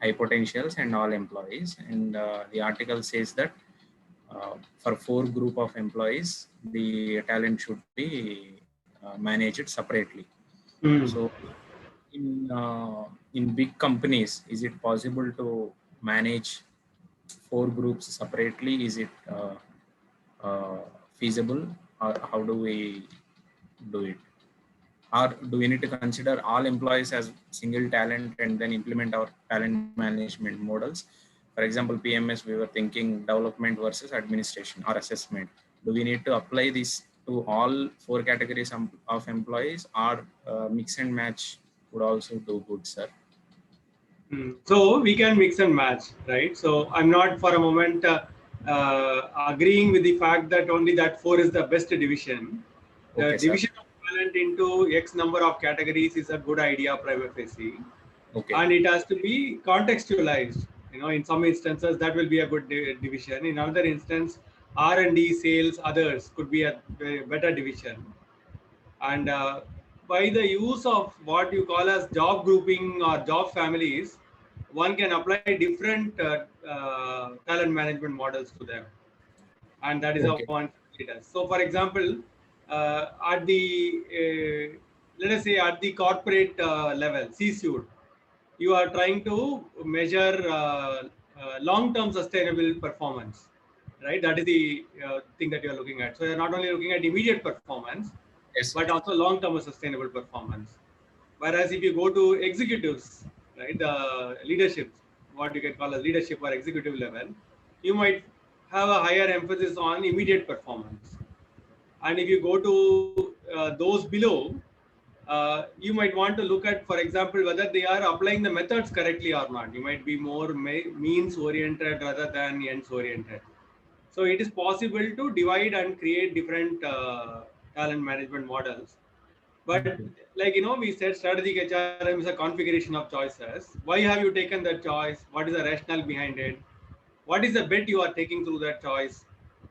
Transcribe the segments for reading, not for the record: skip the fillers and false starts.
high potentials and all employees. And the article says that for 4 group of employees, the talent should be managed separately. So in big companies, is it possible to manage 4 groups separately? Is it feasible, or how do we do it? Or do we need to consider all employees as single talent and then implement our talent management models? For example, PMS, we were thinking development versus administration or assessment. Do we need to apply this to all 4 categories of employees, or mix and match would also do good, sir? So we can mix and match, right? So I'm not for a moment agreeing with the fact that only that 4 is the best division. The Okay, division of talent into X number of categories is a good idea prima facie. Okay. And it has to be contextualized. In some instances that will be a good division. In another instance, R&D, sales, others could be a better division. And by the use of what you call as job grouping or job families, one can apply different talent management models to them. And that is how one does. So for example, at the let us say at the corporate level, C-suite, you are trying to measure long-term sustainable performance, right? That is the thing that you are looking at. So you're not only looking at immediate performance, but also long-term sustainable performance. Whereas if you go to executives, right, the leadership, what you can call a leadership or executive level, you might have a higher emphasis on immediate performance. And if you go to those below, you might want to look at, for example, whether they are applying the methods correctly or not. You might be more means oriented rather than ends oriented. So it is possible to divide and create different talent management models. But like, we said strategic HRM is a configuration of choices. Why have you taken that choice? What is the rationale behind it? What is the bet you are taking through that choice?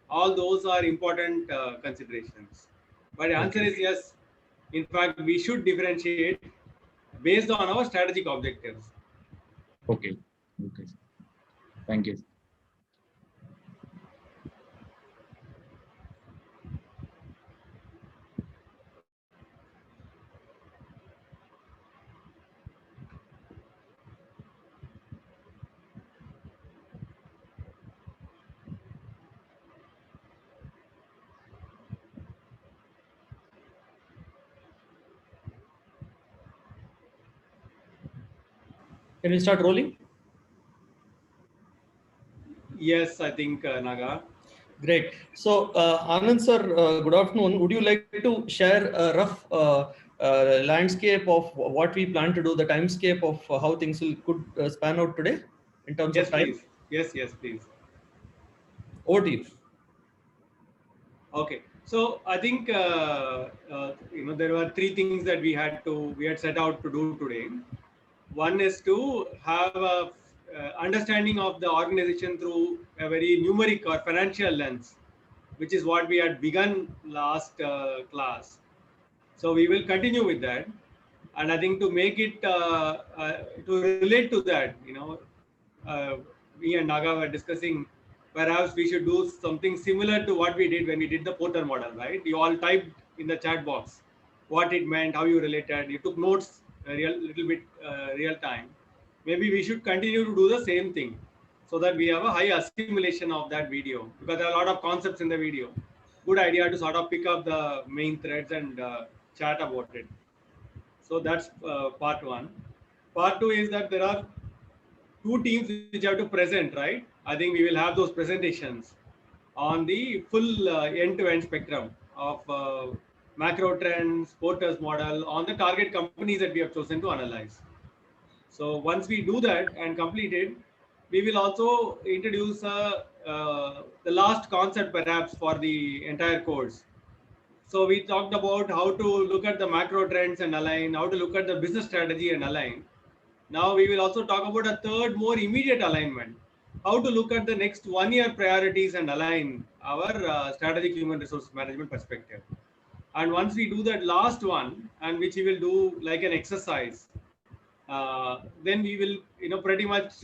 All those are important considerations. But the answer is yes. In fact, we should differentiate based on our strategic objectives. Okay. Thank you. Can we start rolling? Yes, I think Naga. Great. So Anand sir, good afternoon. Would you like to share a rough landscape of what we plan to do, the timescape of how things could span out today in terms of time? Please. Yes, please. Over to you. Okay. So I think there were 3 things that we had set out to do today. One is to have a understanding of the organization through a very numeric or financial lens, which is what we had begun last class. So we will continue with that. And I think to make it, to relate to that, me and Naga were discussing, perhaps we should do something similar to what we did when we did the Porter model, right? You all typed in the chat box what it meant, how you related, you took notes little bit real time. Maybe we should continue to do the same thing so that we have a high assimilation of that video, because there are a lot of concepts in the video. Good idea to sort of pick up the main threads and chat about it. So that's part 1. Part 2 is that there are 2 teams which have to present, right? I think we will have those presentations on the full end-to-end spectrum of macro trends, Porter's model on the target companies that we have chosen to analyze. So once we do that and complete it, we will also introduce the last concept perhaps for the entire course. So we talked about how to look at the macro trends and align, how to look at the business strategy and align. Now we will also talk about a third, more immediate alignment, how to look at the next 1-year priorities and align our strategic human resource management perspective. And once we do that last one, and which we will do like an exercise, then we will, pretty much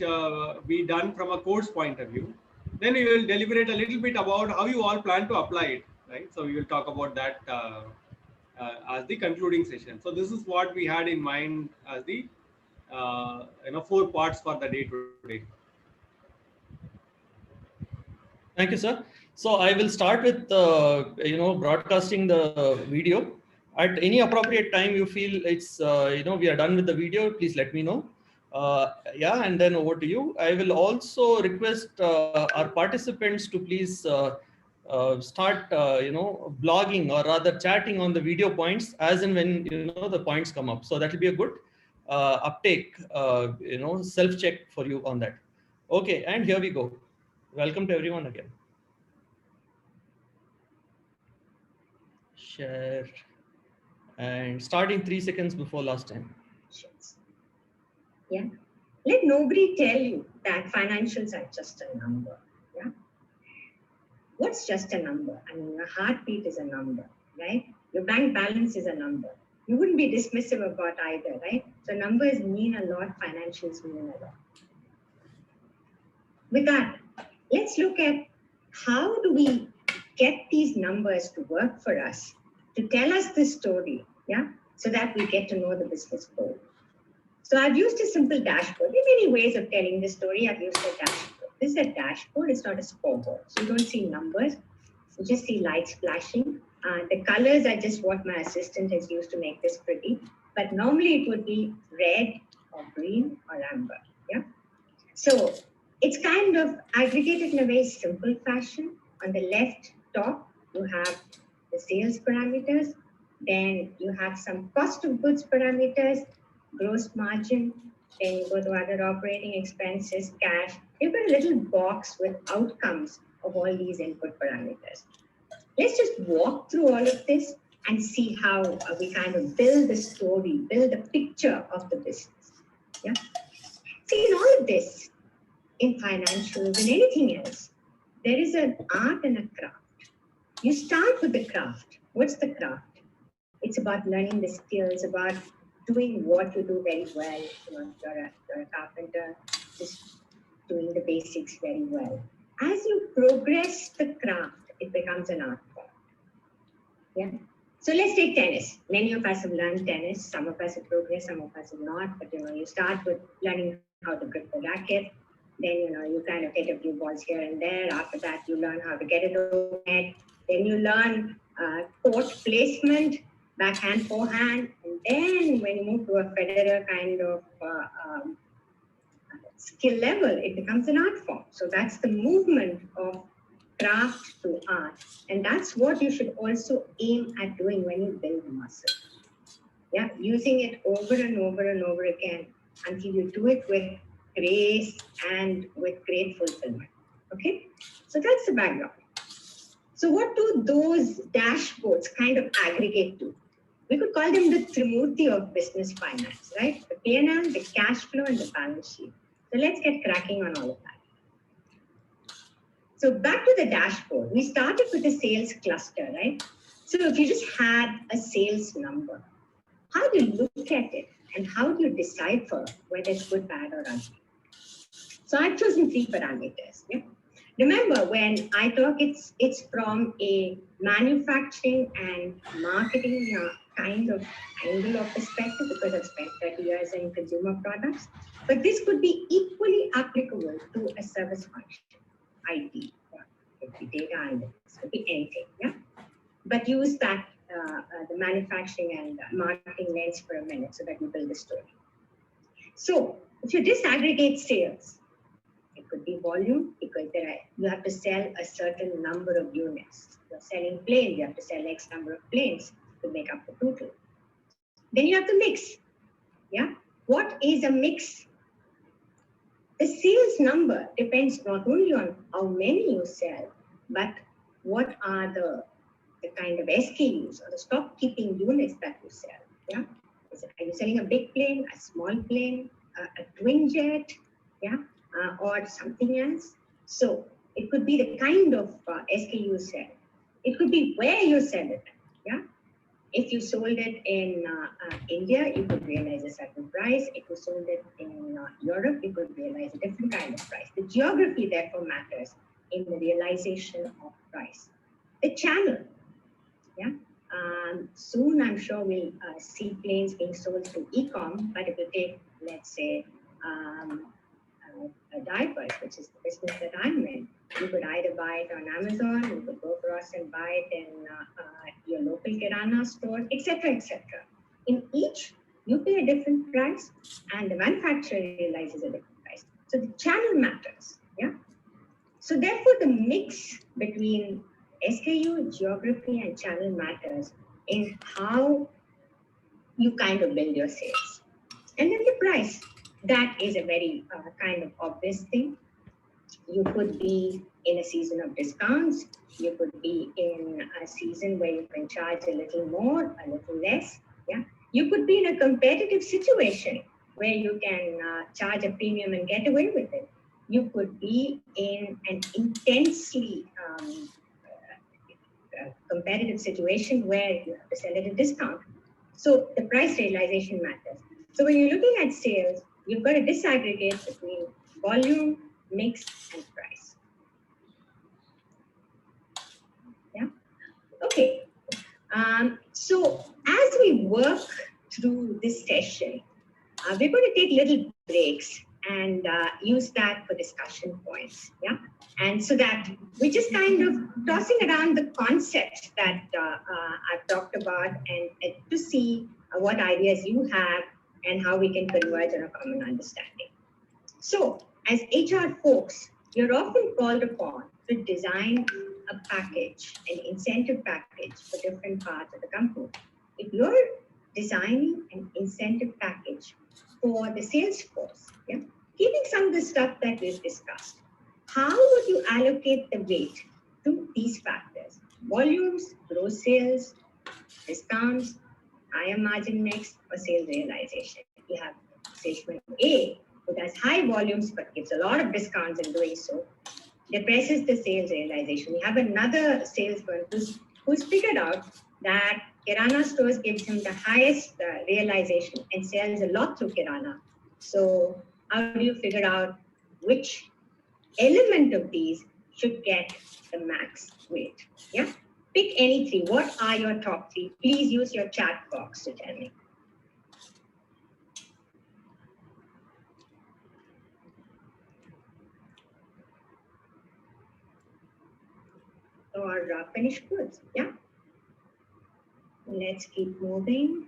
be done from a course point of view. Then we will deliberate a little bit about how you all plan to apply it, right? So we will talk about that as the concluding session. So this is what we had in mind as the 4 parts for the day today. Thank you, sir. So I will start with broadcasting the video. At any appropriate time you feel it's we are done with the video, please let me know. Yeah, and then over to you. I will also request our participants to please start blogging, or rather chatting on the video points as and when the points come up. So that will be a good uptake, self check for you on that. Okay, and here we go. Welcome to everyone again. Share and start in 3 seconds before last time. Yeah. Let nobody tell you that financials are just a number. Yeah. What's just a number? I mean, your heartbeat is a number, right? Your bank balance is a number. You wouldn't be dismissive about either, right? So numbers mean a lot, financials mean a lot. With that, let's look at how do we get these numbers to work for us, to tell us this story, yeah, so that we get to know the business goal. So I've used a simple dashboard. There are many ways of telling this story. I've used a dashboard. This is a dashboard. It's not a scoreboard. So you don't see numbers. You just see lights flashing. The colors are just what my assistant has used to make this pretty. But normally it would be red or green or amber. Yeah. So it's kind of aggregated in a very simple fashion. On the left top, you have the sales parameters. Then you have some cost of goods parameters, gross margin. Then you go to other operating expenses, cash. You've got a little box with outcomes of all these input parameters. Let's just walk through all of this and see how we kind of build the story, build a picture of the business. Yeah. See, in all of this, in financials and anything else, there is an art and a craft. You start with the craft. What's the craft? It's about learning the skills, about doing what you do very well. You're a carpenter, just doing the basics very well. As you progress the craft, it becomes an art form. Yeah. So let's take tennis. Many of us have learned tennis. Some of us have progressed, some of us have not. But you start with learning how to grip the racket. Then you kind of hit a few balls here and there. After that, you learn how to get it over net. Then you learn court placement, backhand, forehand. And then when you move to a Federer kind of skill level, it becomes an art form. So that's the movement of craft to art. And that's what you should also aim at doing when you build muscle. Yeah, using it over and over and over again until you do it with grace and with great fulfillment. Okay, so that's the background. So what do those dashboards kind of aggregate to? We could call them the Trimurti of business finance, right? The P&L, the cash flow, and the balance sheet. So let's get cracking on all of that. So back to the dashboard. We started with the sales cluster, right? So if you just had a sales number, how do you look at it? And how do you decipher whether it's good, bad, or ugly? So I've chosen 3 parameters. Yeah? Remember, when I talk, it's from a manufacturing and marketing kind of angle of perspective, because I've spent 30 years in consumer products. But this could be equally applicable to a service function, IT, it could be data analytics, it could be anything. Yeah? But use that the manufacturing and marketing lens for a minute so that we build the story. So if you disaggregate sales, it could be volume, because you have to sell a certain number of units. You're selling planes, you have to sell X number of planes to make up the total. Then you have the mix. Yeah, what is a mix? The sales number depends not only on how many you sell, but what are the kind of SKUs or the stock keeping units that you sell. Yeah, are you selling a big plane, a small plane, a twin jet, yeah, or something else? So it could be the kind of SKU you sell. It could be where you sell it. Yeah, If you sold it in India, you could realize a certain price. If you sold it in Europe, you could realize a different kind of price. The geography therefore matters in the realization of price. The channel, yeah. Soon, I'm sure we'll see planes being sold through e-com, but if you take, let's say, diapers, which is the business that I'm in, you could either buy it on Amazon, you could go across and buy it in your local Kirana store, etc., etc. In each, you pay a different price, and the manufacturer realizes a different price. So the channel matters, yeah. So therefore, the mix between SKU, geography, and channel matters in how you kind of build your sales. And then the price, that is a very kind of obvious thing. You could be in a season of discounts. You could be in a season where you can charge a little more, a little less. Yeah. You could be in a competitive situation where you can charge a premium and get away with it. You could be in an intensely competitive situation where you have to sell at a discount. So the price realization matters. So when you're looking at sales, you've got to disaggregate between volume, mix, and price. Yeah. Okay. So as we work through this session, we're going to take little breaks and use that for discussion points. Yeah. And so that we're just kind of tossing around the concepts that I've talked about and to see what ideas you have and how we can converge on a common understanding. So as HR folks, you're often called upon to design a package, an incentive package for different parts of the company. If you're designing an incentive package for the sales force, yeah, keeping some of the stuff that we've discussed, how would you allocate the weight to these factors? Volumes, gross sales, discounts, higher margin mix, or sales realization? You have salesman A, who has high volumes but gives a lot of discounts in doing so, depresses the sales realization. We have another salesman who's figured out that Kirana stores gives him the highest realization and sells a lot through Kirana. So how do you figure out which element of these should get the max weight? Yeah, pick any three. What are your top three? Please use your chat box to tell me. Or finished goods. Yeah. Let's keep moving.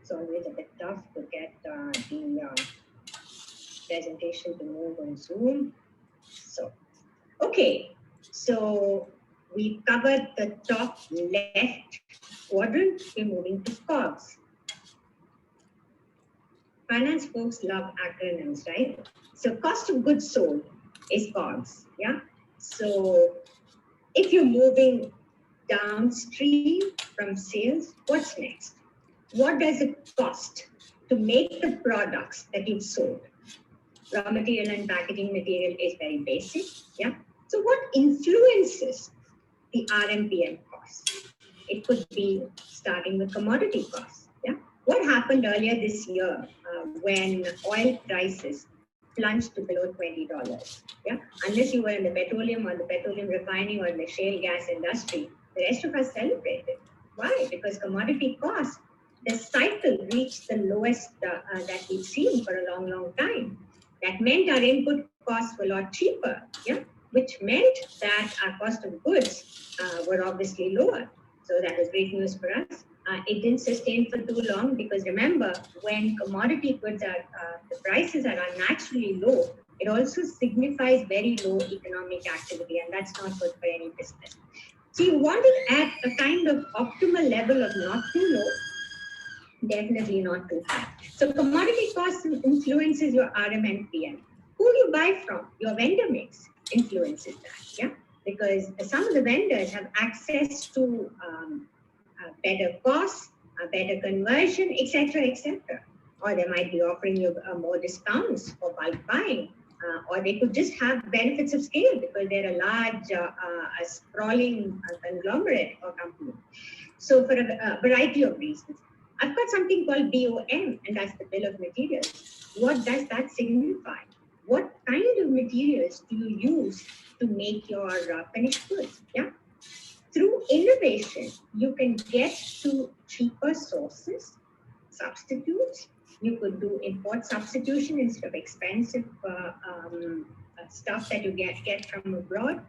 It's always a bit tough to get the presentation to move on Zoom. So, okay. So we covered the top left quadrant. We're moving to Cogs. Finance folks love acronyms, right? So cost of goods sold is Cogs. Yeah. So if you're moving downstream from sales, what's next? What does it cost to make the products that you've sold? Raw material and packaging material is very basic. Yeah. So what influences the RMPM costs? It could be starting with commodity costs. Yeah. What happened earlier this year when oil prices plunged to below $20? Yeah. Unless you were in the petroleum or the petroleum refining or the shale gas industry, the rest of us celebrated. Why? Because commodity costs, the cycle reached the lowest that we've seen for a long, long time. That meant our input costs were a lot cheaper, yeah, which meant that our cost of goods were obviously lower. So that was great news for us. It didn't sustain for too long because remember, when commodity goods are, the prices are unnaturally low, it also signifies very low economic activity, and that's not good for any business. So you want it at a kind of optimal level of not too low, definitely not too high. So commodity costs influences your RM and PM. Who you buy from, your vendor mix influences that, yeah? Because some of the vendors have access to better costs, better conversion, etc., etc. Or they might be offering you more discounts for bulk buying. or they could just have benefits of scale because they're a large, a sprawling conglomerate or company. So for a variety of reasons. I've got something called BOM, and that's the bill of materials. What does that signify? What kind of materials do you use to make your finished goods? Yeah. Through innovation, you can get to cheaper sources, substitutes. You could do import substitution instead of expensive stuff that you get from abroad,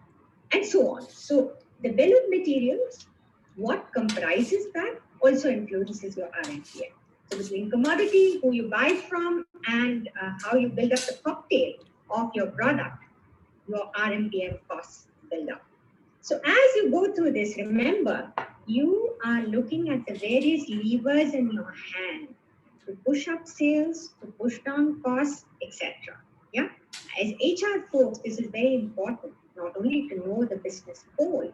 and so on. So the bill of materials, what comprises that, also influences your RMPM. So between commodity, who you buy from, and how you build up the cocktail of your product, your RMPM costs build up. So as you go through this, remember, you are looking at the various levers in your hand to push up sales, to push down costs, etc. Yeah, as HR folks, this is very important, not only to know the business whole,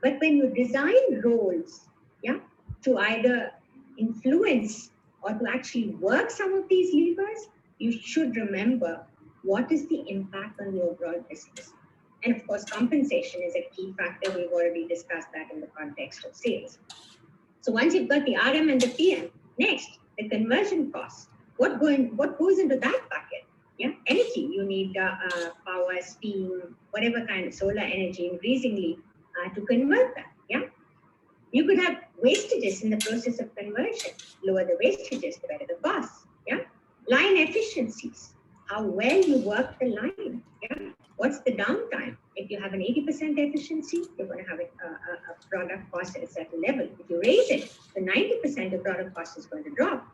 but when you design roles, yeah, to either influence or to actually work some of these levers, you should remember what is the impact on the overall business. And of course, compensation is a key factor. We've already discussed that in the context of sales. So once you've got the RM and the PM, next, the conversion costs. What goes into that bucket? Yeah, energy. You need power, steam, whatever kind of solar energy, increasingly to convert that. Yeah, you could have wastages in the process of conversion. Lower the wastages, the better the costs. Yeah, line efficiencies. How well you work the line. Yeah, what's the downtime? If you have an 80% efficiency, you're going to have a product cost at a certain level. If you raise it to 90%, the product cost is going to drop.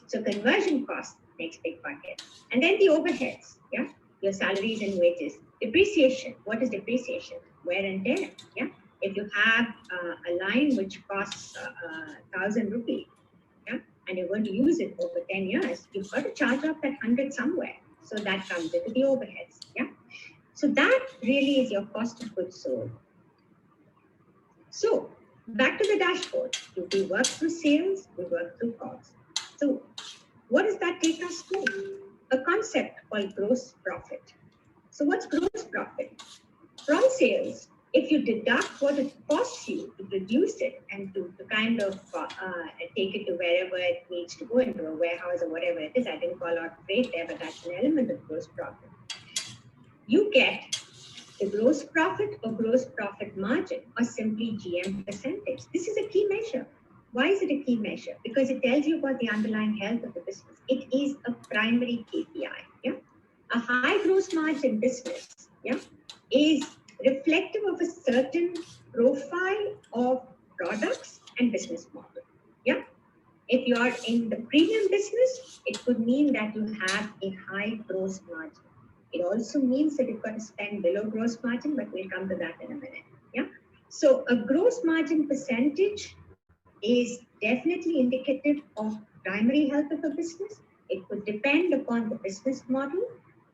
So conversion cost, next big bucket. And then the overheads, yeah, your salaries and wages. Depreciation, what is depreciation? Wear and tear, yeah. If you have a line which costs 1,000 rupees, yeah, and you're going to use it over 10 years, you've got to charge off that 100 somewhere. So that comes into the overheads, yeah. So that really is your cost of goods sold. So back to the dashboard. We work through sales, we work through costs. So what does that take us to? A concept called gross profit. So what's gross profit? From sales, if you deduct what it costs you to produce it and to kind of take it to wherever it needs to go, into a warehouse or whatever it is, I didn't call out freight there, but that's an element of gross profit. You get the gross profit or gross profit margin or simply GM percentage. This is a key measure. Why is it a key measure? Because it tells you about the underlying health of the business. It is a primary KPI. Yeah, a high gross margin business, yeah, is reflective of a certain profile of products and business model. Yeah, if you are in the premium business, it could mean that you have a high gross margin. It also means that you've got to spend below gross margin, but we'll come to that in a minute. Yeah, so a gross margin percentage is definitely indicative of primary health of a business. It could depend upon the business model,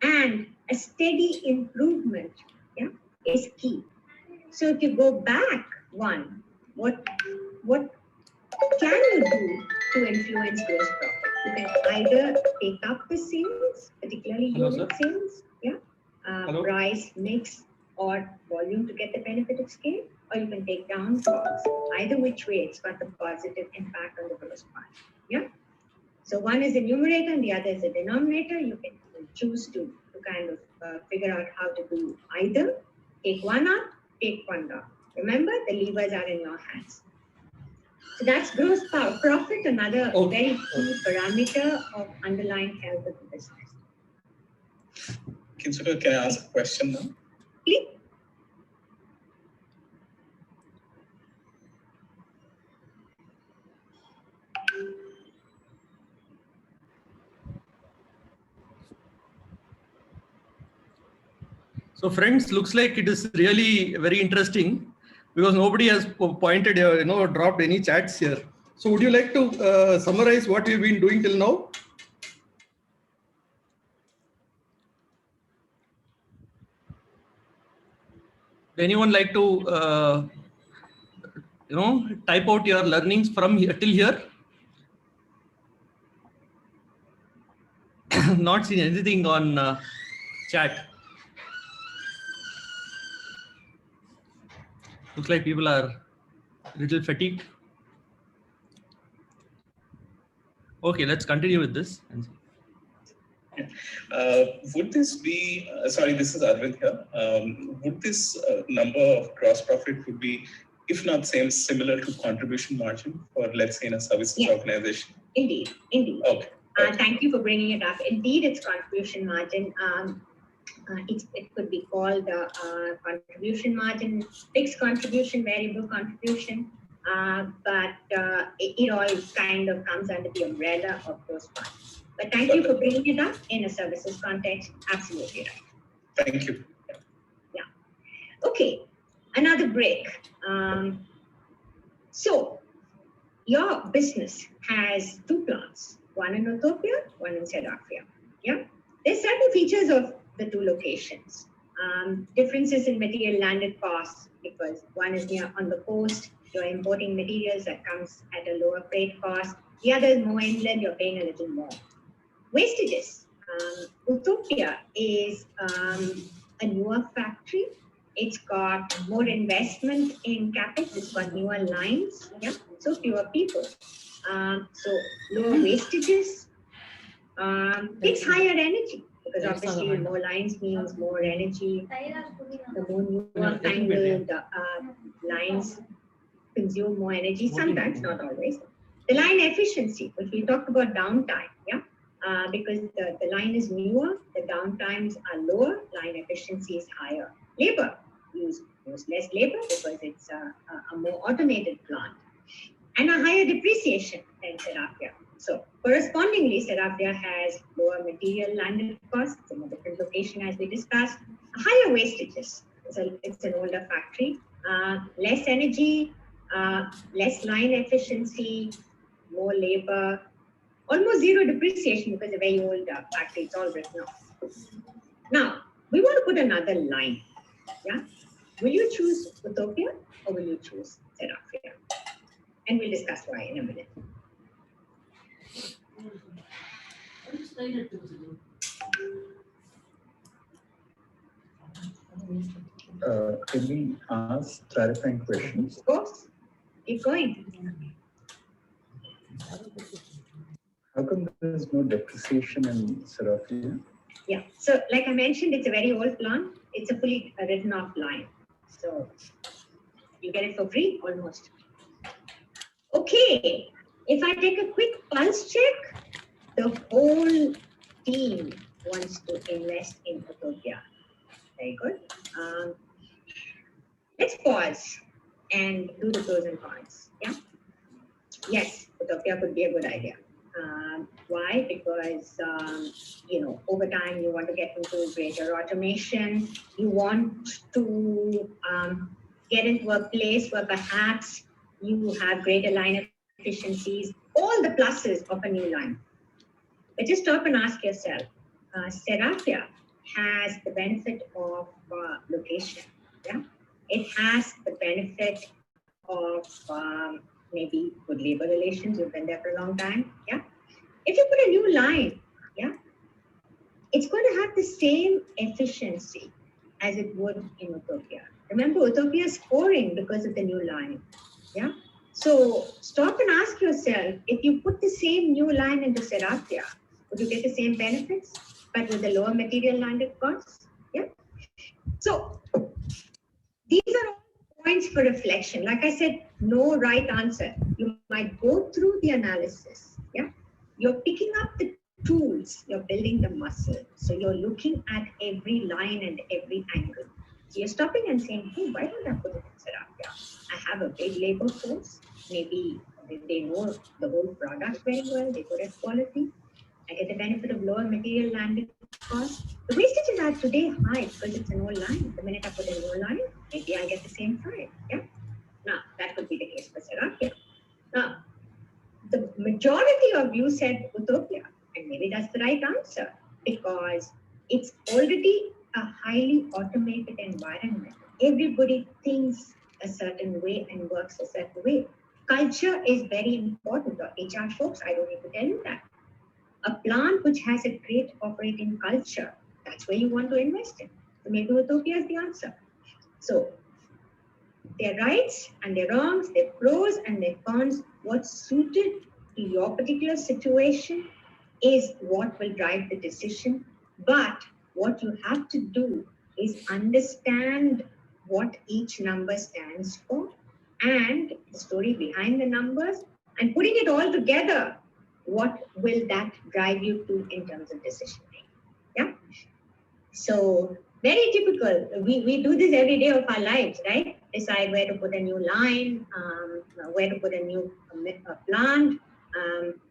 and a steady improvement, yeah, is key. So if you go back one, what can you do to influence gross profit? You can either take up the sales, particularly unit sales, yeah, price, mix, or volume to get the benefit of scale, or you can take down costs. Either which way, it's got the positive impact on the gross margin. Yeah. So one is the numerator and the other is the denominator. You can choose to kind of figure out how to do either. Take one up, take one down. Remember, the levers are in your hands. So that's gross profit, another very key parameter of underlying health of the business. Kinsuka, can I ask a question now? Please. So friends, looks like it is really very interesting because nobody has pointed, dropped any chats here. So would you like to summarize what we've been doing till now? Would anyone like to, type out your learnings from here till here? Not seen anything on chat. Looks like people are a little fatigued. Okay, let's continue with this. Would this be, sorry, this is Arvind here. Would this number of gross profit would be, if not same, similar to contribution margin for, let's say, in a services organization? Indeed, indeed. Okay. Thank you for bringing it up. Indeed, it's contribution margin. It could be called contribution margin, fixed contribution, variable contribution, but it all kind of comes under the umbrella of those funds. But thank you for bringing it up in a services context. Absolutely right. Thank you. Yeah. Okay, another break. So your business has two plants, one in Utopia, one in Serafia. Yeah. There's certain features of the two locations. Differences in material landed costs, because one is near on the coast, you're importing materials that comes at a lower freight cost. The other is more inland, you're paying a little more. Wastages. Utopia is a newer factory. It's got more investment in capex. It's got newer lines. Yeah, so fewer people. So lower wastages. It's higher energy, because obviously more lines means more energy. The more newer fangled lines consume more energy. Sometimes, not always. The line efficiency, which we talked about downtime. Yeah. Because the line is newer, the downtimes are lower, line efficiency is higher. Labor, use less labor because it's a more automated plant. And a higher depreciation than Serafia. So correspondingly, Serafia has lower material landed costs in a different location as we discussed, higher wastages. It's an older factory, less energy, less line efficiency, more labor, almost zero depreciation because a very old factory, it's all written off. Now, we want to put another line. Yeah, will you choose Utopia or will you choose Serafia? And we'll discuss why in a minute. Can we ask clarifying questions? Of course, keep going. How come there is no depreciation in Serafia? Yeah, so like I mentioned, it's a very old plant. It's a fully written off line. So you get it for free almost. Okay, if I take a quick pulse check, the whole team wants to invest in Utopia. Very good. Let's pause and do the pros and cons. Yeah. Yes, Utopia could be a good idea. Why? Because over time you want to get into greater automation. You want to get into a place where perhaps you have greater line efficiencies, all the pluses of a new line. But just stop and ask yourself, Serafia has the benefit of location. Yeah, it has the benefit of maybe good labor relations. You've been there for a long time. Yeah, if you put a new line, yeah, it's going to have the same efficiency as it would in Utopia. Remember, Utopia is scoring because of the new line. Yeah. So stop and ask yourself, if you put the same new line into Serafia, would you get the same benefits, but with the lower material landed costs? Yeah. So these are all points for reflection. Like I said, no right answer. You might go through the analysis. Yeah. You're picking up the tools, you're building the muscle. So you're looking at every line and every angle. So you're stopping and saying, hey, why don't I put it in Serafia? I have a big labor force. Maybe they know the whole product very well. They put it quality. I get the benefit of lower material landed costs. The wastages are today high because it's an old line. The minute I put a new line, maybe I get the same price. Yeah. Now that could be the case for Serafia. Now, the majority of you said Utopia, and maybe that's the right answer because it's already a highly automated environment. Everybody thinks a certain way and works a certain way. Culture is very important. Or HR folks, I don't need to tell you that. A plant which has a great operating culture, that's where you want to invest in. So maybe Utopia is the answer. So their rights and their wrongs, their pros and their cons, what's suited to your particular situation is what will drive the decision. But what you have to do is understand what each number stands for and the story behind the numbers, and putting it all together, what will that drive you to in terms of decision making? Yeah. So very typical. We do this every day of our lives, right? Decide where to put a new line, where to put a new plant,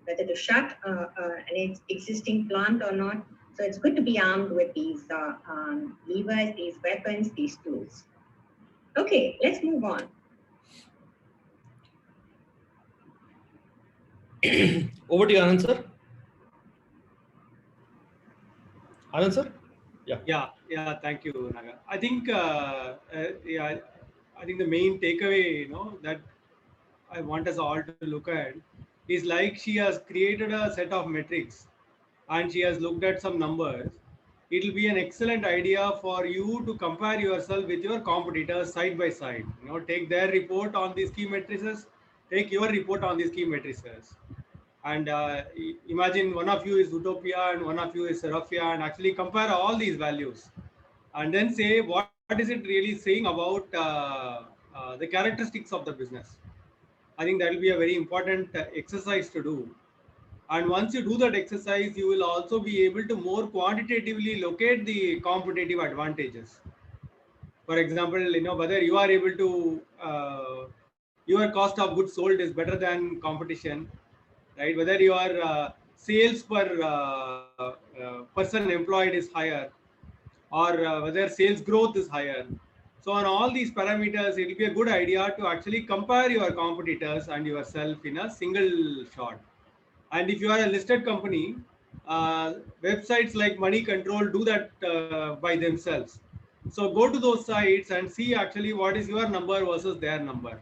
whether to shut an existing plant or not. So it's good to be armed with these levers, these weapons, these tools. Okay, let's move on. Over to you, Anand sir. Anand sir? Yeah. Thank you, Naga. I think I think the main takeaway, that I want us all to look at is like she has created a set of metrics and she has looked at some numbers. It will be an excellent idea for you to compare yourself with your competitors side by side. Take their report on these key matrices, take your report on these key matrices. And imagine one of you is Utopia and one of you is Seraphia, and actually compare all these values and then say what is it really saying about the characteristics of the business. I think that will be a very important exercise to do. And once you do that exercise, you will also be able to more quantitatively locate the competitive advantages. For example, whether you are able to, your cost of goods sold is better than competition, right? Whether your sales per person employed is higher, or whether sales growth is higher. So on all these parameters, it will be a good idea to actually compare your competitors and yourself in a single shot. And if you are a listed company, websites like Money Control do that by themselves. So go to those sites and see actually what is your number versus their number,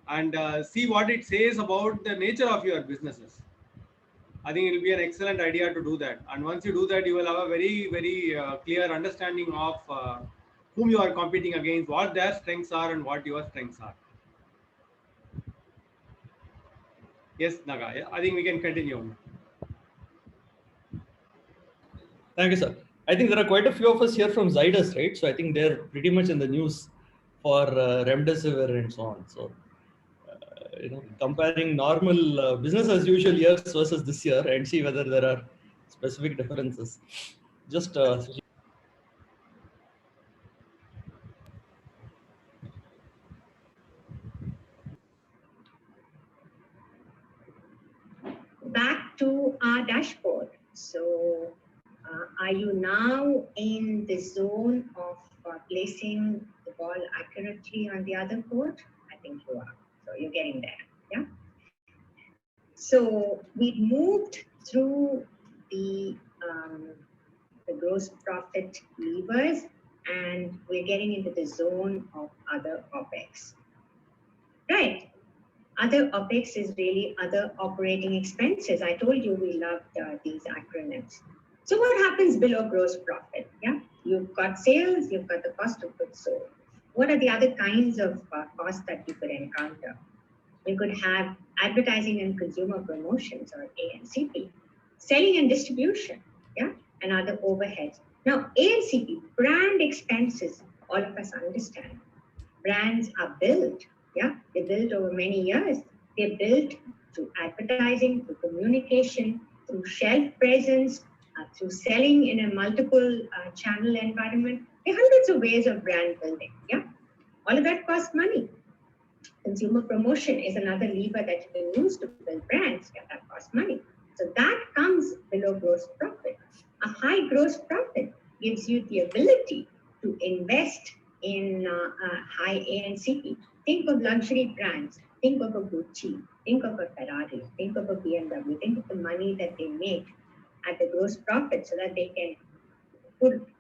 and see what it says about the nature of your businesses. I think it will be an excellent idea to do that. And once you do that, you will have a very, very clear understanding of whom you are competing against, what their strengths are and what your strengths are. Yes, Naga, I think we can continue. Thank you, sir. I think there are quite a few of us here from Zydus, right? So I think they're pretty much in the news for Remdesivir and so on. So, comparing normal business as usual years versus this year and see whether there are specific differences. Just Back to our dashboard. So are you now in the zone of placing the ball accurately on the other court? I think you are. So you're getting there. Yeah. So we moved through the gross profit levers, and we're getting into the zone of other OPEX. Right. Other OPEX is really other operating expenses. I told you we loved these acronyms. So what happens below gross profit? Yeah, you've got sales, you've got the cost of goods sold. What are the other kinds of costs that you could encounter? You could have advertising and consumer promotions, or A&CP, selling and distribution, yeah, and other overheads. Now, A&CP, brand expenses, all of us understand. Brands are built. Yeah, they're built over many years. They're built through advertising, through communication, through shelf presence, through selling in a multiple channel environment. There are hundreds of ways of brand building. Yeah, all of that costs money. Consumer promotion is another lever that you can use to build brands. Yeah, that costs money. So that comes below gross profit. A high gross profit gives you the ability to invest in high A&CP. Think of luxury brands. Think of a Gucci. Think of a Ferrari. Think of a BMW. Think of the money that they make at the gross profit, so that they can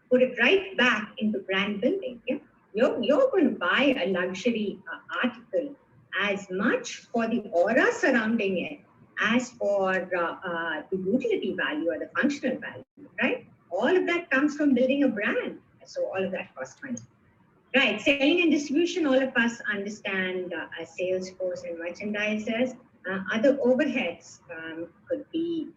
put it right back into brand building. Yeah, you're going to buy a luxury article as much for the aura surrounding it as for the utility value or the functional value, right? All all of that comes from building a brand. So all of that costs money. Right, selling and distribution, all of us understand sales force and merchandisers. Other overheads could be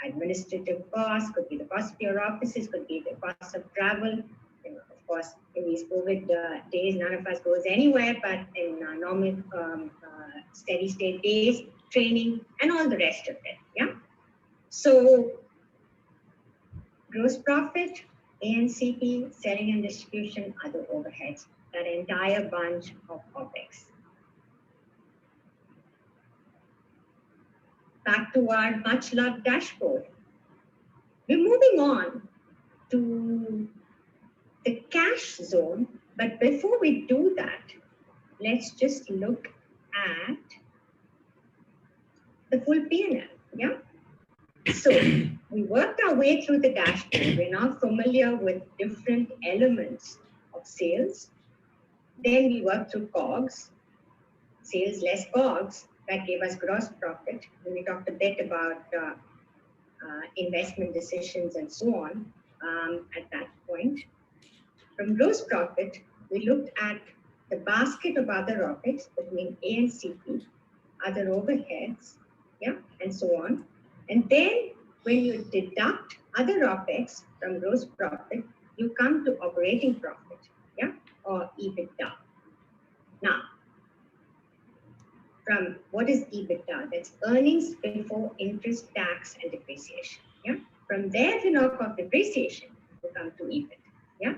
administrative costs, could be the cost of your offices, could be the cost of travel. Of course, in these COVID days, none of us goes anywhere, but in normal steady state days, training, and all the rest of it. Yeah. So, gross profit, ANCP, selling and distribution, other overheads, that entire bunch of OPEX. Back to our much loved dashboard. We're moving on to the cash zone, but before we do that, let's just look at the full P&L, yeah? So we worked our way through the dashboard. We're now familiar with different elements of sales. Then we worked through Cogs, sales less Cogs, that gave us gross profit. And we talked a bit about investment decisions and so on at that point. From gross profit, we looked at the basket of other OPEX between A and CP, other overheads, yeah, and so on. And then when you deduct other OPEX from gross profit, you come to operating profit, yeah, or EBITDA. Now, from what is EBITDA? That's earnings before interest, tax, and depreciation, yeah. From there, if you knock off depreciation, you come to EBIT, yeah.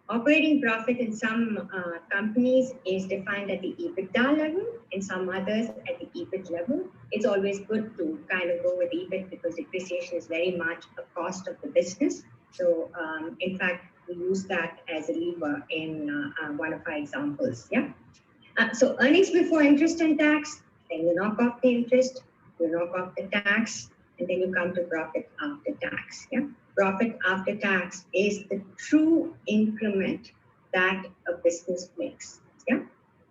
Operating profit in some companies is defined at the EBITDA level, in some others at the EBIT level. It's always good to kind of go with EBIT because depreciation is very much a cost of the business. So in fact, we use that as a lever in one of our examples, yeah? So earnings before interest and tax, then you knock off the interest, you knock off the tax, and then you come to profit after tax, yeah? Profit after tax is the true increment that a business makes. Yeah.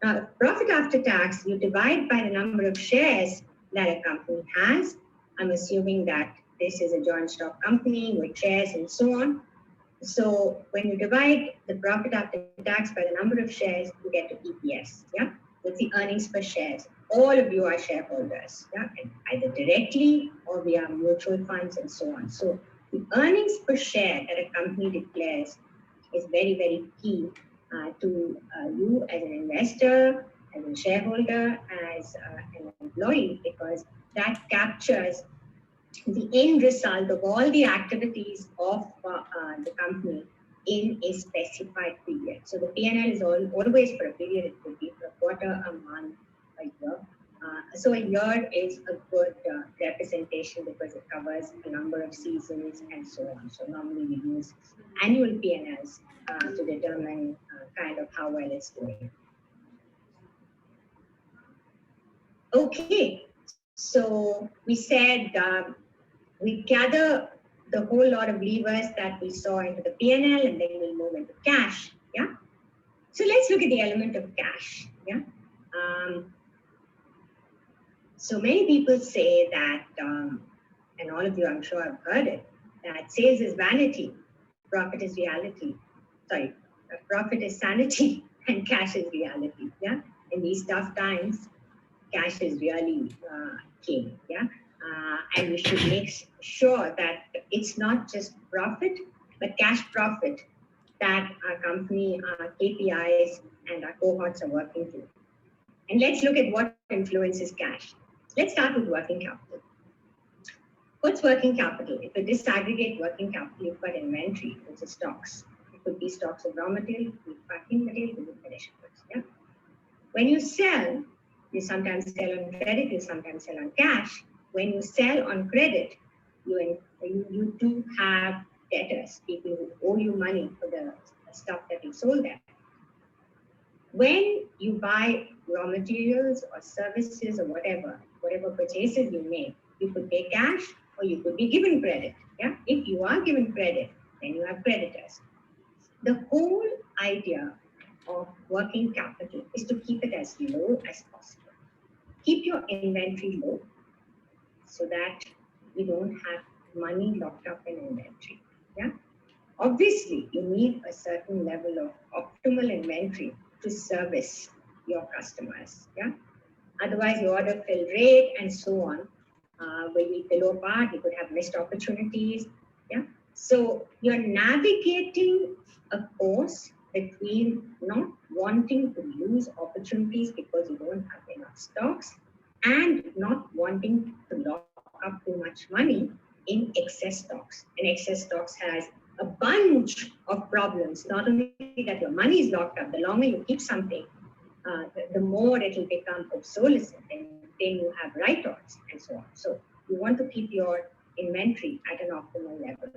Now, profit after tax, you divide by the number of shares that a company has. I'm assuming that this is a joint stock company with shares and so on. So when you divide the profit after tax by the number of shares, you get to EPS. Yeah. That's the earnings per shares. All of you are shareholders. Yeah. And either directly or via mutual funds and so on. So the earnings per share that a company declares is very, very key to you as an investor, as a shareholder, as an employee, because that captures the end result of all the activities of the company in a specified period. So the P&L is always for a period. It could be for a quarter, a month, a year. So a year is a good representation because it covers a number of seasons and so on. So normally we use annual P&Ls to determine kind of how well it's doing. Okay, so we said we gather the whole lot of levers that we saw into the P&L and then we'll move into cash, yeah? So let's look at the element of cash, yeah? So many people say that, and all of you I'm sure have heard it, that sales is vanity, profit is reality. Sorry, profit is sanity and cash is reality, yeah? In these tough times, cash is really king, yeah? And we should make sure that it's not just profit, but cash profit that our company, our KPIs and our cohorts are working to. And let's look at what influences cash. Let's start with working capital. What's working capital? If you disaggregate working capital, you've got inventory, which is stocks. It could be stocks of raw material, it could be packing material, it could be finished goods. Yeah? When you sell, you sometimes sell on credit, you sometimes sell on cash. When you sell on credit, you do have debtors, people who owe you money for the stuff that you sold them. When you buy raw materials or services or whatever purchases you make, you could pay cash or you could be given credit. Yeah? If you are given credit, then you have creditors. The whole idea of working capital is to keep it as low as possible. Keep your inventory low so that you don't have money locked up in inventory. obviously you need a certain level of optimal inventory to service your customers. Yeah. Otherwise, your order fill rate and so on will be below par. You could have missed opportunities. Yeah. So you're navigating a course between not wanting to lose opportunities because you don't have enough stocks and not wanting to lock up too much money in excess stocks. And excess stocks has a bunch of problems. Not only that your money is locked up, the longer you keep something, the more it will become obsolescent, and then you have write-offs and so on. So you want to keep your inventory at an optimal level.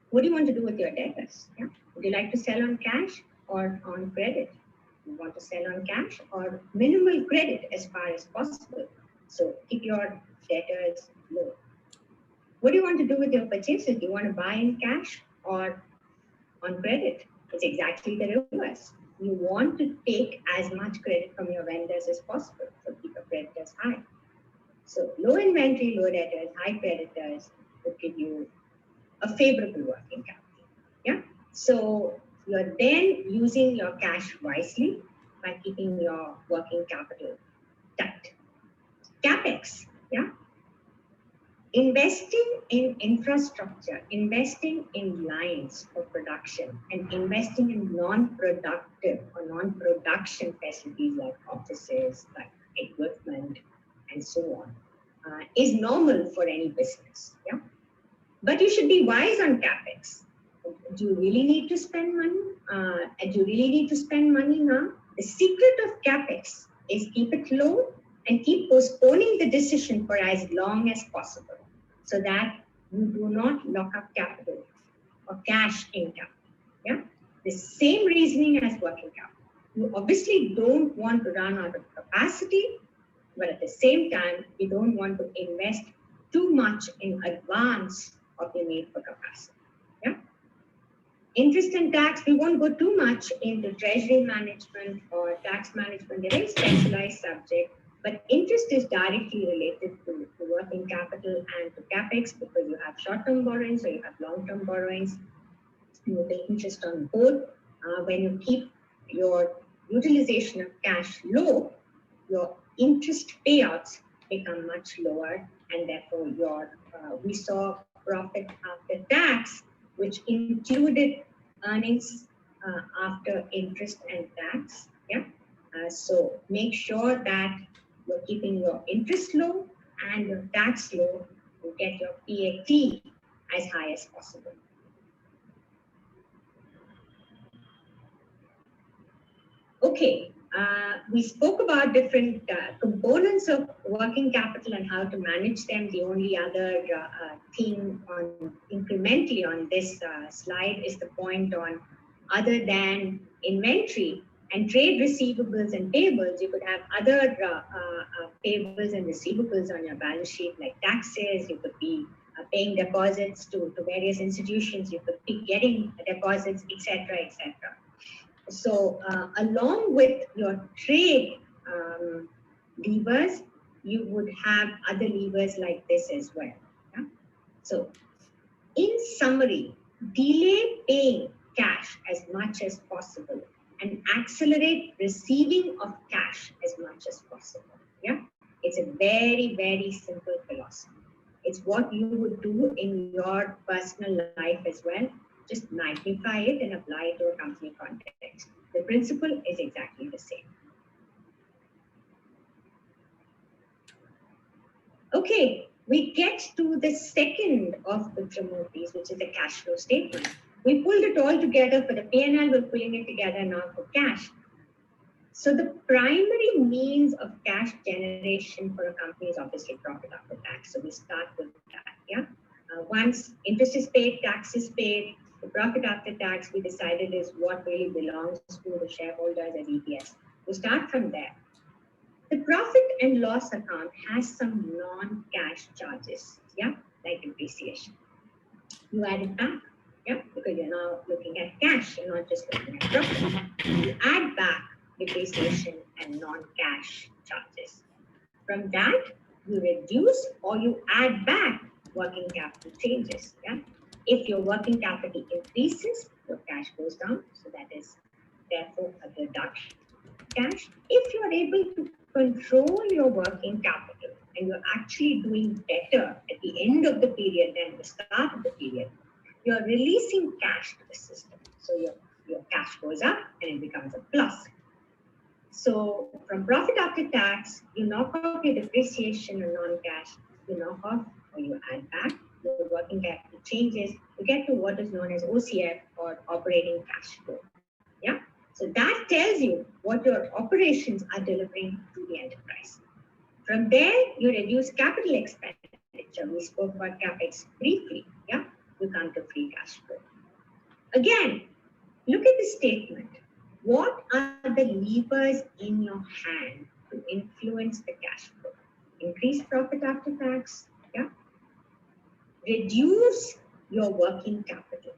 What do you want to do with your debtors? Yeah? Would you like to sell on cash or on credit? You want to sell on cash or minimal credit as far as possible. So keep your debtors low. What do you want to do with your purchases? Do you want to buy in cash or on credit? It's exactly the reverse. You want to take as much credit from your vendors as possible. So keep your creditors high. So low inventory, low debtors, high creditors would give you a favorable working capital. Yeah. So you're then using your cash wisely by keeping your working capital tight. CapEx. Yeah. Investing in infrastructure, investing in lines for production, and investing in non-productive or non-production facilities like offices, like equipment, and so on, is normal for any business. Yeah, but you should be wise on CapEx. Do you really need to spend money? Do you really need to spend money now? The secret of CapEx is keep it low and keep postponing the decision for as long as possible, so that you do not lock up capital or cash in capital. Yeah, the same reasoning as working capital. You obviously don't want to run out of capacity, but at the same time, you don't want to invest too much in advance of the need for capacity. Yeah. Interest and tax, we won't go too much into treasury management or tax management. They're very specialized subject. But interest is directly related to working capital and to CapEx, because you have short-term borrowings or you have long-term borrowings. You pay interest on both. When you keep your utilization of cash low, your interest payouts become much lower, and therefore we saw profit after tax, which included earnings after interest and tax. Yeah. So make sure that you're keeping your interest low and your tax low to get your PAT as high as possible. Okay, we spoke about different components of working capital and how to manage them. The only other thing incrementally on this slide is the point on, other than inventory and trade receivables and payables, you could have other payables and receivables on your balance sheet, like taxes. You could be paying deposits to various institutions. You could be getting deposits, etc., etc. So along with your trade levers, you would have other levers like this as well. Yeah? So in summary, delay paying cash as much as possible and accelerate receiving of cash as much as possible. Yeah, it's a very, very simple philosophy. It's what you would do in your personal life as well. Just magnify it and apply it to a company context. The principle is exactly the same. Okay, we get to the second of the Trimurtis, which is the cash flow statement. We pulled it all together for the P&L, we're pulling it together now for cash. So the primary means of cash generation for a company is obviously profit after tax. So we start with that, yeah? Once interest is paid, tax is paid, the profit after tax we decided is what really belongs to the shareholders as EPS. We start from there. The profit and loss account has some non-cash charges, yeah, like depreciation. You add it back, yeah, because you're now looking at cash, you're not just looking at profit. You add back depreciation and non-cash charges. From that, you reduce or you add back working capital changes, yeah. If your working capital increases, your cash goes down. So that is therefore a reduction in cash. If you're able to control your working capital and you're actually doing better at the end of the period than the start of the period, you're releasing cash to the system. So your cash goes up and it becomes a plus. So from profit after tax, you knock off your depreciation and non-cash, you knock off or you add back your working capital changes, you get to what is known as OCF or operating cash flow. Yeah. So that tells you what your operations are delivering to the enterprise. From there, you reduce capital expenditure. We spoke about CapEx briefly. Yeah. You come to free cash flow. Again, look at the statement. What are the levers in your hand to influence the cash flow? Increase profit after tax, yeah. Reduce your working capital,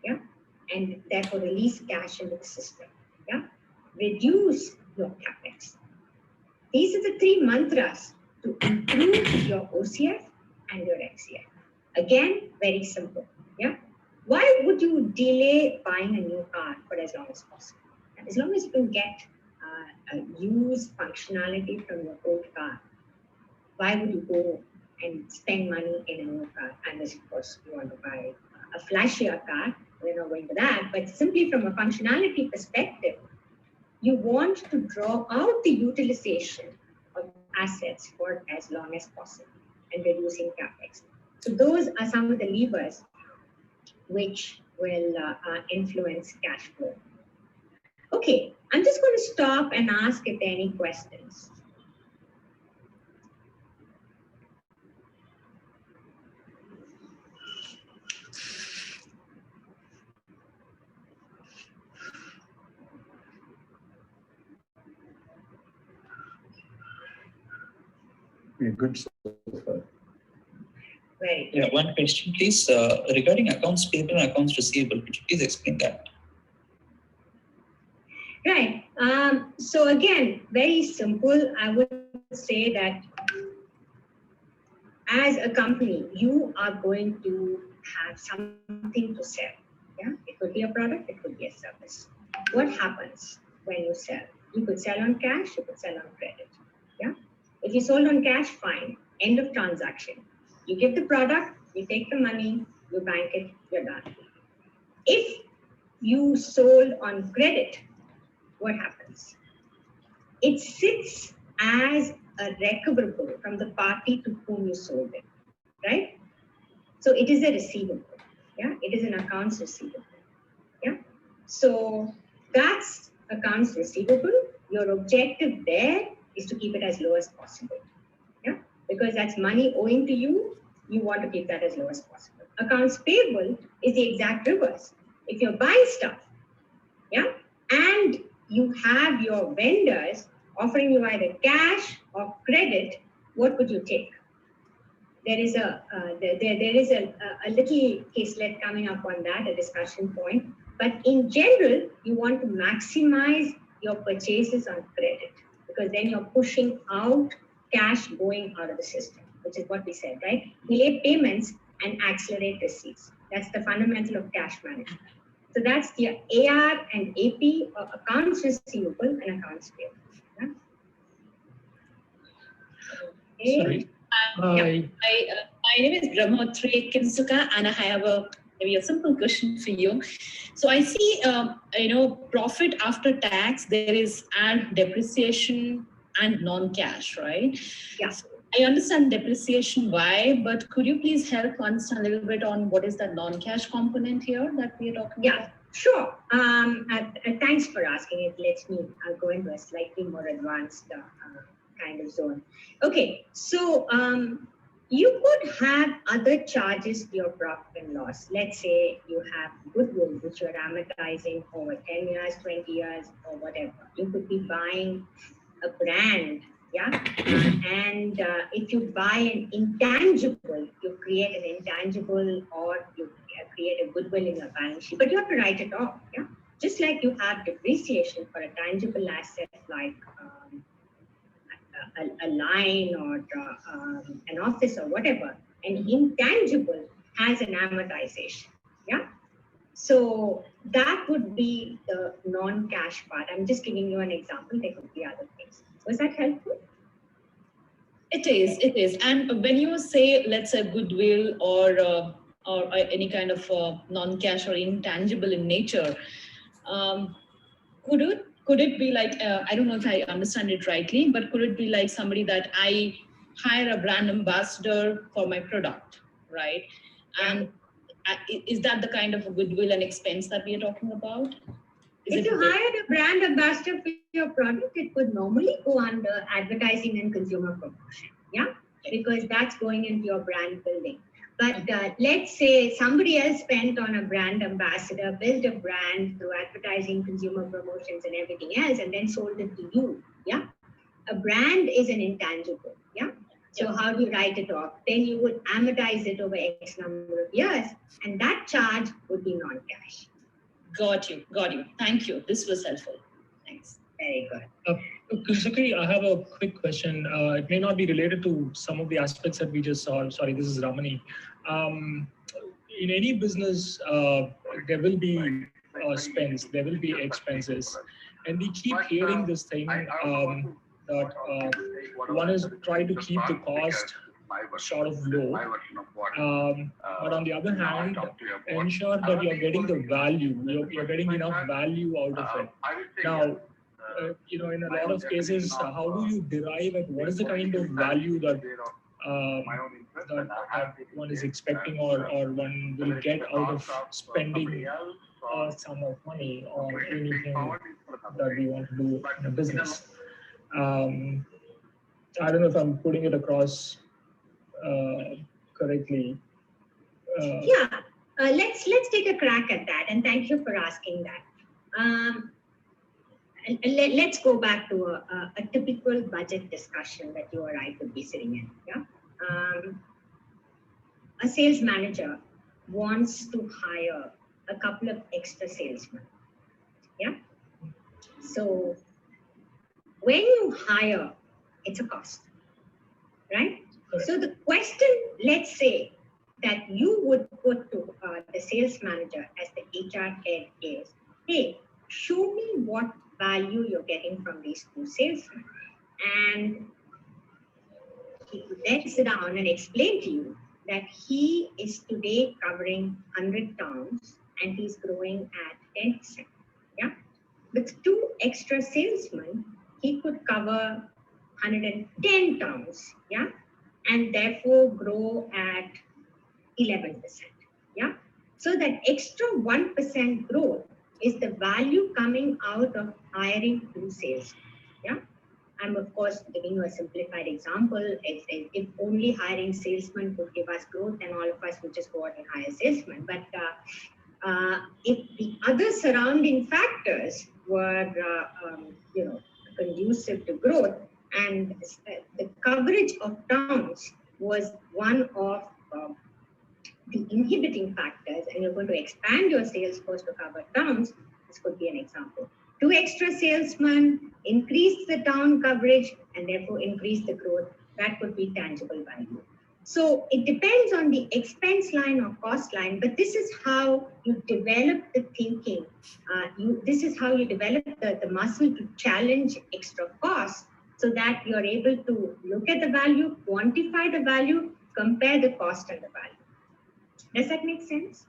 yeah, and therefore release cash into the system, yeah. Reduce your capex. These are the three mantras to improve your OCF and your FCF. Again, very simple, yeah. Why would you delay buying a new car for as long as possible? As long as you can get use functionality from your old car, why would you go and spend money in a new car? Unless, of course, you want to buy a flashier car. We're not going to that. But simply from a functionality perspective, you want to draw out the utilization of assets for as long as possible and reducing capex. So those are some of the levers which will influence cash flow. Okay, I'm just going to stop and ask if there are any questions. We're good so far. Very good. Yeah, one question, please. Regarding accounts payable and accounts receivable, could you please explain that? Right. So again, very simple. I would say that as a company, you are going to have something to sell. Yeah, it could be a product, it could be a service. What happens when you sell? You could sell on cash, you could sell on credit. Yeah. If you sold on cash, fine. End of transaction. You give the product, you take the money, you bank it, you're done. If you sold on credit, what happens? It sits as a recoverable from the party to whom you sold it, right? So it is a receivable, yeah? It is an accounts receivable, yeah? So that's accounts receivable. Your objective there is to keep it as low as possible, yeah? Because that's money owing to you, you want to keep that as low as possible. Accounts payable is the exact reverse. If you're buying stuff, yeah, and you have your vendors offering you either cash or credit, what would you take? There is a little caselet coming up on that, a discussion point. But in general, you want to maximize your purchases on credit because then you're pushing out cash going out of the system, which is what we said, right? Delay payments and accelerate receipts. That's the fundamental of cash management. So that's the AR and AP, or accounts receivable and accounts payable. Yeah? Okay. Sorry. My name is Brahmatri Kinsuka, and I have maybe a simple question for you. So I see, profit after tax, there is add depreciation and non-cash, right? Yeah. So I understand depreciation, why, but could you please help understand a little bit on what is the non-cash component here that we are talking about? Yeah, sure. Thanks for asking. It lets me go into a slightly more advanced kind of zone. Okay, so you could have other charges to your profit and loss. Let's say you have goodwill, which you're amortizing over 10 years, 20 years, or whatever. You could be buying a brand, yeah? And if you buy an intangible, you create an intangible or you create a goodwill in your balance sheet, but you have to write it off, yeah? Just like you have depreciation for a tangible asset like a line or an office or whatever, an intangible as an amortization. Yeah. So that would be the non-cash part. I'm just giving you an example. There could be other things. Was that helpful? It is, it is. And when you say, let's say, goodwill or any kind of non-cash or intangible in nature, could it be like, I don't know if I understand it rightly, but could it be like somebody that I hire a brand ambassador for my product, right? And is that the kind of a goodwill and expense that we are talking about? If you hired a brand ambassador for your product, it would normally go under advertising and consumer promotion, yeah? Because that's going into your brand building. But let's say somebody else spent on a brand ambassador, built a brand through advertising, consumer promotions and everything else, and then sold it to you, yeah? A brand is an intangible, yeah? So how do you write it off? Then you would amortize it over X number of years, and that charge would be non-cash. Got you. Thank you. This was helpful. Thanks. Very good. Kusakri, I have a quick question. It may not be related to some of the aspects that we just saw. Sorry, this is Ramani. In any business, there will be spends, there will be expenses. And we keep hearing this thing that one is trying to keep the cost sort of low. But on the other hand, ensure that you're getting the value, you're getting enough value out of it. Now, in a lot of cases, how do you derive at what is the kind of value that that one is expecting or one will get out of spending a sum of money on anything that we want to do in a business? I don't know if I'm putting it across correctly. Let's take a crack at that, and thank you for asking that. Let's go back to a typical budget discussion that you or I could be sitting in. Yeah, a sales manager wants to hire a couple of extra salesmen. Yeah, so when you hire, it's a cost, right? So the question, let's say, that you would put to the sales manager as the HR head is, hey, show me what value you're getting from these two salesmen. And he would then sit down and explain to you that he is today covering 100 towns and he's growing at 10%. Yeah, with two extra salesmen, he could cover 110 towns. Yeah, and therefore grow at 11%. Yeah, so that extra 1% growth is the value coming out of hiring two sales. Yeah, I'm of course giving you a simplified example. If only hiring salesmen could give us growth, then all of us would just go out and hire salesmen. But if the other surrounding factors were, conducive to growth, and the coverage of towns was one of the inhibiting factors, and you're going to expand your sales force to cover towns, this could be an example. Two extra salesmen increase the town coverage and therefore increase the growth. That could be tangible value. So it depends on the expense line or cost line, but this is how you develop the thinking. This is how you develop the muscle to challenge extra costs so that you're able to look at the value, quantify the value, compare the cost and the value. Does that make sense?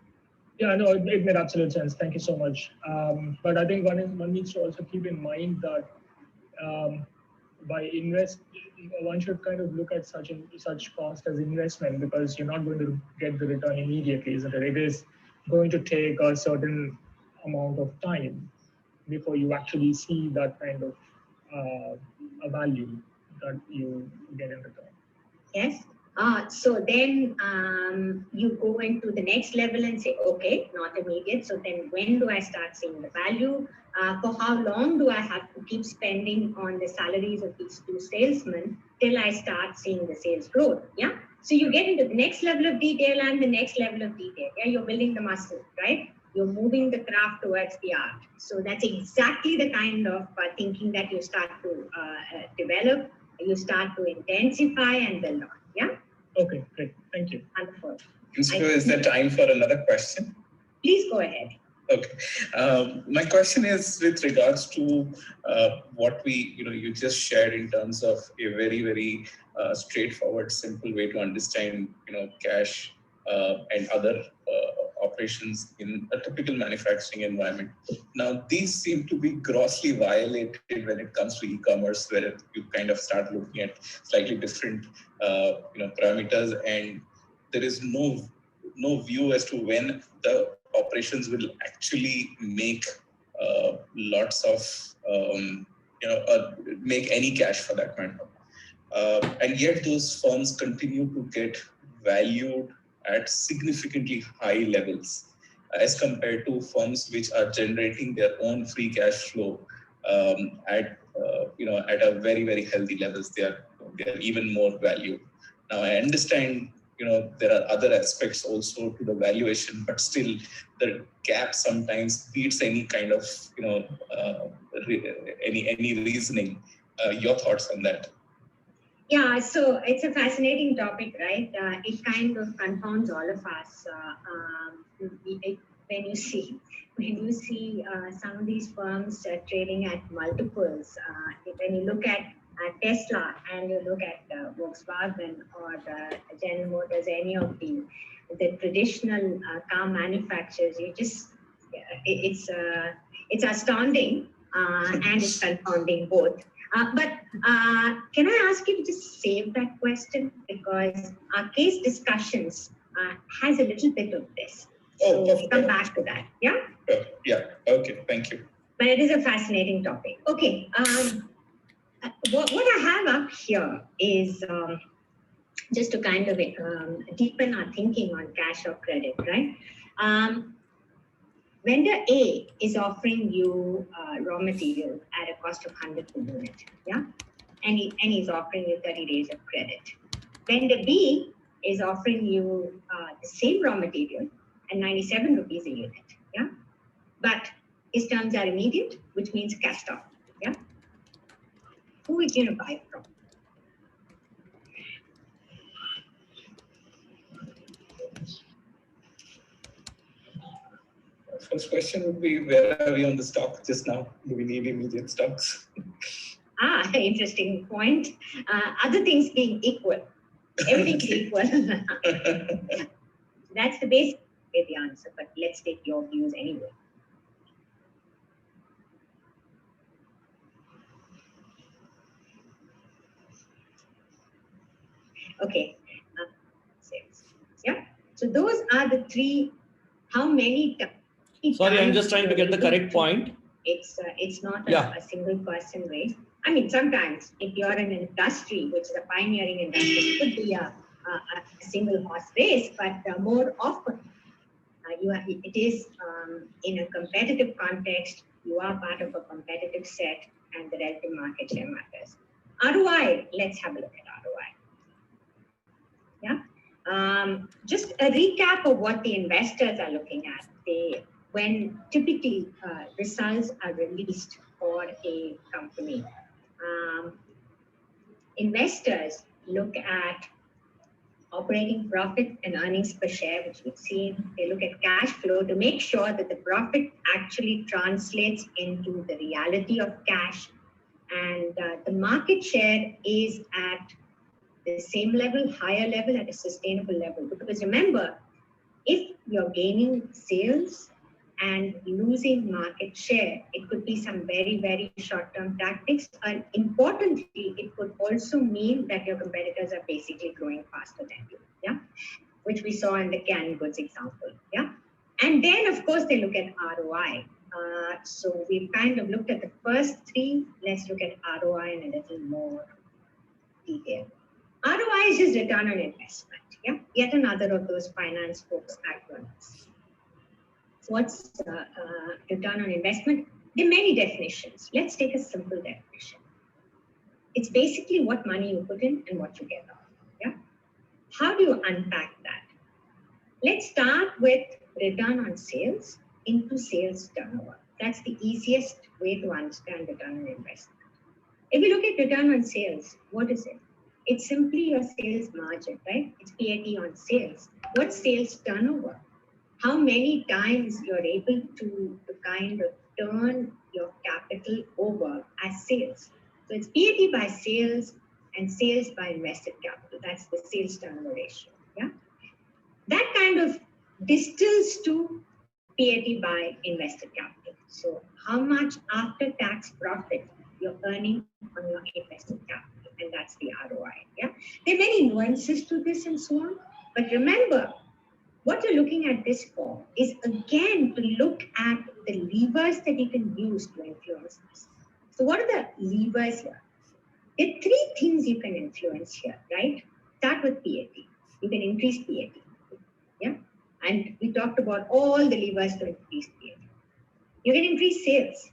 Yeah, no, it made absolute sense. Thank you so much. But I think one needs to also keep in mind that one should kind of look at such cost as investment, because you're not going to get the return immediately, isn't it? It is going to take a certain amount of time before you actually see that kind of a value that you get in return. Yes. So then you go into the next level and say, okay, not immediate. So then when do I start seeing the value? For how long do I have to keep spending on the salaries of these two salesmen till I start seeing the sales growth? Yeah. So you get into the next level of detail and the next level of detail. Yeah, you're building the muscle, right? You're moving the craft towards the art. So that's exactly the kind of thinking that you start to develop. You start to intensify and build on. Yeah. Okay, great. Thank you. Wonderful. Principal, is there time for another question? Please go ahead. Okay. My question is with regards to what you just shared in terms of a very, very straightforward, simple way to understand, cash and other operations in a typical manufacturing environment. Now, these seem to be grossly violated when it comes to e-commerce, where you kind of start looking at slightly different, parameters, and there is no view as to when the operations will actually make lots of, make any cash for that matter. And yet those firms continue to get valued at significantly high levels as compared to firms which are generating their own free cash flow at a very, very healthy levels. They are even more valued. Now, I understand there are other aspects also to the valuation, but still the gap sometimes beats any kind of, any reasoning. Your thoughts on that? Yeah, so it's a fascinating topic, right? It kind of confounds all of us. When you see some of these firms trading at multiples, when you look at Tesla and you look at Volkswagen or General Motors, any of the traditional car manufacturers, it's astounding and it's confounding both. But can I ask you to just save that question, because our case discussions has a little bit of this. So we'll come back to that. Yeah. Yeah. Okay. Thank you. But it is a fascinating topic. Okay. What I have up here is just to kind of deepen our thinking on cash or credit, right? Vendor A is offering you raw material at a cost of 100 per unit, yeah? And he's offering you 30 days of credit. Vendor B is offering you the same raw material at 97 rupees a unit, yeah? But his terms are immediate, which means cash out, yeah? Who are you going to buy from? First question would be, where are we on the stock just now? Do we need immediate stocks? Interesting point. Other things being equal, everything's equal. That's the basic way the answer, but let's take your views anyway. Okay. Yeah. So those are the three. How many times? Sorry, I'm just trying to get the correct point. It's not a single person race. I mean, sometimes if you're in an industry, which is a pioneering industry, it could be a single horse race, but more often it is in a competitive context. You are part of a competitive set, and the relative market share matters. ROI. Let's have a look at ROI. Yeah. Just a recap of what the investors are looking at. When typically results are released for a company, investors look at operating profit and earnings per share, which we've seen. They look at cash flow to make sure that the profit actually translates into the reality of cash, and the market share is at the same level, higher level, at a sustainable level. Because remember, if you're gaining sales and losing market share, it could be some very, very short-term tactics. And importantly, it could also mean that your competitors are basically growing faster than you, yeah? Which we saw in the canned goods example, yeah? And then, of course, they look at ROI. So we've kind of looked at the first three. Let's look at ROI in a little more detail. ROI is just return on investment, yeah? Yet another of those finance folks' acronyms. What's return on investment? There are many definitions. Let's take a simple definition. It's basically what money you put in and what you get out, yeah? How do you unpack that? Let's start with return on sales into sales turnover. That's the easiest way to understand return on investment. If you look at return on sales, what is it? It's simply your sales margin, right? It's PAT on sales. What's sales turnover? How many times you're able to kind of turn your capital over as sales. So it's PAT by sales and sales by invested capital. That's the sales turnover ratio. Yeah. That kind of distills to PAT by invested capital. So how much after tax profit you're earning on your invested capital, and that's the ROI. Yeah. There are many nuances to this and so on. But remember, what you're looking at this for is again to look at the levers that you can use to influence this. So what are the levers here? There are three things you can influence here, right? Start with PAT. You can increase PAT. Yeah. And we talked about all the levers to increase PAT. You can increase sales.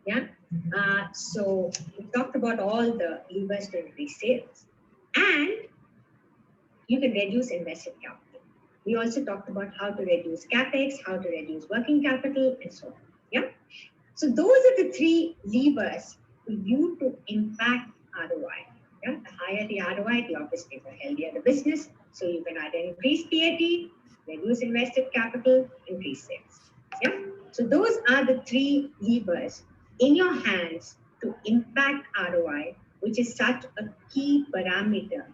Yeah. So we talked about all the levers to increase sales. And you can reduce invested capital. We also talked about how to reduce capex, how to reduce working capital, and so on. Yeah. So those are the three levers for you to impact ROI. Yeah. The higher the ROI, the obviously the healthier the business. So you can either increase PAT, reduce invested capital, increase sales. Yeah. So those are the three levers in your hands to impact ROI, which is such a key parameter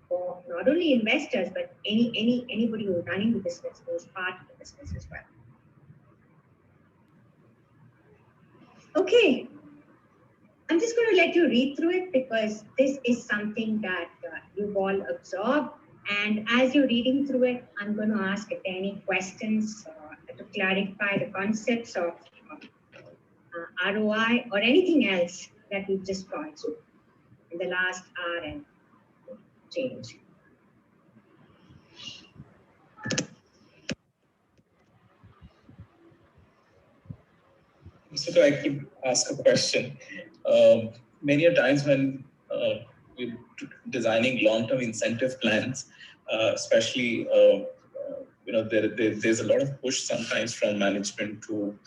for not only investors, but anybody who's running the business, who's part of the business as well. Okay, I'm just going to let you read through it because this is something that you've all absorbed. And as you're reading through it, I'm going to ask if there are any questions to clarify the concepts of ROI or anything else that we've just gone through in the last hour and change. So I could ask a question. Many a times when we're designing long-term incentive plans, especially there's a lot of push sometimes from management to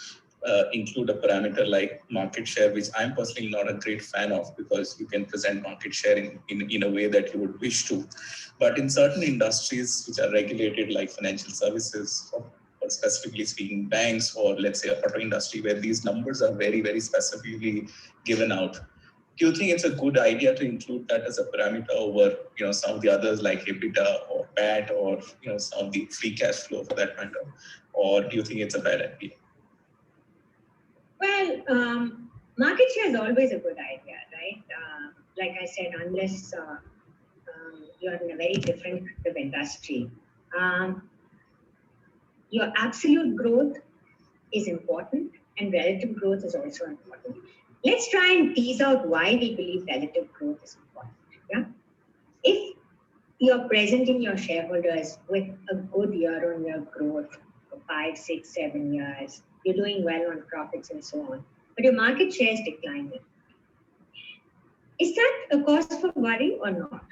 include a parameter like market share, which I'm personally not a great fan of because you can present market share in a way that you would wish to. But in certain industries which are regulated like financial services, or specifically speaking banks, or let's say a auto industry where these numbers are very, very specifically given out, do you think it's a good idea to include that as a parameter over some of the others like EBITDA or PAT or some of the free cash flow for that matter? Or do you think it's a bad idea? Well, market share is always a good idea, right? Like I said, unless you're in a very different kind of industry, your absolute growth is important and relative growth is also important. Let's try and tease out why we believe relative growth is important. Yeah? If you're presenting your shareholders with a good year-on-year growth for 5, 6, 7 years, you're doing well on profits and so on, but your market share is declining, is that a cause for worry or not?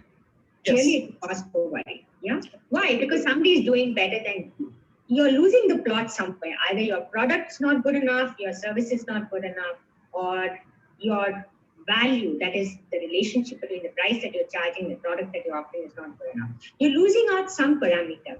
Yes. Clearly it's a cause for worry. Yeah. Why? Because somebody is doing better than you. You're losing the plot somewhere. Either your product's not good enough, your service is not good enough, or your value, that is the relationship between the price that you're charging, the product that you're offering is not good enough. You're losing out some parameter.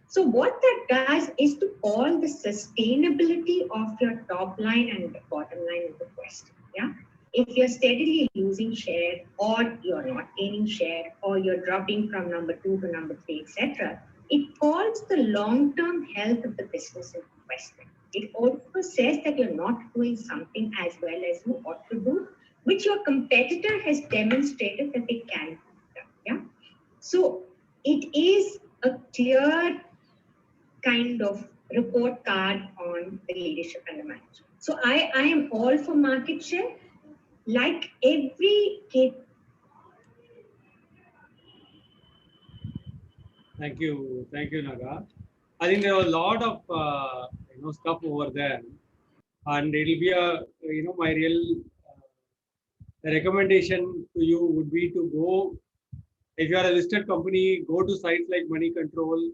So what that does is to call the sustainability of your top line and the bottom line into question. Yeah. If you're steadily losing share, or you're not gaining share, or you're dropping from number 2 to number 3, etc., it calls the long-term health of the business into question. It also says that you're not doing something as well as you ought to do, which your competitor has demonstrated that they can do. Yeah. So it is a clear kind of report card on the leadership and the management. So I am all for market share. Like every kid. Thank you, Naga. I think there was a lot of stuff over there, and it'll be my real recommendation to you would be to go, if you are a listed company, go to sites like Money Control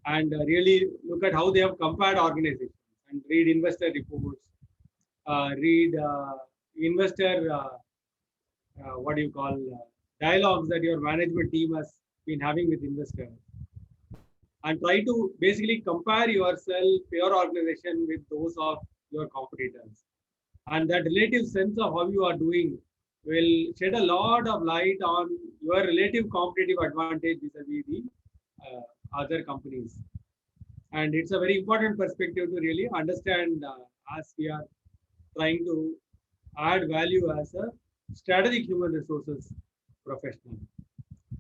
and really look at how they have compared organizations and read investor reports, read investor dialogues that your management team has been having with investors, and try to basically compare yourself, your organization with those of your competitors. And that relative sense of how you are doing will shed a lot of light on your relative competitive advantage vis-a-vis the other companies. And it's a very important perspective to really understand as we are trying to add value as a strategic human resources professional.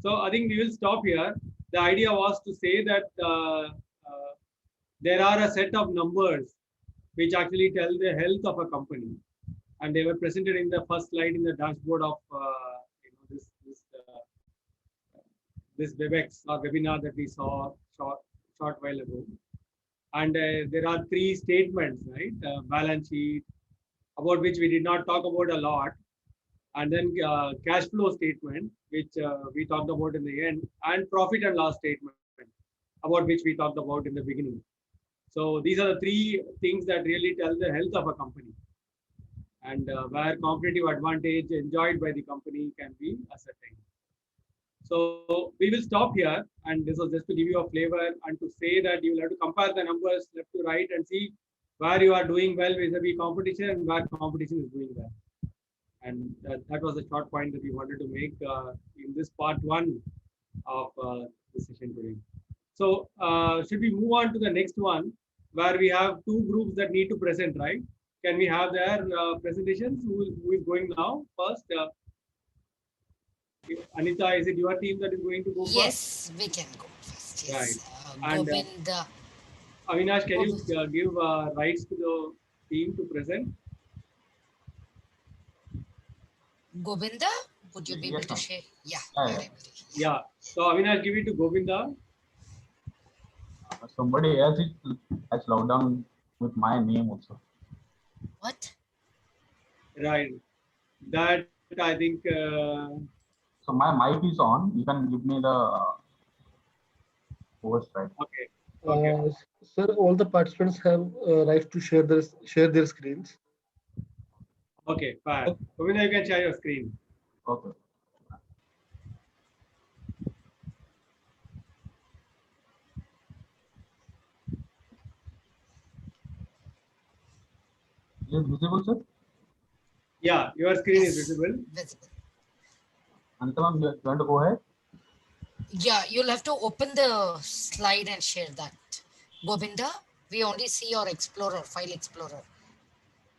So I think we will stop here. The idea was to say that there are a set of numbers which actually tell the health of a company, and they were presented in the first slide in the dashboard of this WebEx or webinar that we saw short while ago. And there are three statements, right? Balance sheet, about which we did not talk about a lot, and then cash flow statement, which we talked about in the end, and profit and loss statement, about which we talked about in the beginning. So these are the three things that really tell the health of a company, and where competitive advantage enjoyed by the company can be ascertained. So we will stop here, and this was just to give you a flavor and to say that you will have to compare the numbers left to right and see where you are doing well vis-a-vis competition and where competition is doing well. And that was a short point that we wanted to make in this part one of the session today. So should we move on to the next one, where we have two groups that need to present, right? Can we have their presentations? Who is going now first? Anita, is it your team that is going to go first? Yes, we can go first. Yes. Right. And Govinda. Avinash, can you give rights to the team to present? Govinda, would you be able to share? Yeah. Yeah. So Avinash, give it to Govinda. Somebody else has logged down with my name also. What? Right. That I think. So my mic is on. You can give me the host, right? Okay. Sir, all the participants have right to share their screens. Okay, fine. Govinda, you can share your screen. Okay. Is it visible, sir? Yeah, your screen is visible. Anita, ma'am, you want to go ahead? Yeah, you'll have to open the slide and share that. Govinda, we only see your Explorer, File Explorer.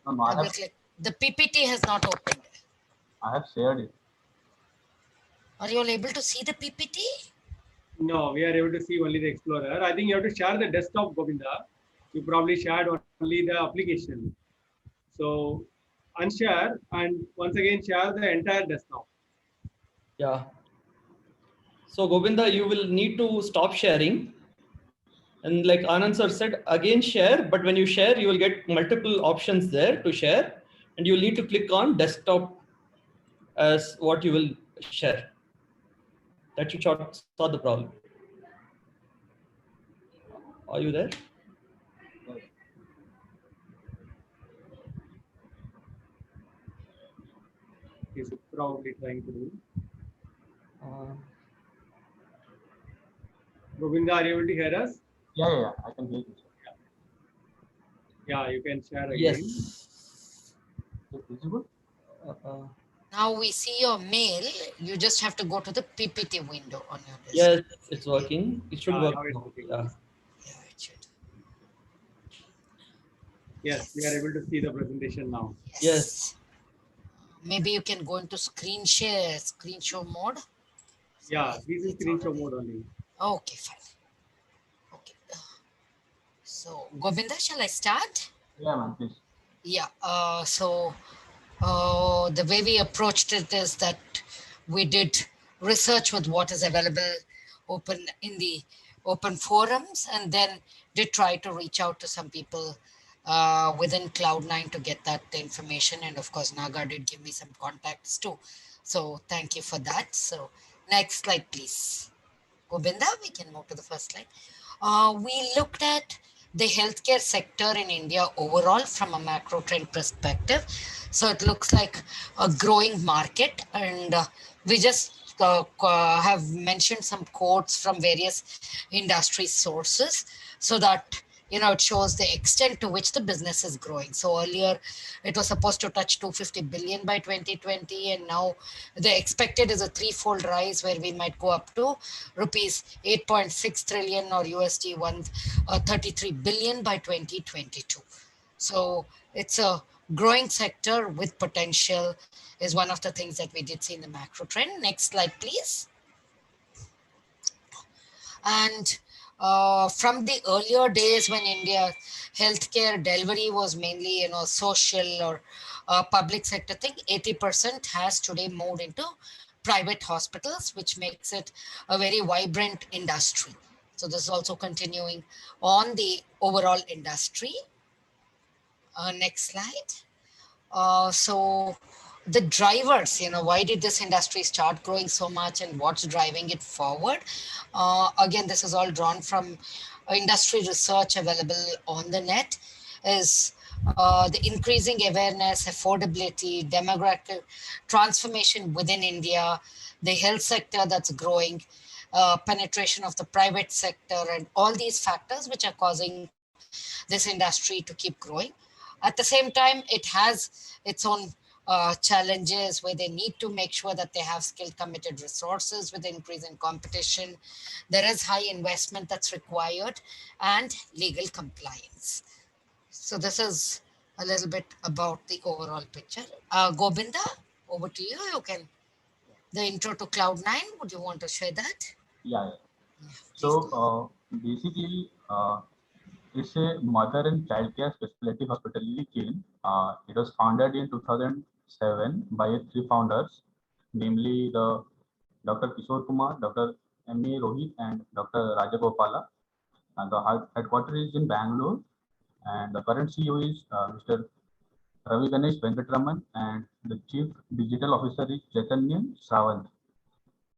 No, I have, click. The PPT has not opened. I have shared it. Are you all able to see the PPT? No, we are able to see only the Explorer. I think you have to share the desktop, Govinda. You probably shared only the application. So unshare and once again share the entire desktop. Yeah. So Govinda, you will need to stop sharing. And like Anand sir said, again share, but when you share, you will get multiple options there to share. And you'll need to click on desktop as what you will share. That you saw the problem. Are you there? He's probably trying to do. Govinda, are you able to hear us? Yeah, I can hear you. Yeah, you can share again. Yes. Is it visible? Now we see your mail. You just have to go to the PPT window on your desktop. Yes, it's working. It should work. Yeah, it should. Yes, we are able to see the presentation now. Yes. Maybe you can go into screen show mode. Yeah, this is screen show mode only. Okay, fine. Okay. So, Govinda, shall I start? Yeah, ma'am, please. Yeah. The way we approached it is that we did research with what is available open in the open forums, and then did try to reach out to some people within Cloud9 to get that information. And of course, Naga did give me some contacts too. So thank you for that. So next slide, please. Govinda, we can move to the first slide. We looked at the healthcare sector in India overall from a macro trend perspective. So it looks like a growing market, and we just have mentioned some quotes from various industry sources so that it shows the extent to which the business is growing. So earlier it was supposed to touch 250 billion by 2020, and now the expected is a threefold rise where we might go up to rupees 8.6 trillion or USD 133 billion by 2022. So it's a growing sector with potential is one of the things that we did see in the macro trend. Next slide, please. And from the earlier days when India healthcare delivery was mainly, social or public sector thing, 80% has today moved into private hospitals, which makes it a very vibrant industry. So this is also continuing on the overall industry. Next slide. So the drivers, why did this industry start growing so much and what's driving it forward? Again, this is all drawn from industry research available on the net, is the increasing awareness, affordability, demographic transformation within India, the health sector that's growing, penetration of the private sector, and all these factors which are causing this industry to keep growing. At the same time, it has its own challenges where they need to make sure that they have skilled, committed resources with increasing competition. There is high investment that's required and legal compliance. So this is a little bit about the overall picture. Govinda, over to you. You can, the intro to Cloud9, would you want to share that? Yeah. So basically, it's a mother and child care specialty hospitality chain. It was founded in 2007 by three founders, namely the Dr. Kishore Kumar, Dr. M.A. Rohit, and Dr. Rajagopala. And the headquarters is in Bangalore, and the current CEO is Mr. Ravi Ganesh Venkatraman, and the Chief Digital Officer is Chaitanya Srawant.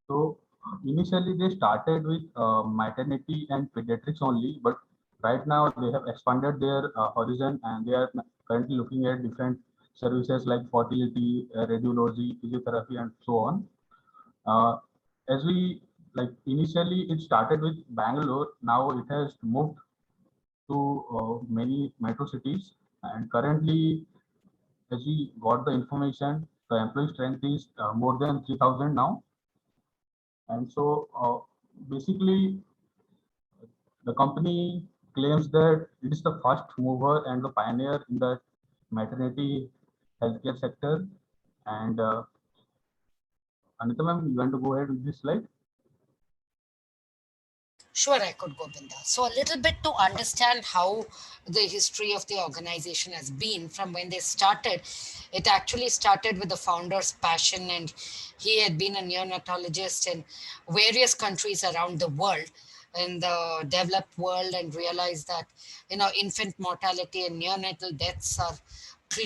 So initially they started with maternity and pediatrics only, but right now they have expanded their horizon, and they are currently looking at different services like fertility, radiology, physiotherapy, and so on. As we initially it started with Bangalore, now it has moved to many metro cities, and currently, as we got the information, the employee strength is more than 3,000 now. And so basically, the company claims that it is the first mover and the pioneer in the maternity healthcare sector. And Anita ma'am, you want to go ahead with this slide? Sure, I could, Govinda. So a little bit to understand how the history of the organization has been from when they started. It actually started with the founder's passion, and he had been a neonatologist in various countries around the world, in the developed world, and realized that, infant mortality and neonatal deaths are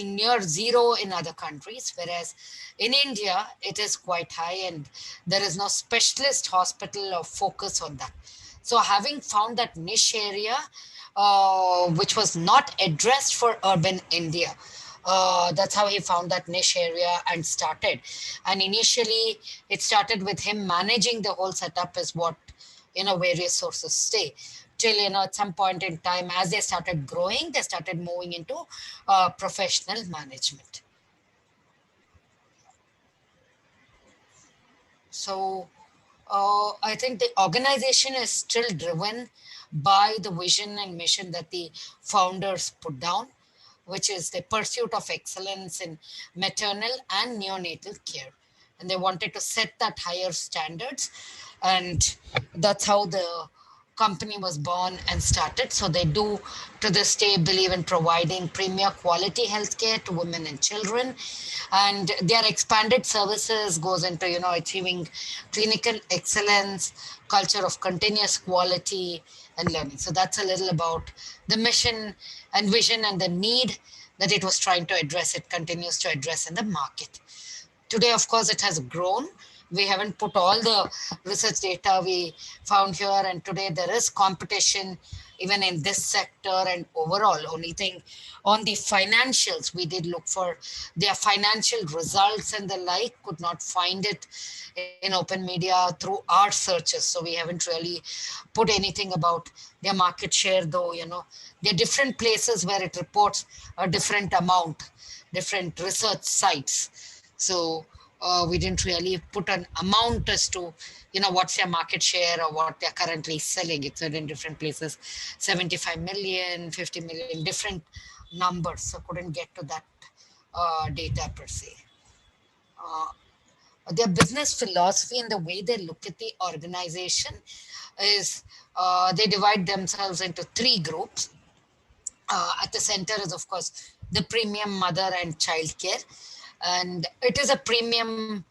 near zero in other countries, whereas in India, it is quite high, and there is no specialist hospital or focus on that. So having found that niche area, which was not addressed for urban India, that's how he found that niche area and started. And initially, it started with him managing the whole setup, is what various sources say. Till at some point in time, as they started growing, they started moving into professional management. So I think the organization is still driven by the vision and mission that the founders put down, which is the pursuit of excellence in maternal and neonatal care. And they wanted to set that higher standards. And that's how the company was born and started. So they do to this day believe in providing premier quality healthcare to women and children, and their expanded services goes into achieving clinical excellence, culture of continuous quality and learning. So that's a little about the mission and vision and the need that it was trying to address. It continues to address in the market. Today, of course, it has grown. We haven't put all the research data we found here, and today there is competition even in this sector and overall. Only thing on the financials, we did look for their financial results and the like, could not find it in open media through our searches. So we haven't really put anything about their market share, though, there are different places where it reports a different amount, different research sites. So we didn't really put an amount as to, what's their market share or what they're currently selling. It's in different places, 75 million, 50 million, different numbers. So couldn't get to that data per se. Their business philosophy and the way they look at the organization is they divide themselves into three groups. At the center is, of course, the premium mother and child care. And it is a premium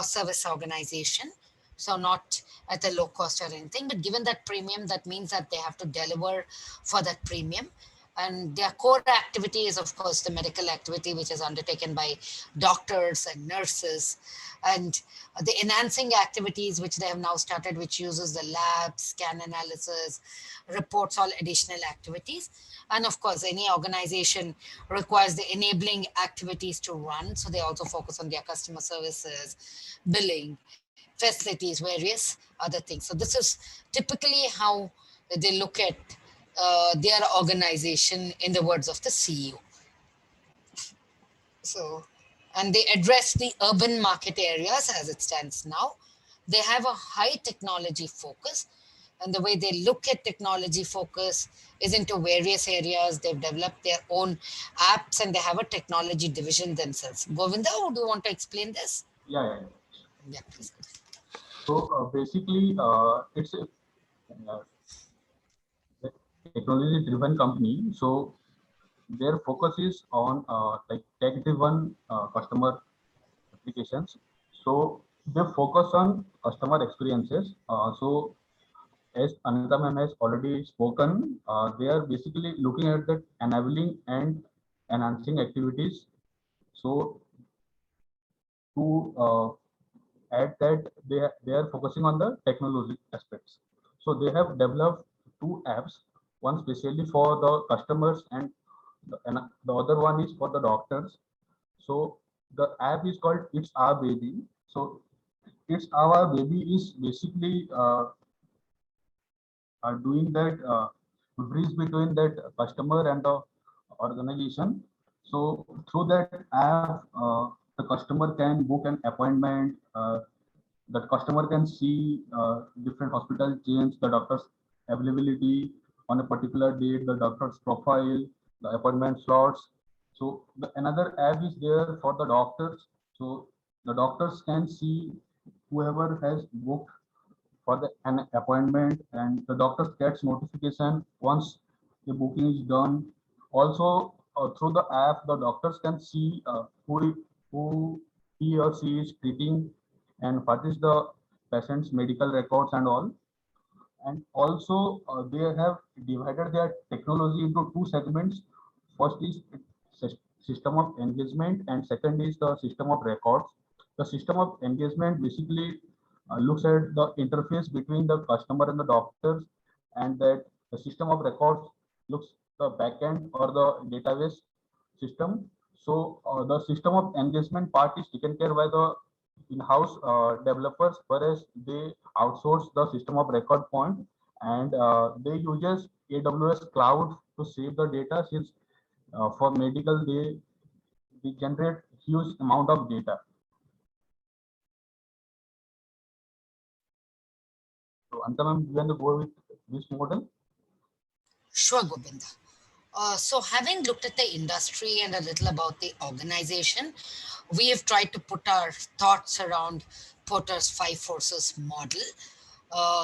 service organization. So not at a low cost or anything, but given that premium, that means that they have to deliver for that premium. And their core activity is, of course, the medical activity, which is undertaken by doctors and nurses. And the enhancing activities, which they have now started, which uses the lab, scan analysis, reports, all additional activities. And of course, any organization requires the enabling activities to run. So they also focus on their customer services, billing, facilities, various other things. So this is typically how they look at their organization in the words of the CEO. So, and they address the urban market areas as it stands now. They have a high technology focus, and the way they look at technology focus is into various areas. They've developed their own apps and they have a technology division themselves. Govinda, do you want to explain this? Yeah. Yeah, please. So basically, it's a technology-driven company. So their focus is on like tech-driven customer applications. So they focus on customer experiences. So as Anita ma'am has already spoken, they are basically looking at the enabling and enhancing activities. So to add that they are focusing on the technology aspects. So they have developed two apps, one specially for the customers and the other one is for the doctors. So the app is called It's Our Baby. So It's Our Baby is basically doing that bridge between that customer and the organization. So through that app, the customer can book an appointment. The customer can see different hospital chains, the doctor's availability on a particular date, the doctor's profile, the appointment slots. So another app is there for the doctors. So the doctors can see whoever has booked for an appointment, and the doctor gets notification once the booking is done. Also, through the app, the doctors can see who he or she is treating and what is the patient's medical records and all. And also, they have divided their technology into two segments. First is system of engagement, and second is the system of records. The system of engagement basically looks at the interface between the customer and the doctors, and that the system of records looks the backend or the database system. So the system of engagement part is taken care by the in-house developers, whereas they outsource the system of record point, and they uses AWS cloud to save the data, since for medical they generate huge amount of data. So Anta ma'am, you want to go with this model? Sure, Govinda. So having looked at the industry and a little about the organization, we have tried to put our thoughts around Porter's 5 forces model.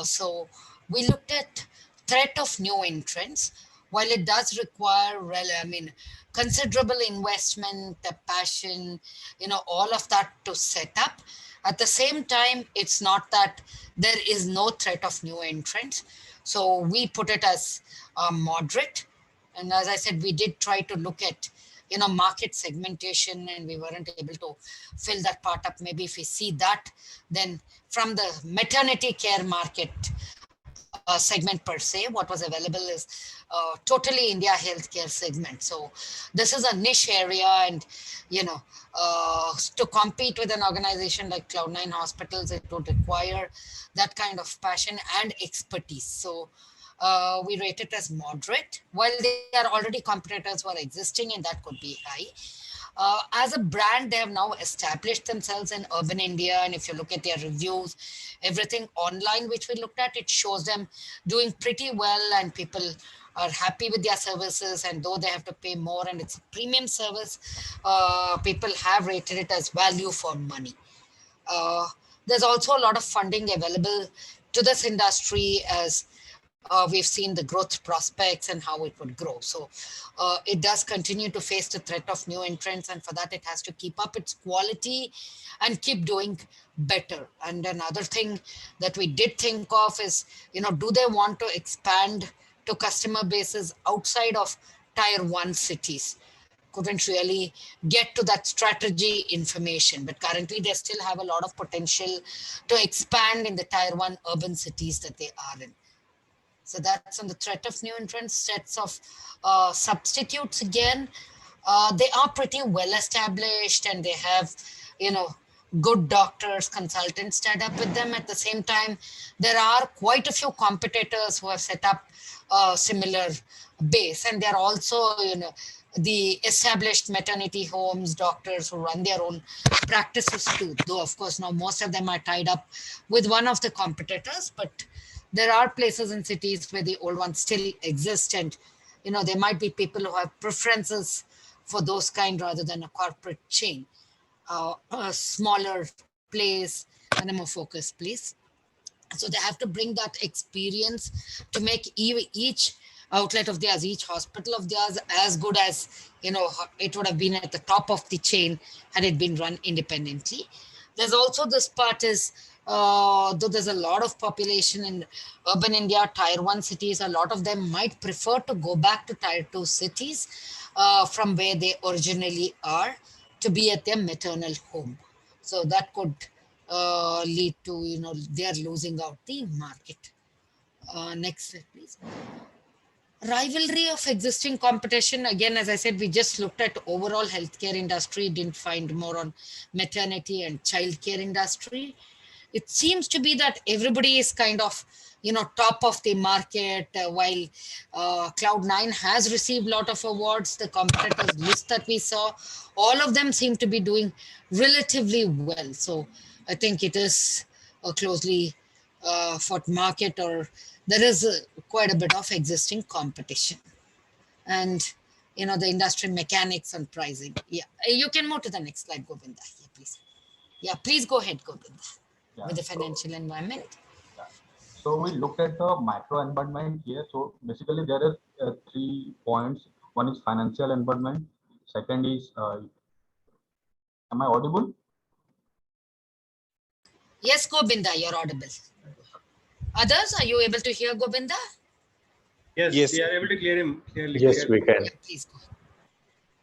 So we looked at threat of new entrants. While it does require, considerable investment, the passion, all of that to set up. At the same time, it's not that there is no threat of new entrants. So we put it as moderate. And as I said, we did try to look at, market segmentation, and we weren't able to fill that part up. Maybe if we see that, then from the maternity care market, segment per se. What was available is totally India healthcare segment. So this is a niche area, and to compete with an organization like Cloud9 Hospitals, it would require that kind of passion and expertise. So we rate it as moderate, while there are already competitors who are existing, and that could be high. As a brand, they have now established themselves in urban India. And if you look at their reviews, everything online which we looked at, it shows them doing pretty well, and people are happy with their services. And though they have to pay more and it's a premium service, people have rated it as value for money. Uh, there's also a lot of funding available to this industry, as we've seen the growth prospects and how it would grow. So it does continue to face the threat of new entrants, and for that it has to keep up its quality and keep doing better. And another thing that we did think of is, do they want to expand to customer bases outside of tier 1 cities? Couldn't really get to that strategy information, but currently they still have a lot of potential to expand in the tier 1 urban cities that they are in. So that's on the threat of new entrants. Sets of substitutes again. They are pretty well established, and they have, good doctors, consultants tied up with them. At the same time, there are quite a few competitors who have set up a similar base, and they're also, the established maternity homes, doctors who run their own practices too. Though, of course, now most of them are tied up with one of the competitors, but there are places in cities where the old ones still exist, and there might be people who have preferences for those kind rather than a corporate chain, a smaller place and a more focused place. So they have to bring that experience to make each outlet of theirs, each hospital of theirs, as good as it would have been at the top of the chain had it been run independently. There's also this part is, though there's a lot of population in urban India, tier 1 cities, a lot of them might prefer to go back to tier 2 cities from where they originally are, to be at their maternal home. So that could lead to, they are losing out the market. Next slide, please. Rivalry of existing competition. Again, as I said, we just looked at overall healthcare industry, didn't find more on maternity and childcare industry. It seems to be that everybody is kind of, top of the market, while Cloud9 has received a lot of awards. The competitors list that we saw, all of them seem to be doing relatively well. So I think it is a closely fought market, or there is quite a bit of existing competition. And the industry mechanics on pricing. Yeah, you can move to the next slide, Govinda. Yeah, please. Yeah, please go ahead, Govinda, with the financial environment. So we looked at the macro environment here. So basically there are 3 points. One is financial environment. Second is, am I audible? Yes, Govinda, you're audible. Others, are you able to hear Govinda? Yes, we are able to hear him clearly. Yes, we can. Yeah, please go ahead.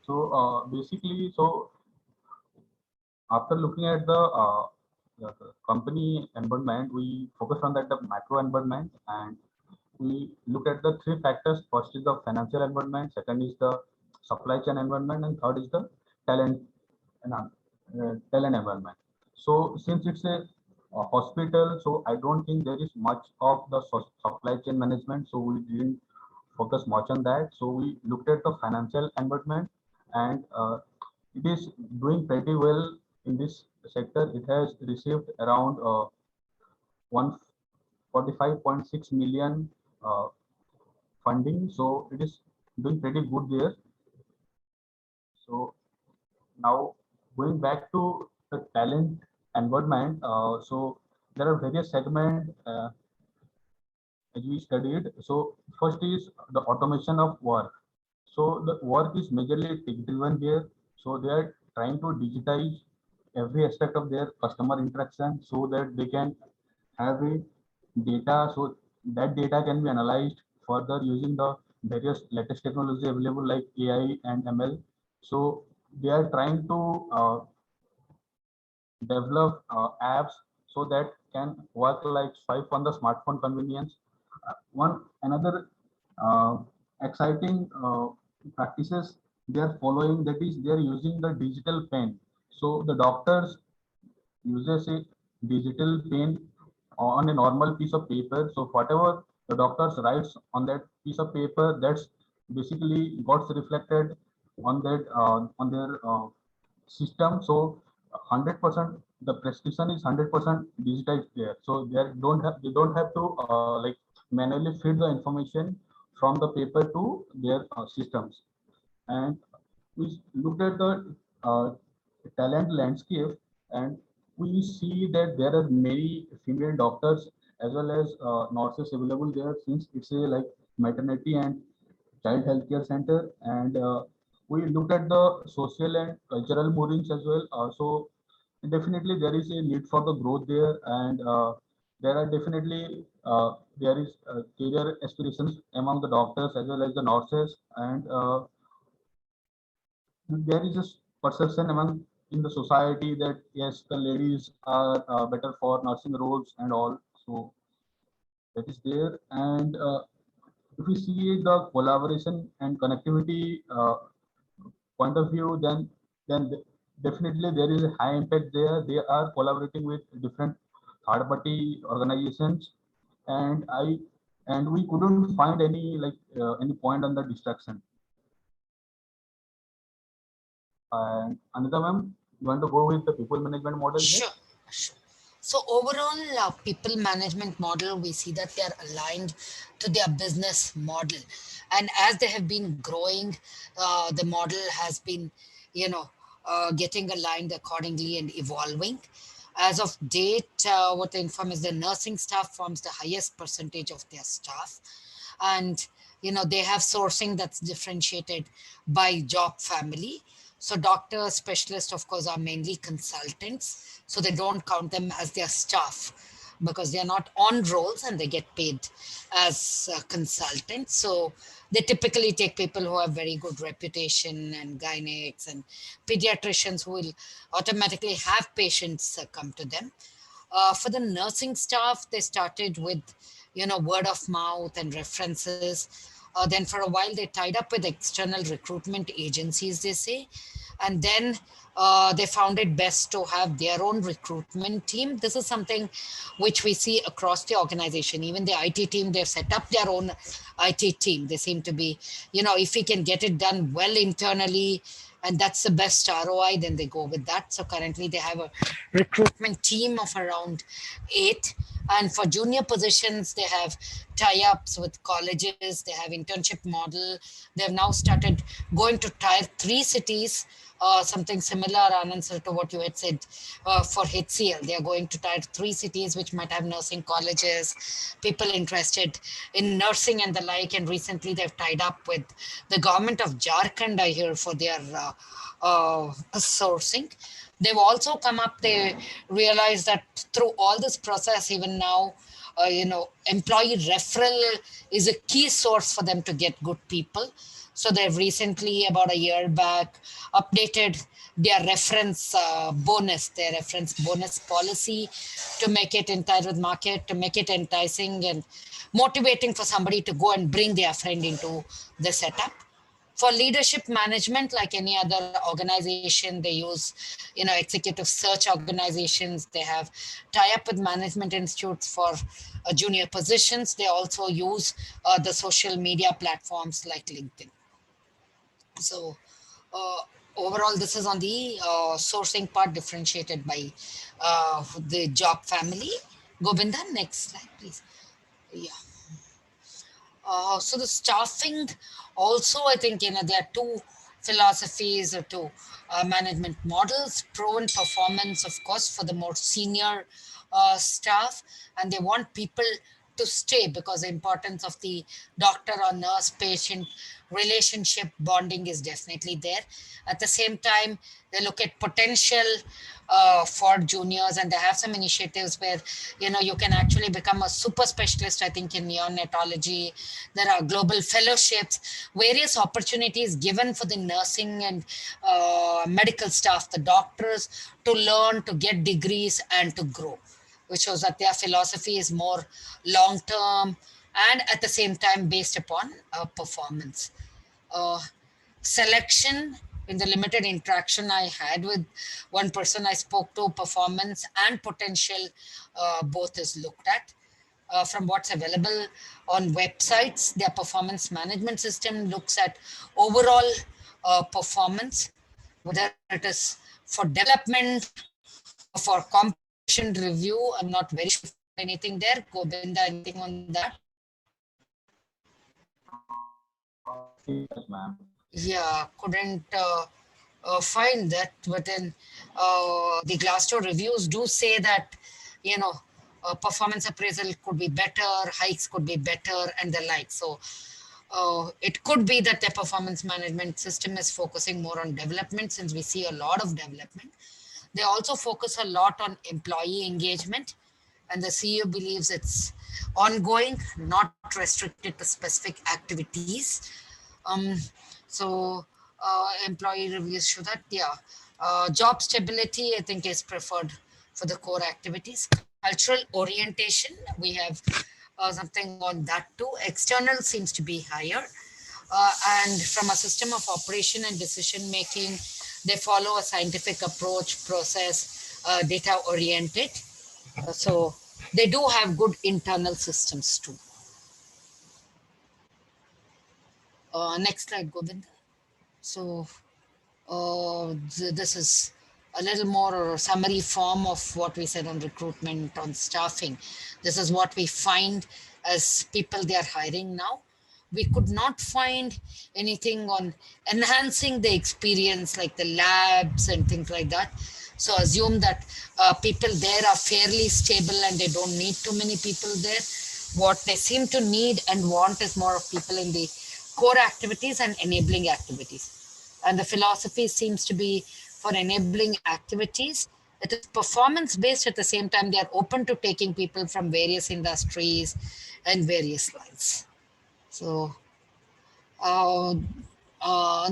So basically, so after looking at the company environment, we focus on that the macro environment, and we look at the 3 factors. First is the financial environment, second is the supply chain environment, and third is the talent environment. So since it's a hospital, so I don't think there is much of the supply chain management, so we didn't focus much on that. So we looked at the financial environment, and it is doing pretty well in this sector. It has received around 145.6 million funding, so it is doing pretty good there. So now going back to the talent environment, so there are various segments as we studied. So first is the automation of work. So the work is majorly tech driven here. So they are trying to digitize every aspect of their customer interaction so that they can have a data. So that data can be analyzed further using the various latest technology available like AI and ML. So they are trying to develop apps so that can work like swipe on the smartphone convenience. One another exciting practices they are following, that is they are using the digital pen. So the doctors uses a digital pen on a normal piece of paper. So whatever the doctors writes on that piece of paper, that's basically got reflected on that on their system. So 100% the prescription is 100% digitized there. So they don't have to like manually feed the information from the paper to their systems. And we looked at the talent landscape, and we see that there are many female doctors as well as nurses available there, since it's a like maternity and child healthcare center. And we looked at the social and cultural movements as well. So definitely there is a need for the growth there, and there are definitely there is career aspirations among the doctors as well as the nurses. And there is a perception among in the society that yes, the ladies are better for nursing roles and all. So that is there. And if we see the collaboration and connectivity point of view, then definitely there is a high impact there. They are collaborating with different third party organizations, and we couldn't find any like any point on the distraction. And Anita ma'am, you want to go with the people management model here? Sure, sure. So overall, people management model, we see that they are aligned to their business model, and as they have been growing, the model has been, getting aligned accordingly and evolving. As of date, what the inform is the nursing staff forms the highest percentage of their staff, and they have sourcing that's differentiated by job family. So doctors, specialists, of course, are mainly consultants, so they don't count them as their staff because they are not on rolls and they get paid as consultants. So they typically take people who have very good reputation, and gynecists and pediatricians who will automatically have patients come to them. For the nursing staff, they started with, word of mouth and references. Then for a while, they tied up with external recruitment agencies, they say. And then they found it best to have their own recruitment team. This is something which we see across the organization. Even the IT team, they've set up their own IT team. They seem to be, if we can get it done well internally, and that's the best ROI, then they go with that. So currently they have a recruitment team of around 8. And for junior positions, they have tie-ups with colleges, they have internship model. They've now started going to tier 3 cities, something similar, Anand sir, to what you had said for HCL. They are going to tier 3 cities, which might have nursing colleges, people interested in nursing and the like. And recently they've tied up with the government of Jharkhand, I hear, for their sourcing. They've also come up, they realize that through all this process, even now, employee referral is a key source for them to get good people. So they've recently, about a year back, updated their reference bonus policy to make it in tide with market, to make it enticing and motivating for somebody to go and bring their friend into the setup. For leadership management, like any other organization, they use executive search organizations. They have tie up with management institutes for junior positions. They also use the social media platforms like LinkedIn. So overall, this is on the sourcing part, differentiated by the job family. Govinda, next slide, please. Yeah. So the staffing also, I think, there are two philosophies or two management models: proven performance, of course, for the more senior staff, and they want people to stay because the importance of the doctor or nurse patient relationship bonding is definitely there. At the same time, they look at potential for juniors, and they have some initiatives where you can actually become a super specialist. I think in neonatology there are global fellowships, various opportunities given for the nursing and medical staff, the doctors, to learn, to get degrees and to grow, which shows that their philosophy is more long term, and at the same time based upon performance. Selection, in the limited interaction I had with one person I spoke to, performance and potential both is looked at. From what's available on websites, their performance management system looks at overall performance, whether it is for development or for competition review. I'm not very sure anything there. Govinda, anything on that? Yes, ma'am. Yeah, couldn't find that, but then the Glassdoor reviews do say that, you know, performance appraisal could be better, hikes could be better, and the like. So it could be that the performance management system is focusing more on development, since we see a lot of development. They also focus a lot on employee engagement, and the CEO believes it's ongoing, not restricted to specific activities. Um, so employee reviews show that, yeah, job stability, I think, is preferred for the core activities. Cultural orientation, we have something on that too. External seems to be higher. And from a system of operation and decision making, they follow a scientific approach, process, data oriented. So they do have good internal systems too. Next slide, Govind. So this is a little more summary form of what we said on recruitment, on staffing. This is what we find as people they are hiring now. We could not find anything on enhancing the experience, like the labs and things like that. So assume that people there are fairly stable and they don't need too many people there. What they seem to need and want is more of people in the core activities and enabling activities. And the philosophy seems to be for enabling activities. It is performance based. At the same time, they are open to taking people from various industries and various lines. So on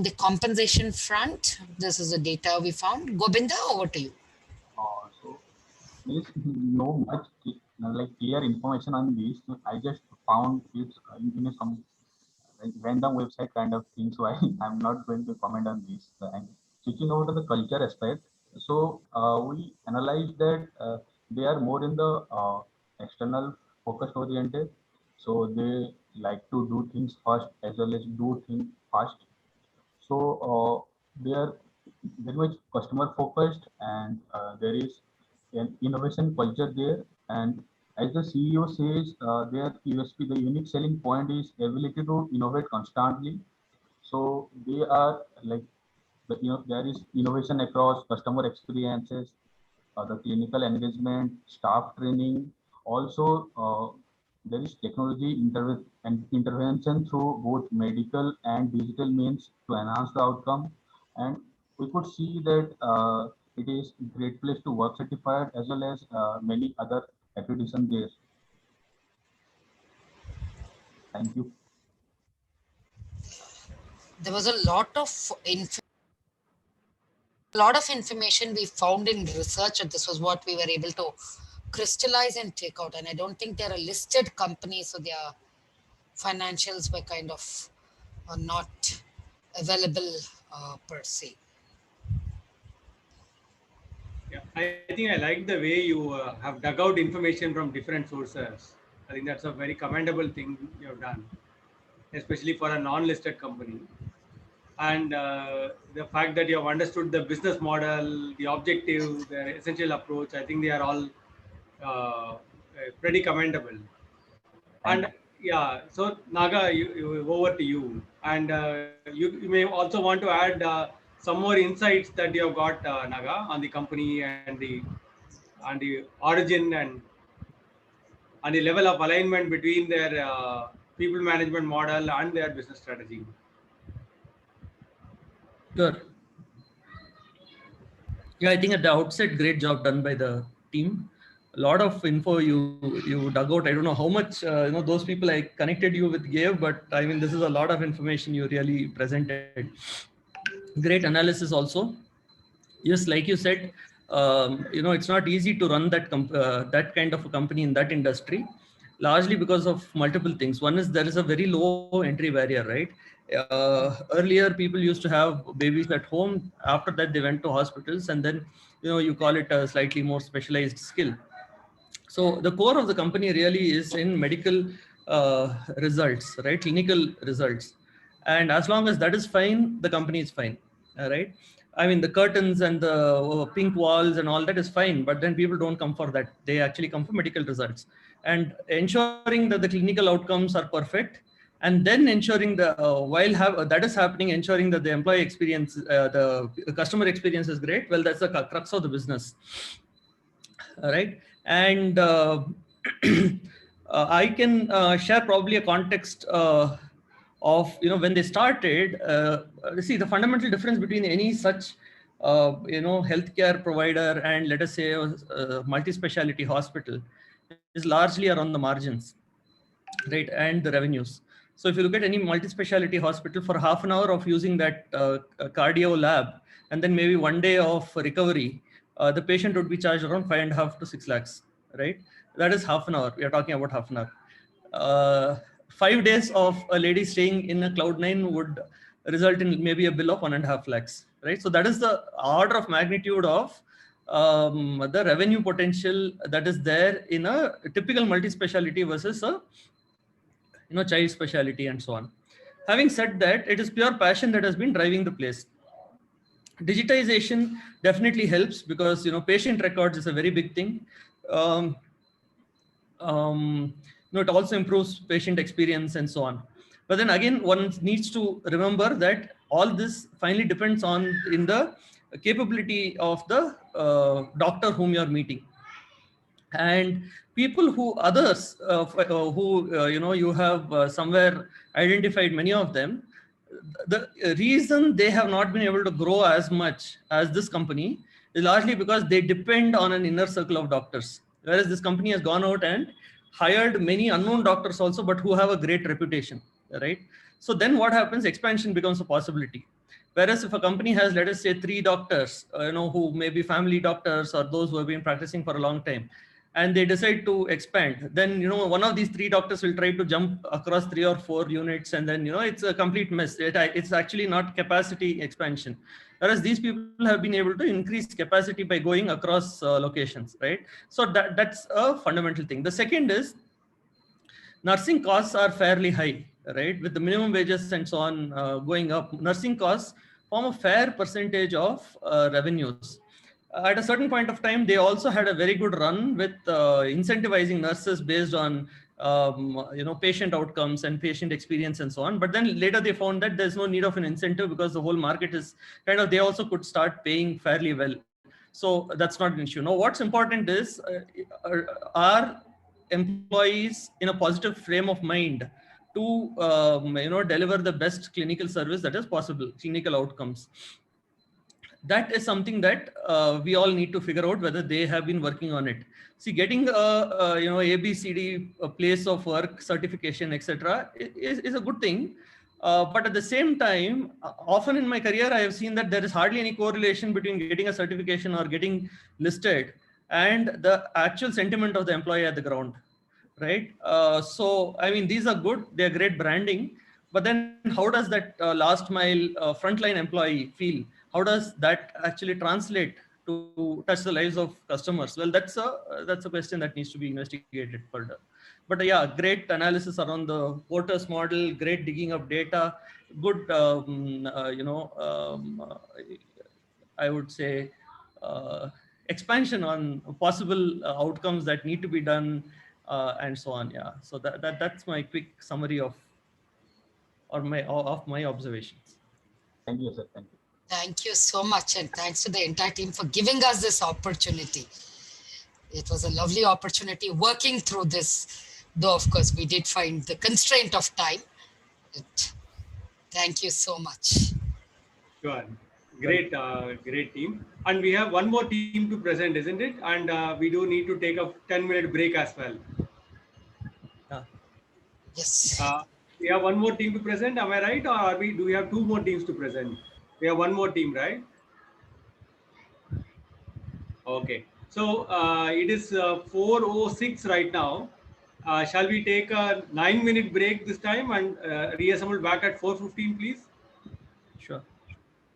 the compensation front, this is the data we found. Govinda, over to you. So there is no much like clear information on this. I just found it in some like random website kind of thing. So I'm not going to comment on this. And switching over to the culture aspect. So we analyzed that they are more in the external focus oriented. So they like to do things first as well as do things fast. So they are very much customer focused, and there is an innovation culture there. And as the CEO says, their USP, the unique selling point is ability to innovate constantly. So they are like, there is innovation across customer experiences, the clinical engagement, staff training. Also, there is technology intervention through both medical and digital means to enhance the outcome. And we could see that it is great place to work certified as well as many other accreditation there. Thank you. There was a lot of information we found in research, and this was what we were able to crystallize and take out. And I don't think they're a listed company, so their financials were kind of not available per se. Yeah, I think I like the way you have dug out information from different sources. I think that's a very commendable thing you have done, especially for a non-listed company. And the fact that you have understood the business model, the objective, the essential approach, I think they are all pretty commendable. And yeah, so Naga, over to you. And you may also want to add some more insights that you have got, Naga, on the company and the origin and the level of alignment between their people management model and their business strategy. Sure. Yeah, I think at the outset, great job done by the team. A lot of info you dug out. I don't know how much those people I connected you with gave, but I mean this is a lot of information you really presented. Great analysis also. Yes, like you said, it's not easy to run that kind of a company in that industry. largely because of multiple things. One is there is a very low entry barrier, right? Earlier, people used to have babies at home. After that, they went to hospitals, and then you call it a slightly more specialized skill. So the core of the company really is in medical results, right? Clinical results. And as long as that is fine, the company is fine, right? I mean, the curtains and the pink walls and all that is fine, but then people don't come for that. They actually come for medical results. And ensuring that the clinical outcomes are perfect, and then ensuring that is happening, ensuring that the employee experience, the customer experience is great. Well, that's the crux of the business, right? And I can share probably a context of when they started. See, the fundamental difference between any such healthcare provider and, let us say, a multi-speciality hospital is largely around the margins, right, and the revenues. So if you look at any multi-speciality hospital, for half an hour of using that cardio lab, and then maybe 1 day of recovery, the patient would be charged around 5.5 to 6 lakhs, right? That is half an hour. We are talking about half an hour. 5 days of a lady staying in a Cloud9 would result in maybe a bill of 1.5 lakhs, right? So that is the order of magnitude of the revenue potential that is there in a typical multi-speciality versus a child specialty and so on. Having said that, it is pure passion that has been driving the place. Digitization definitely helps because patient records is a very big thing. It also improves patient experience and so on. But then again, one needs to remember that all this finally depends on in the capability of the doctor whom you are meeting. And people who others who you have somewhere identified, many of them, the reason they have not been able to grow as much as this company is largely because they depend on an inner circle of doctors, whereas this company has gone out and hired many unknown doctors also, but who have a great reputation, right? So then what happens? Expansion becomes a possibility. Whereas if a company has, let us say, 3 doctors, who may be family doctors or those who have been practicing for a long time, and they decide to expand, then one of these 3 doctors will try to jump across 3 or 4 units, and then it's a complete mess. It's actually not capacity expansion. Whereas these people have been able to increase capacity by going across locations, right? So that's a fundamental thing. The second is nursing costs are fairly high, right? With the minimum wages and so on going up, nursing costs form a fair percentage of revenues. At a certain point of time, they also had a very good run with incentivizing nurses based on patient outcomes and patient experience and so on. But then later they found that there's no need of an incentive because the whole market is kind of, they also could start paying fairly well. So that's not an issue. Now, what's important is are employees in a positive frame of mind to deliver the best clinical service that is possible, clinical outcomes. That is something that we all need to figure out whether they have been working on it. See, getting ABCD, a place of work, certification, etc., is a good thing. But at the same time, often in my career, I have seen that there is hardly any correlation between getting a certification or getting listed and the actual sentiment of the employee at the ground, right? So, I mean, these are good. They're great branding. But then how does that last mile frontline employee feel? How does that actually translate to touch the lives of customers? Well, that's a question that needs to be investigated further. But yeah, great analysis around the Porter's model, great digging of data, good, I would say, expansion on possible outcomes that need to be done, and so on. Yeah, so that's my quick summary of my observations. Thank you, sir. Thank you. Thank you so much, and thanks to the entire team for giving us this opportunity. It was a lovely opportunity working through this, though of course we did find the constraint of time. Thank you so much. Sure. Great, great team. And we have one more team to present, isn't it? And we do need to take a 10-minute break as well. Yes. We have one more team to present. Am I right? Or do we have 2 more teams to present? We have one more team, right? Okay. So it is 4:06 right now. Shall we take a 9-minute break this time and reassemble back at 4:15, please? Sure.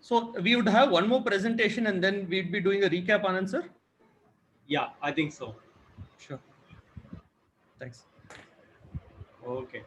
So we would have one more presentation and then we'd be doing a recap, Anand sir. Yeah, I think so. Sure. Thanks. Okay.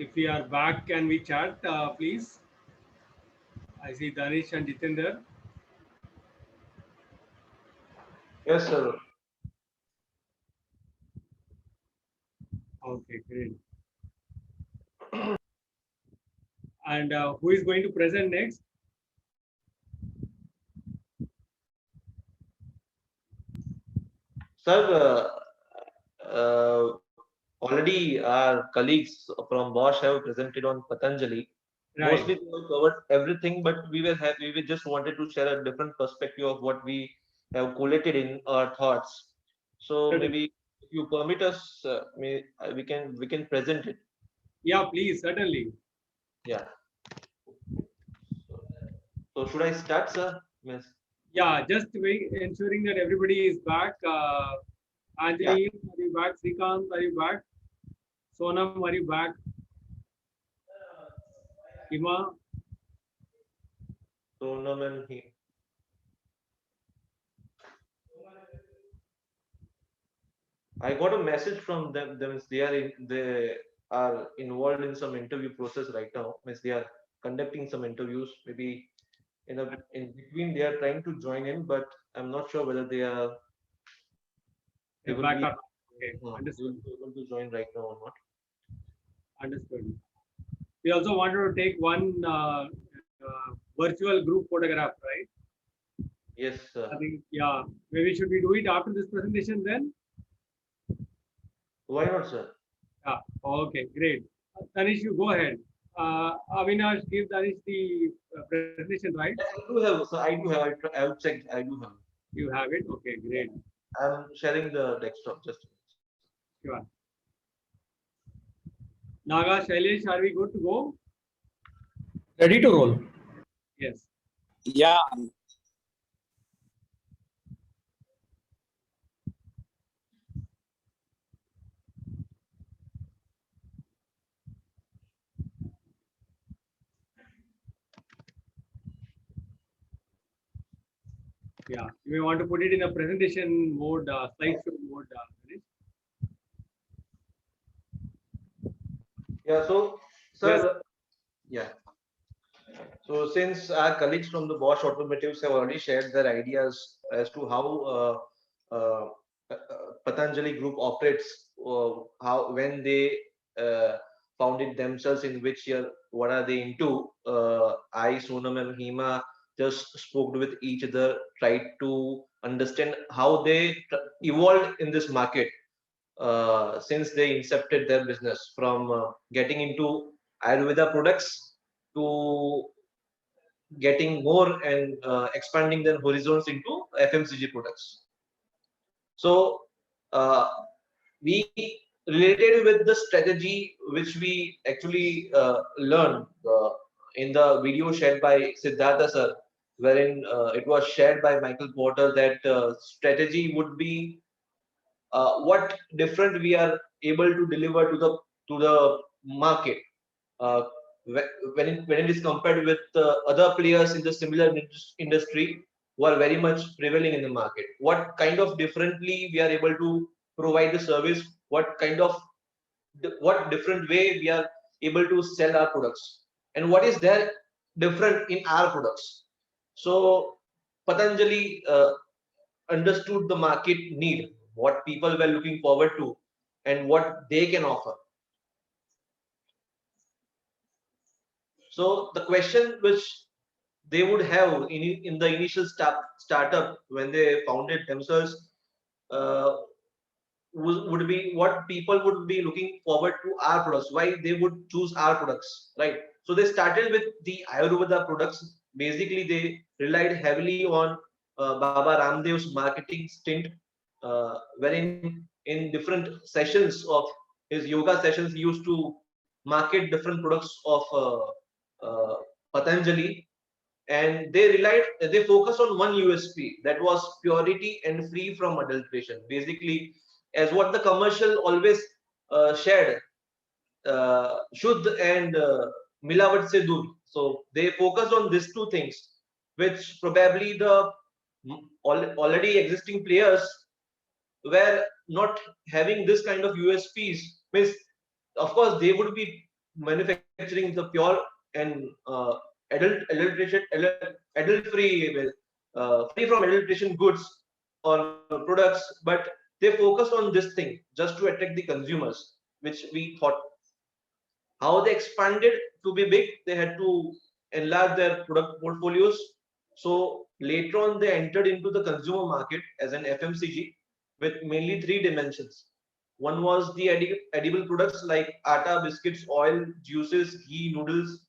If we are back, can we chat, please? I see Danish and Jitender. Yes, sir. Okay, great. And who is going to present next? Sir, already our colleagues from Bosch have presented on Patanjali. Right. Mostly we have covered everything, but we just wanted to share a different perspective of what we have collated in our thoughts. So Certainly. maybe if you permit us, we can present it. Yeah, please, certainly. Yeah. So should I start, sir? Yes. Yeah, just ensuring that everybody is back. Anjali, are you back? Srikanth, are you back? Sonam, are you back? Hima, Sonam and he. I got a message from them. They are involved in some interview process right now. Means they are conducting some interviews. Maybe in between they are trying to join in, but I'm not sure whether they will back be up. Okay, they will understood. be able to join right now or not. Understood. We also wanted to take one virtual group photograph, right? Yes, sir. I think, yeah, maybe should we do it after this presentation then? Why not, sir? Yeah, okay, great. Danish, you go ahead. Avinash, give Danish the presentation, right? Yes, I do have. So I do have. I have checked. I do have. You have it? Okay, great. I'm sharing the desktop just. Sure. Naga, Shailesh, are we good to go? Ready to roll. Yes. Yeah. Yeah, you may want to put it in a presentation mode, slideshow mode. Yeah. So, sir. Yes. Yeah. So since our colleagues from the Bosch Automotives have already shared their ideas as to how Patanjali Group operates, how when they founded themselves, in which year, what are they into? I, Sonam, and Hima just spoke with each other, tried to understand how they evolved in this market since they incepted their business from getting into Ayurveda products to getting more and expanding their horizons into FMCG products. So we related with the strategy which we actually learned in the video shared by Siddhartha sir, wherein it was shared by Michael Porter that strategy would be what different we are able to deliver to the market uh, when it is compared with other players in the similar industry who are very much prevailing in the market. What kind of differently we are able to provide the service? What different way we are able to sell our products, and what is there different in our products? So Patanjali understood the market need, what people were looking forward to, and what they can offer. So the question which they would have in the initial startup when they founded themselves uh, would be what people would be looking forward to our products, why they would choose our products, right? So they started with the Ayurveda products. Basically, they relied heavily on Baba Ramdev's marketing stint, wherein in different sessions of his yoga sessions, he used to market different products of uh, Patanjali, and they focused on one USP, that was purity and free from adulteration. Basically, as what the commercial always shared, Shuddh and Milavat se dur. So they focused on these two things, which probably the already existing players were not having this kind of USPs. Means, of course, they would be manufacturing the pure and adult free, free from adulteration goods or products, but they focused on this thing just to attract the consumers, which we thought. How they expanded to be big, they had to enlarge their product portfolios. So later on, they entered into the consumer market as an FMCG with mainly three dimensions. One was the edible products like atta, biscuits, oil, juices, ghee, noodles.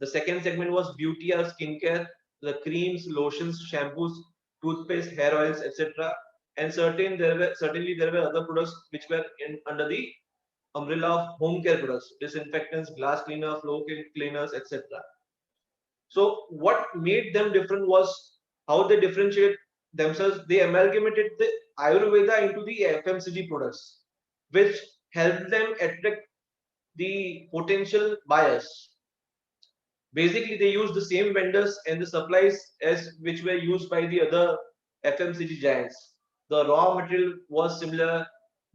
The second segment was beauty or skincare, the creams, lotions, shampoos, toothpaste, hair oils, etc. And certainly there were other products which were under the umbrella of home care products, disinfectants, glass cleaner, floor cleaners, etc. So what made them different was how they differentiate themselves. They amalgamated the Ayurveda into the FMCG products, which helped them attract the potential buyers. Basically, they use the same vendors and the supplies as which were used by the other FMCG giants. The raw material was similar.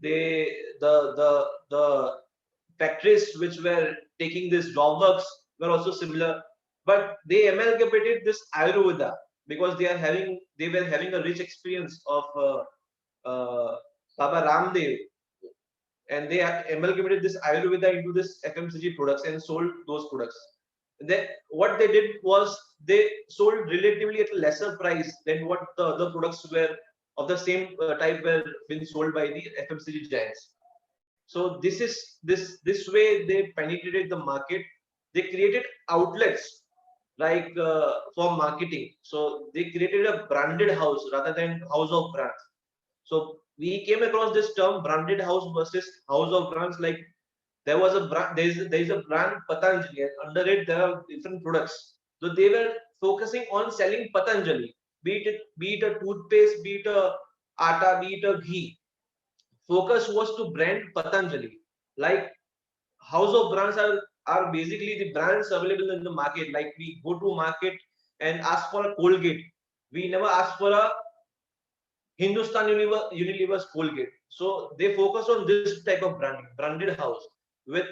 The factories which were taking this job works were also similar, but they amalgamated this Ayurveda because they were having a rich experience of Baba Ramdev, and they amalgamated this Ayurveda into this FMCG products and sold those products. What they did was they sold relatively at a lesser price than what the other products were of the same type were being sold by the FMCG giants. So this way they penetrated the market. They created outlets like for marketing. So they created a branded house rather than house of brands. So we came across this term branded house versus house of brands. Like there was a brand, there is a brand Patanjali, and under it there are different products. So they were focusing on selling Patanjali, be it a toothpaste, be it a atta, be it a ghee. Focus was to brand Patanjali. Like house of brands are basically the brands available in the market. Like we go to market and ask for a Colgate. We never ask for a Hindustan Unilever's Colgate. So they focus on this type of branding, branded house with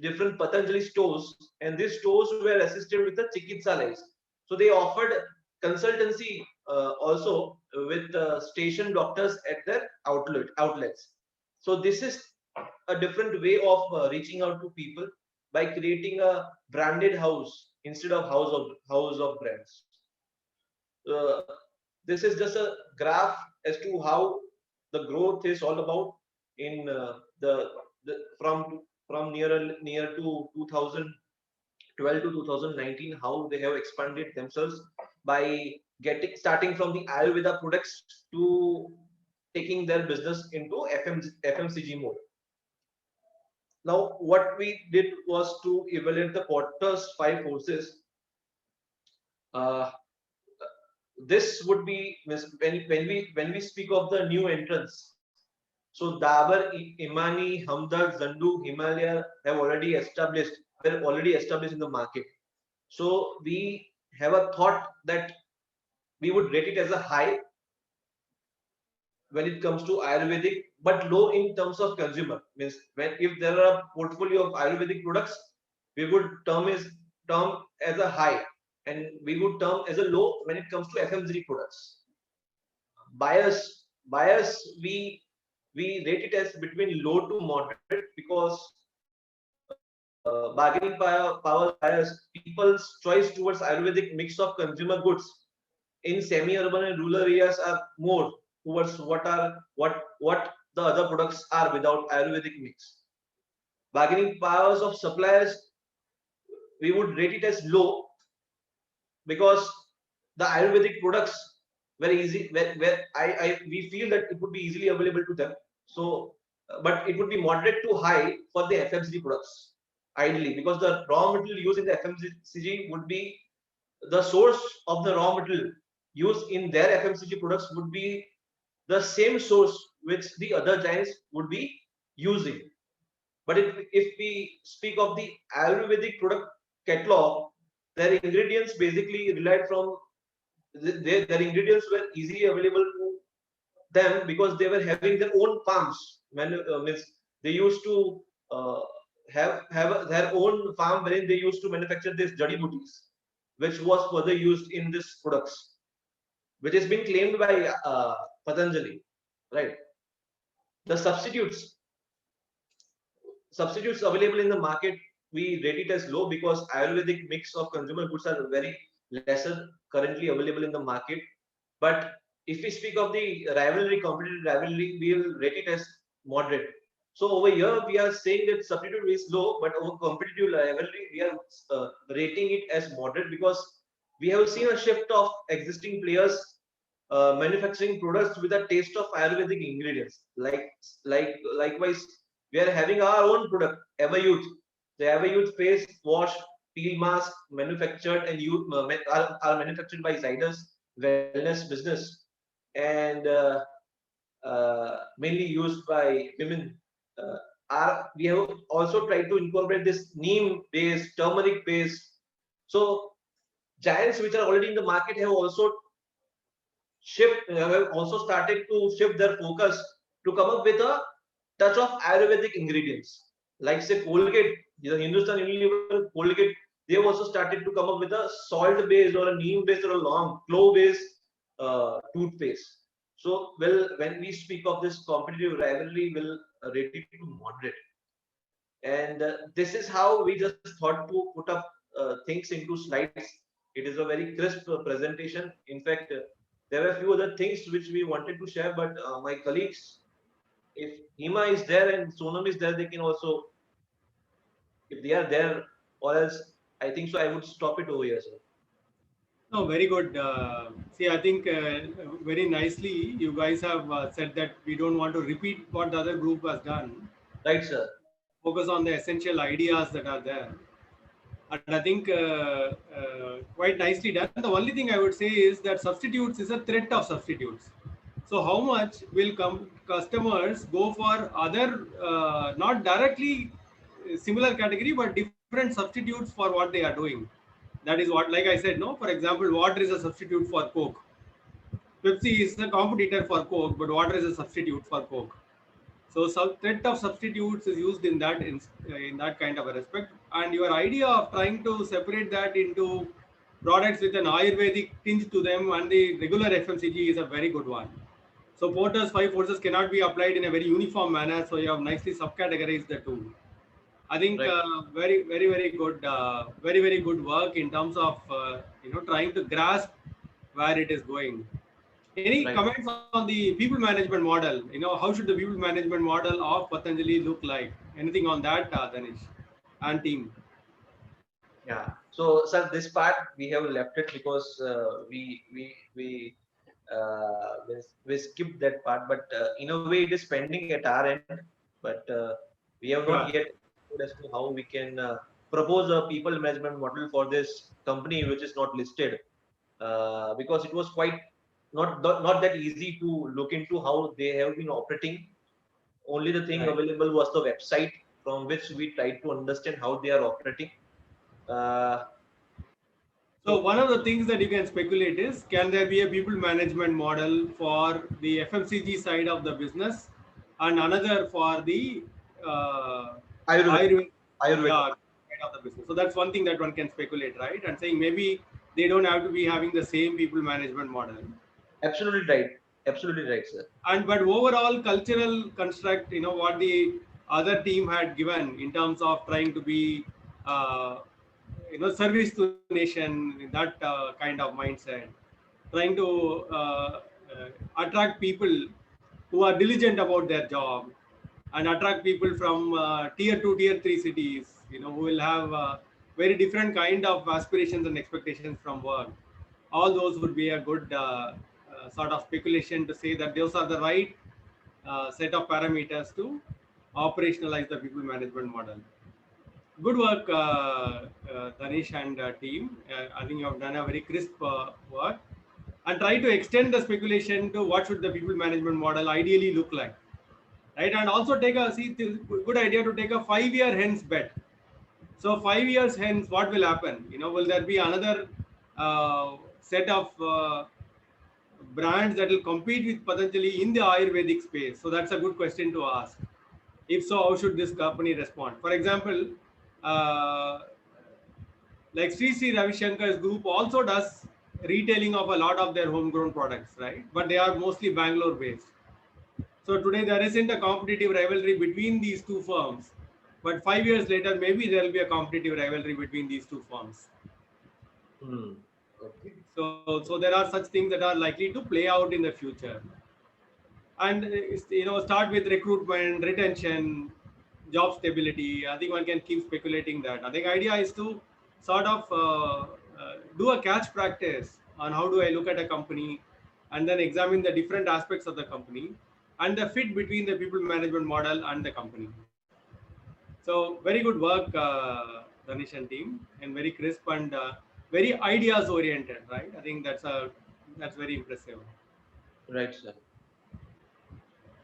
different Patanjali stores, and these stores were assisted with the Chikitsalayas. So they offered consultancy also with station doctors at their outlets. So this is a different way of reaching out to people by creating a branded house instead of house of brands. Uh, this is just a graph as to how the growth is all about in the from near to 2012 to 2019, how they have expanded themselves by starting from the Ayurveda products to taking their business into FMCG mode. Now, what we did was to evaluate the quarter's 5 forces. Uh, this would be when we speak of the new entrants. So Dabur, Imani, Hamdard, Zandu, Himalaya have already established. They're already established in the market. So we have a thought that we would rate it as a high when it comes to Ayurvedic, but low in terms of consumer. Means when if there are a portfolio of Ayurvedic products, we would term as a high, and we would term as a low when it comes to FMCG products. Bias we rate it as between low to moderate because bargaining power bias, people's choice towards Ayurvedic mix of consumer goods in semi-urban and rural areas are more towards what the other products are without Ayurvedic mix. Bargaining powers of suppliers, we would rate it as low because the Ayurvedic products very easy where we feel that it would be easily available to them. So but it would be moderate to high for the FMCG products ideally, because the raw material used in the FMCG would be the source of the raw material used in their FMCG products would be the same source which the other giants would be using. But if we speak of the Ayurvedic product catalog, their ingredients basically relied from their ingredients were easily available to them because they were having their own farms. Means they used to have their own farm wherein they used to manufacture these jadi booties, which was further used in these products, which has been claimed by Patanjali, right? The substitutes available in the market, we rate it as low because Ayurvedic mix of consumer goods are very lesser currently available in the market. But if we speak of the competitive rivalry, we will rate it as moderate. So over here, we are saying that substitute is low, but over competitive rivalry, we are rating it as moderate because we have seen a shift of existing players manufacturing products with a taste of Ayurvedic ingredients. Likewise, we are having our own product, Everyouth. The Everyouth face wash, peel mask, manufactured and are manufactured by Zydus Wellness Business, and mainly used by women. We have also tried to incorporate this neem base, turmeric base. So giants which are already in the market have also started to shift their focus to come up with a touch of Ayurvedic ingredients. Like say Colgate, the Hindustan Unilever Colgate, they have also started to come up with a salt-based or a neem-based or a long clove-based toothpaste. So, well, when we speak of this competitive rivalry, we'll rate it to moderate. And this is how we just thought to put up things into slides. It is a very crisp presentation. In fact, there were a few other things which we wanted to share, but my colleagues, if Hima is there and Sonam is there, they can also, if they are there, or else I think so, I would stop it over here, sir. No, very good. See, I think very nicely you guys have said that we don't want to repeat what the other group has done. Right, sir. Focus on the essential ideas that are there. And I think quite nicely done. The only thing I would say is that substitutes is a threat of substitutes. So how much will customers go for other, not directly similar category, but different substitutes for what they are doing? That is what, like I said, no. For example, water is a substitute for Coke. Pepsi is a competitor for Coke, but water is a substitute for Coke. So, threat of substitutes is used in that kind of a respect. And your idea of trying to separate that into products with an Ayurvedic tinge to them and the regular FMCG is a very good one. So, Porter's 5 forces cannot be applied in a very uniform manner. So, you have nicely subcategorized the two. I think Right. very good, very good work in terms of trying to grasp where it is going. Any Right. comments on the people management model? How should the people management model of Patanjali look like? Anything on that, Danish and team? Yeah. So, sir, this part we have left it because we skipped that part. But in a way, it is pending at our end. But we have not Yeah. yet as to how we can propose a people management model for this company, which is not listed, because it was quite not that easy to look into how they have been operating. Only the thing Right. available was the website from which we tried to understand how they are operating. Uh, So one of the things that you can speculate is, can there be a people management model for the FMCG side of the business and another for the Ayurveda. yeah, side of the business? So that's one thing that one can speculate, right? And saying maybe they don't have to be having the same people management model. Absolutely right. Absolutely right, sir. And but overall cultural construct, what the other team had given in terms of trying to be service to nation, that kind of mindset, trying to attract people who are diligent about their job and attract people from tier 2 tier 3 cities, who will have very different kind of aspirations and expectations from work. All those would be a good sort of speculation to say that those are the right set of parameters to operationalize the people management model. Good work, Danish and team. I think you have done a very crisp work, and try to extend the speculation to what should the people management model ideally look like, right? And also take a good idea to take a 5-year hence bet. So 5 years hence, what will happen? Will there be another set of brands that will compete with Patanjali in the Ayurvedic space? So that's a good question to ask. If so, how should this company respond? For example, like Sri Ravi Shankar's group also does retailing of a lot of their homegrown products, right? But they are mostly Bangalore based. So today there isn't a competitive rivalry between these two firms. But 5 years later, maybe there will be a competitive rivalry between these two firms. Okay. So there are such things that are likely to play out in the future. And start with recruitment, retention, job stability. I think one can keep speculating that. I think idea is to sort of do a catch practice on how do I look at a company, and then examine the different aspects of the company and the fit between the people management model and the company. So very good work, Danish and team, and very crisp and very ideas oriented, right? I think that's very impressive. Right, sir.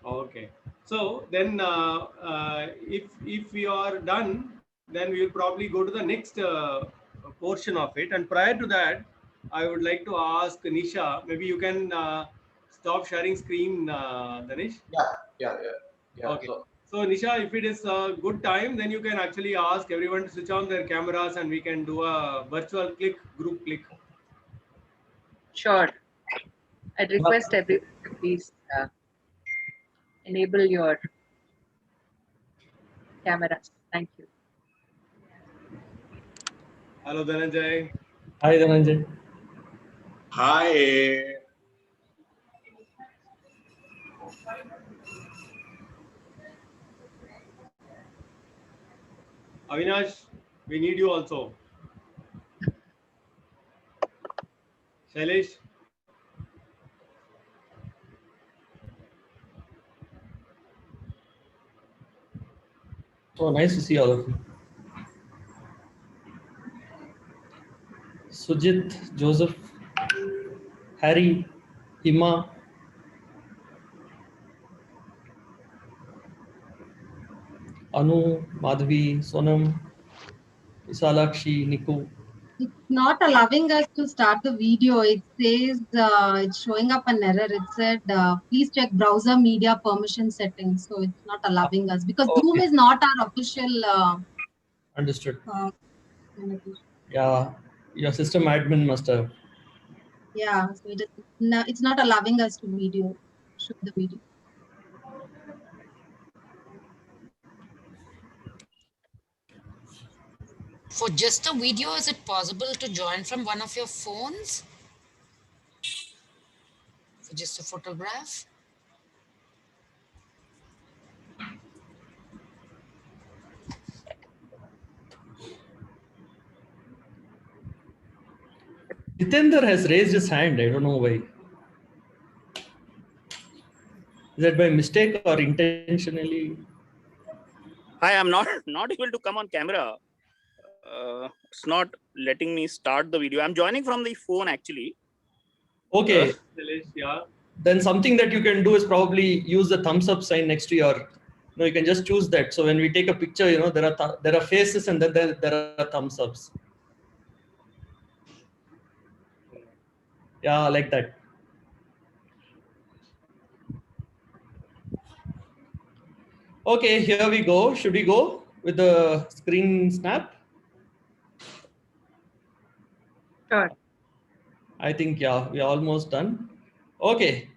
Okay. So then, if we are done, then we will probably go to the next portion of it. And prior to that, I would like to ask Nisha. Maybe you can stop sharing screen, Danish. Yeah. Okay. So So Nisha, if it is a good time, then you can actually ask everyone to switch on their cameras, and we can do a virtual group click. Sure. I'd request everyone to please enable your cameras. Thank you. Hello, Dhananjay. Hi, Dhananjay. Hi. Avinash, we need you also. Shailesh. Oh, nice to see all of you. Sujit, Joseph, Harry, Hima, Anu, Madhvi, Sonam, Visalakshi, Niku. It's not allowing us to start the video. It says it's showing up an error. It said, please check browser media permission settings. So it's not allowing us because Zoom is not our official. Understood. Yeah, your system admin must have. Yeah, so it's not allowing us to show the video. For just a video, is it possible to join from one of your phones? For just a photograph? Jitendra has raised his hand. I don't know why. Is that by mistake or intentionally? Hi, I'm not able to come on camera. It's not letting me start the video. I'm joining from the phone actually. Okay. Yeah. Then something that you can do is probably use the thumbs up sign next to your. No, you can just choose that. So when we take a picture, there are faces and then there are thumbs ups. Yeah, like that. Okay, here we go. Should we go with the screen snap? Sure. I think, yeah, we're almost done. Okay,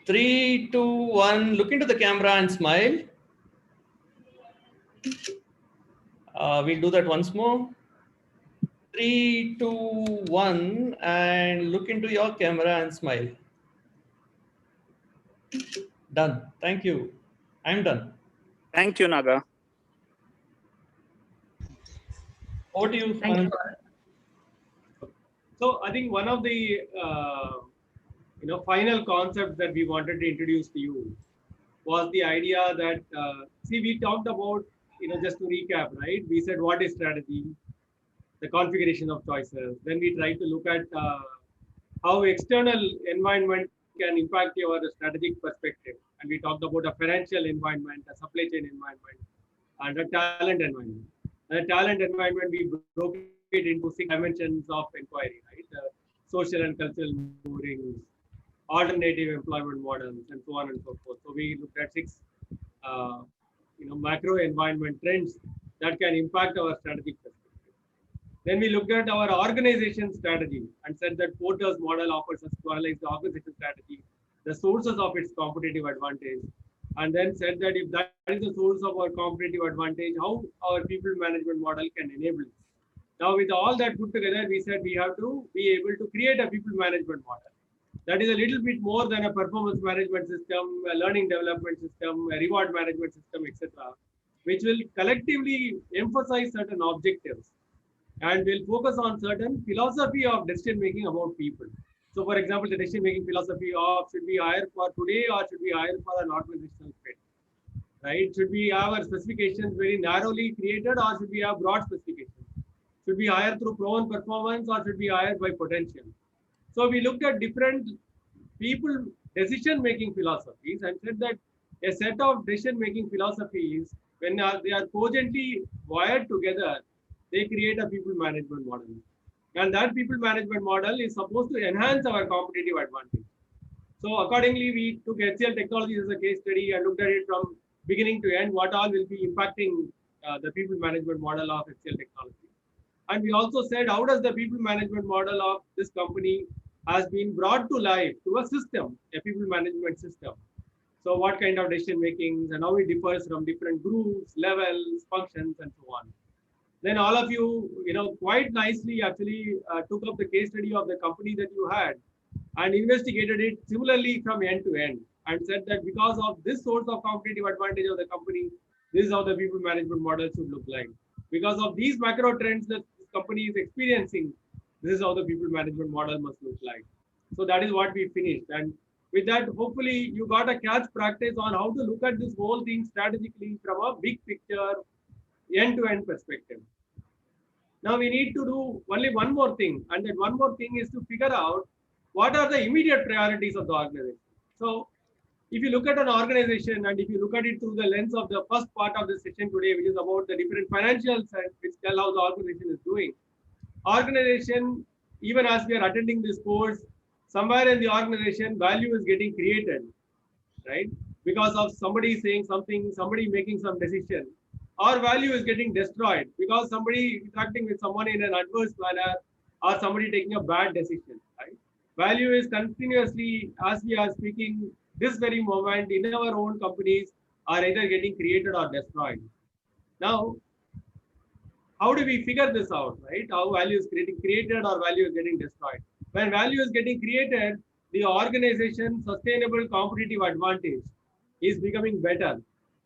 3, 2, 1. Look into the camera and smile. We'll do that once more. 3, 2, 1, and look into your camera and smile. Done. Thank you. I'm done. Thank you, Naga. Over to you. Thank you. So I think one of the final concepts that we wanted to introduce to you was the idea that we talked about, just to recap, right? We said what is strategy, the configuration of choices. Then we tried to look at how external environment can impact your strategic perspective, and we talked about a financial environment, a supply chain environment, and a talent environment. And a talent environment, we broke it into 6 dimensions of inquiry, right? Social and cultural moorings, alternative employment models, and so on and so forth. So we looked at 6 macro environment trends that can impact our strategic perspective. Then we looked at our organization strategy and said that Porter's model offers us to analyze the organization strategy, the sources of its competitive advantage, and then said that if that is the source of our competitive advantage, how our people management model can enable it. Now, with all that put together, we said we have to be able to create a people management model that is a little bit more than a performance management system, a learning development system, a reward management system, etc., which will collectively emphasize certain objectives and will focus on certain philosophy of decision making about people. So, for example, the decision making philosophy of should we hire for today or should we hire for an organizational fit, right? Should we have our specifications very narrowly created or should we have broad specifications? Should we hire through proven performance or should we hire by potential? So we looked at different people decision-making philosophies and said that a set of decision-making philosophies, when they are cogently wired together, they create a people management model. And that people management model is supposed to enhance our competitive advantage. So accordingly, we took HCL Technologies as a case study and looked at it from beginning to end, what all will be impacting the people management model of HCL Technologies. And we also said, how does the people management model of this company has been brought to life through a system, a people management system. So what kind of decision makings and how it differs from different groups, levels, functions, and so on. Then all of you, quite nicely actually took up the case study of the company that you had and investigated it similarly from end to end and said that because of this source of competitive advantage of the company, this is how the people management model should look like. Because of these macro trends that this company is experiencing, this is how the people management model must look like. So that is what we finished. And with that, hopefully you got a catch practice on how to look at this whole thing strategically from a big picture, end-to-end perspective. Now we need to do only one more thing. And that one more thing is to figure out what are the immediate priorities of the organization. So if you look at an organization and if you look at it through the lens of the first part of the session today, which is about the different financials and which tell how the organization is doing, organization, even as we are attending this course, somewhere in the organization, value is getting created, right? Because of somebody saying something, somebody making some decision, or value is getting destroyed because somebody interacting with someone in an adverse manner or somebody taking a bad decision, right? Value is continuously, as we are speaking, this very moment in our own companies are either getting created or destroyed. Now, how do we figure this out, right? How value is getting created or value is getting destroyed? When value is getting created, the organization's sustainable competitive advantage is becoming better.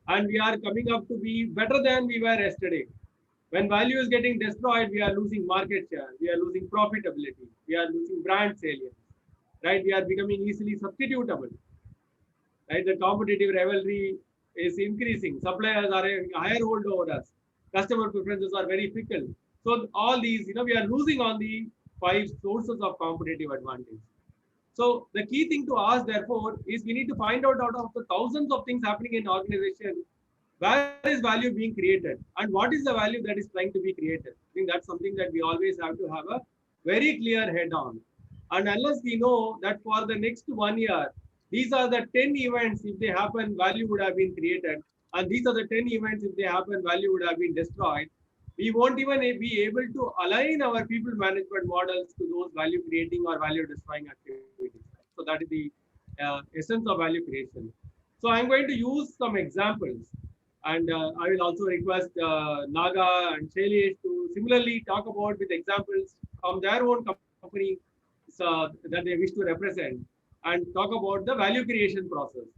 And we are coming up to be better than we were yesterday. When value is getting destroyed, we are losing market share, we are losing profitability, we are losing brand salience, right? We are becoming easily substitutable, right? The competitive rivalry is increasing. Suppliers are a higher hold over us. Customer preferences are very fickle. So all these, we are losing on the 5 sources of competitive advantage. So the key thing to ask, therefore, is we need to find out of the thousands of things happening in organization, where is value being created and what is the value that is trying to be created. I think that's something that we always have to have a very clear head on. And unless we know that for the next 1 year, these are the 10 events, if they happen, value would have been created. And these are the 10 events, if they happen, value would have been destroyed. We won't even be able to align our people management models to those value creating or value destroying activities. So that is the essence of value creation. So I'm going to use some examples. And I will also request Naga and Shailesh to similarly talk about with examples from their own company that they wish to represent and talk about the value creation process.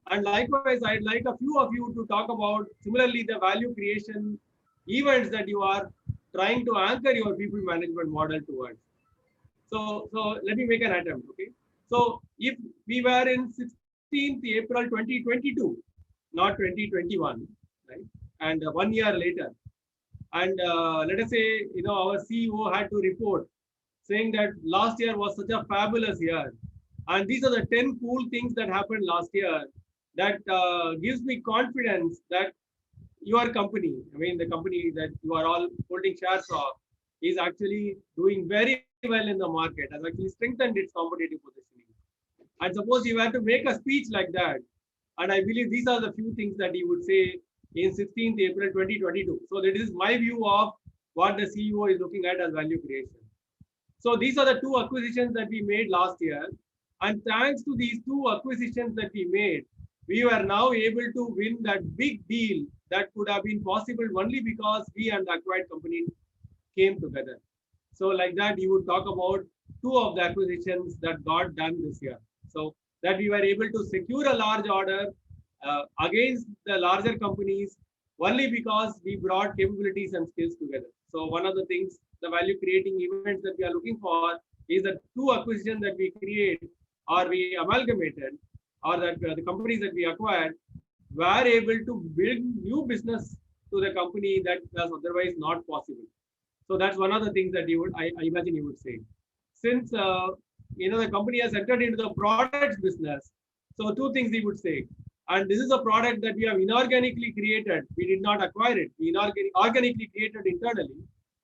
And likewise, I'd like a few of you to talk about similarly the value creation events that you are trying to anchor your people management model towards. So let me make an attempt, okay? So if we were in 16th April 2022, not 2021, right? And 1 year later, and let us say, our CEO had to report saying that last year was such a fabulous year. And these are the 10 cool things that happened last year that gives me confidence that your company, the company that you are all holding shares of, is actually doing very well in the market, has actually strengthened its competitive positioning. And suppose you had to make a speech like that, and I believe these are the few things that you would say in 16th April 2022. So that is my view of what the CEO is looking at as value creation. So these are the two acquisitions that we made last year. And thanks to these two acquisitions that we made, we were now able to win that big deal that could have been possible only because we and the acquired company came together. So like that, you would talk about two of the acquisitions that got done this year. So that we were able to secure a large order against the larger companies only because we brought capabilities and skills together. So one of the things, the value creating events that we are looking for is that two acquisitions that we create or we amalgamated or that the companies that we acquired were able to build new business to the company that was otherwise not possible. So that's one of the things that you would, I imagine you would say. Since the company has entered into the products business, so two things we would say. And this is a product that we have inorganically created. We did not acquire it. We organically created internally.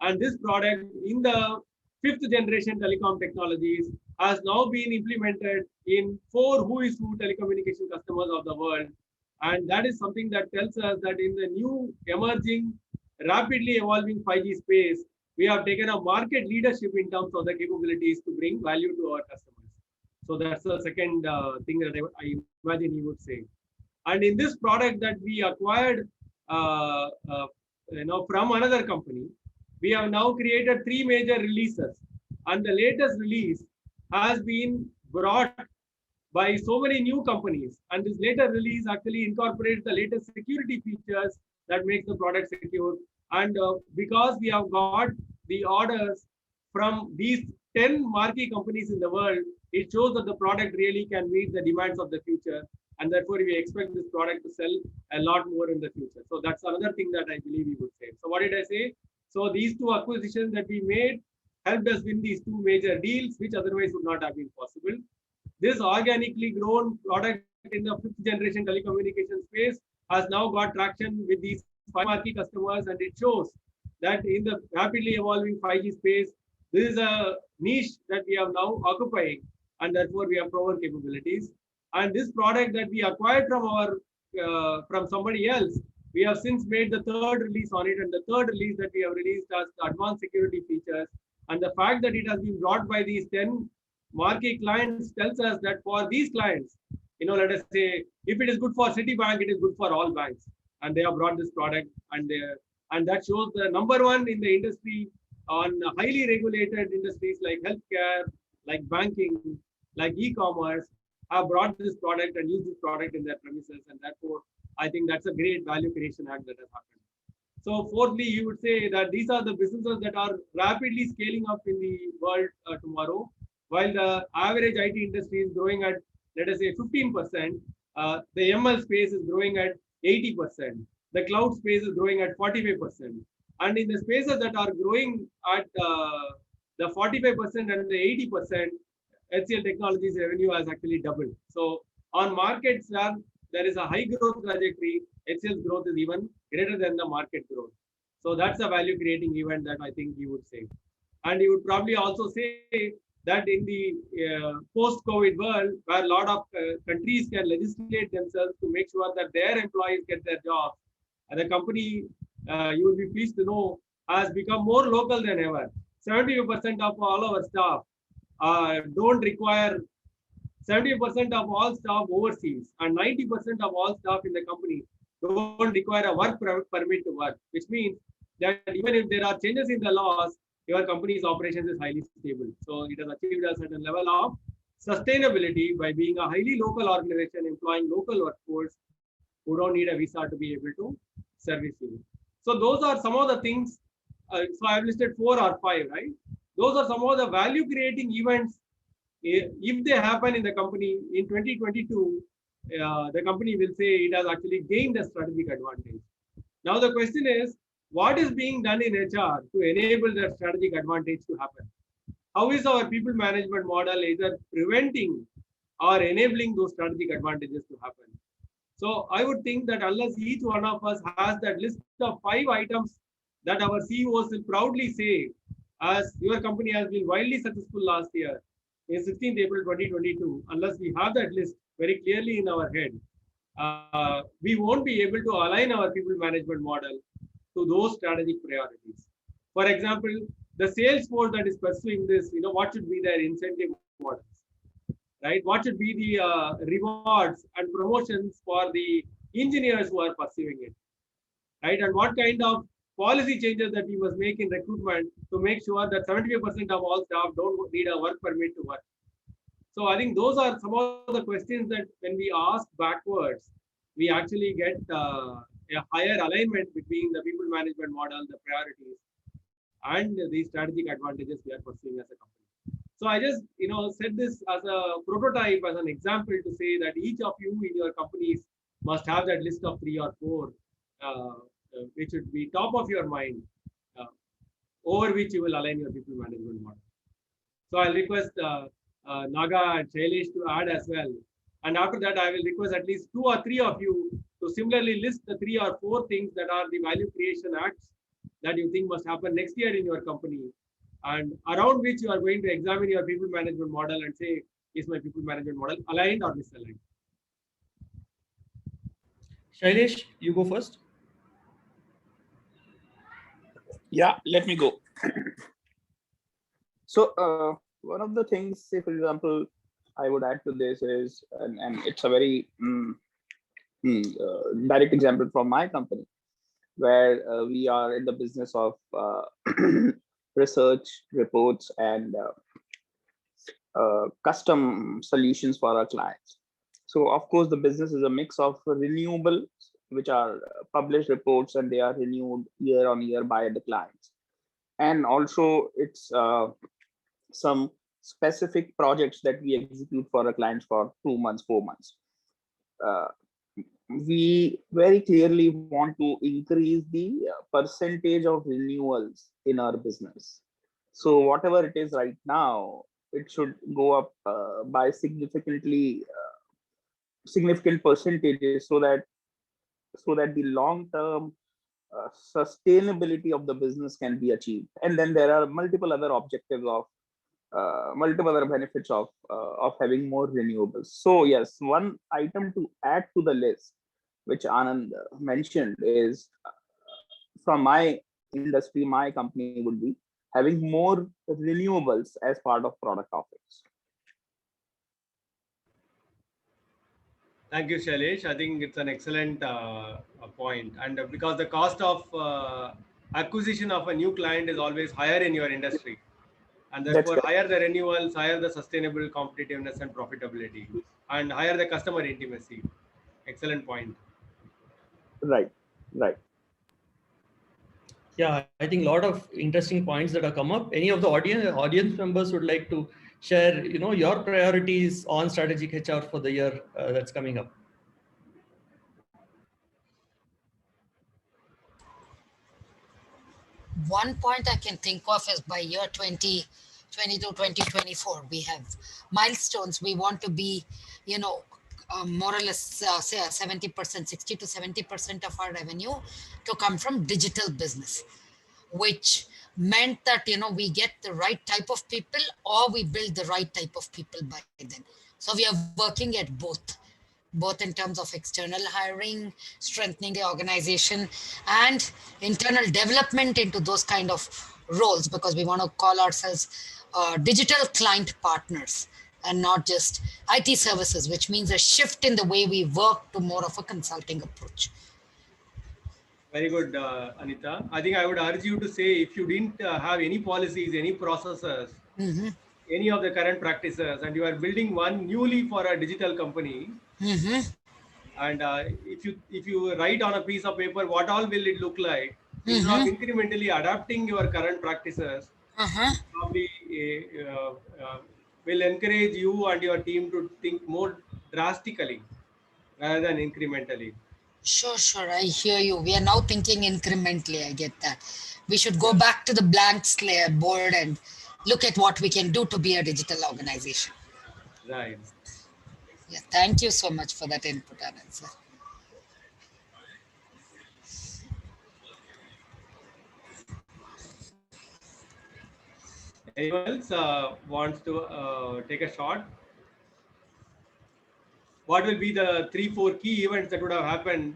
And this product in the 5th generation telecom technologies has now been implemented in 4 who is who telecommunication customers of the world. And that is something that tells us that in the new emerging, rapidly evolving 5G space, we have taken a market leadership in terms of the capabilities to bring value to our customers. So that's the second thing that I imagine you would say. And in this product that we acquired, from another company, we have now created 3 major releases. And the latest release has been brought by so many new companies. And this later release actually incorporates the latest security features that makes the product secure. And because we have got the orders from these 10 marquee companies in the world, it shows that the product really can meet the demands of the future. And therefore, we expect this product to sell a lot more in the future. So that's another thing that I believe we would say. So what did I say? So these two acquisitions that we made helped us win these 2 major deals, which otherwise would not have been possible. This organically grown product in the 5th generation telecommunication space has now got traction with these 5 marquee customers, and it shows that in the rapidly evolving 5G space, this is a niche that we are now occupying, and therefore we have proven capabilities. And this product that we acquired from somebody else, we have since made the 3rd release on it, and the 3rd release that we have released has advanced security features. And the fact that it has been brought by these 10 marquee clients tells us that for these clients, let us say, if it is good for Citibank, it is good for all banks. And they have brought this product, and that shows the #1 in the industry on highly regulated industries like healthcare, like banking, like e-commerce, have brought this product and used this product in their premises. And therefore, I think that's a great value creation act that has happened. So fourthly, you would say that these are the businesses that are rapidly scaling up in the world tomorrow. While the average IT industry is growing at, let us say, 15%, the ML space is growing at 80%. The cloud space is growing at 45%. And in the spaces that are growing at the 45% and the 80%, HCL Technologies revenue has actually doubled. So on markets where there is a high growth trajectory, HCL's growth is even greater than the market growth. So that's a value creating event that I think you would say. And you would probably also say that in the post-COVID world, where a lot of countries can legislate themselves to make sure that their employees get their jobs, and the company, you will be pleased to know, has become more local than ever. 70% of all our staff don't require 70% of all staff overseas, and 90% of all staff in the company don't require a work permit to work, which means that even if there are changes in the laws, your company's operations is highly stable. So it has achieved a certain level of sustainability by being a highly local organization employing local workforce who don't need a visa to be able to service you. So those are some of the things. So I've listed 4 or 5, right? Those are some of the value creating events. If they happen in the company in 2022, the company will say it has actually gained a strategic advantage. Now the question is, what is being done in HR to enable that strategic advantage to happen? How is our people management model either preventing or enabling those strategic advantages to happen? So I would think that unless each one of us has that list of 5 items that our CEOs will proudly say, as your company has been wildly successful last year, in 16th April 2022, unless we have that list very clearly in our head, we won't be able to align our people management model to those strategic priorities. For example, the sales force that is pursuing this, what should be their incentive models, right? What should be the rewards and promotions for the engineers who are pursuing it, right? And what kind of policy changes that we must make in recruitment to make sure that 75% of all staff don't need a work permit to work. So I think those are some of the questions that when we ask backwards, we actually get a higher alignment between the people management model, the priorities, and the strategic advantages we are pursuing as a company. So I just set this as a prototype, as an example to say that each of you in your companies must have that list of 3 or 4, which should be top of your mind, over which you will align your people management model. So I'll request Naga and Shailesh to add as well. And after that, I will request at least 2 or 3 of you to similarly list the 3 or 4 things that are the value creation acts that you think must happen next year in your company, and around which you are going to examine your people management model and say, is my people management model aligned or misaligned? Shailesh, you go first. Yeah, let me go. So one of the things, say for example, I would add to this is, and it's a very direct example from my company, where we are in the business of research, reports, and custom solutions for our clients. So of course, the business is a mix of renewable, which are published reports, and they are renewed year on year by the clients. And also it's some specific projects that we execute for our clients for 2 months, 4 months. We very clearly want to increase the percentage of renewals in our business. So whatever it is right now, it should go up by significant percentages, so that the long-term sustainability of the business can be achieved. And then there are multiple other objectives of multiple other benefits of having more renewables. So yes, one item to add to the list, which Anand mentioned, is from my industry, my company would be having more renewables as part of product offerings. Thank you, Shailesh. I think it's an excellent point. And because the cost of acquisition of a new client is always higher in your industry, and therefore higher the renewals, higher the sustainable competitiveness and profitability, and higher the customer intimacy. Excellent point. Right. Yeah, I think a lot of interesting points that have come up. Any of the audience members would like to share, your priorities on strategic HR for the year that's coming up? One point I can think of is by year 2022, 2024, we have milestones. We want to be, more or less say 70%, 60 to 70% of our revenue to come from digital business, which meant that, we get the right type of people, or we build the right type of people by then. So we are working at both in terms of external hiring, strengthening the organization, and internal development into those kind of roles, because we want to call ourselves digital client partners and not just IT services, which means a shift in the way we work to more of a consulting approach. Very good, Anita. I think I would urge you to say, if you didn't have any policies, any processes, any of the current practices, and you are building one newly for a digital company, and if you write on a piece of paper what all will it look like, instead of incrementally adapting your current practices, probably will encourage you and your team to think more drastically rather than incrementally. Sure. I hear you. We are now thinking incrementally. I get that. We should go back to the blank slate board and look at what we can do to be a digital organization. Right. Yeah. Thank you so much for that input, Anand sir. Anyone else wants to take a shot? what will be the 3-4 key events that would have happened,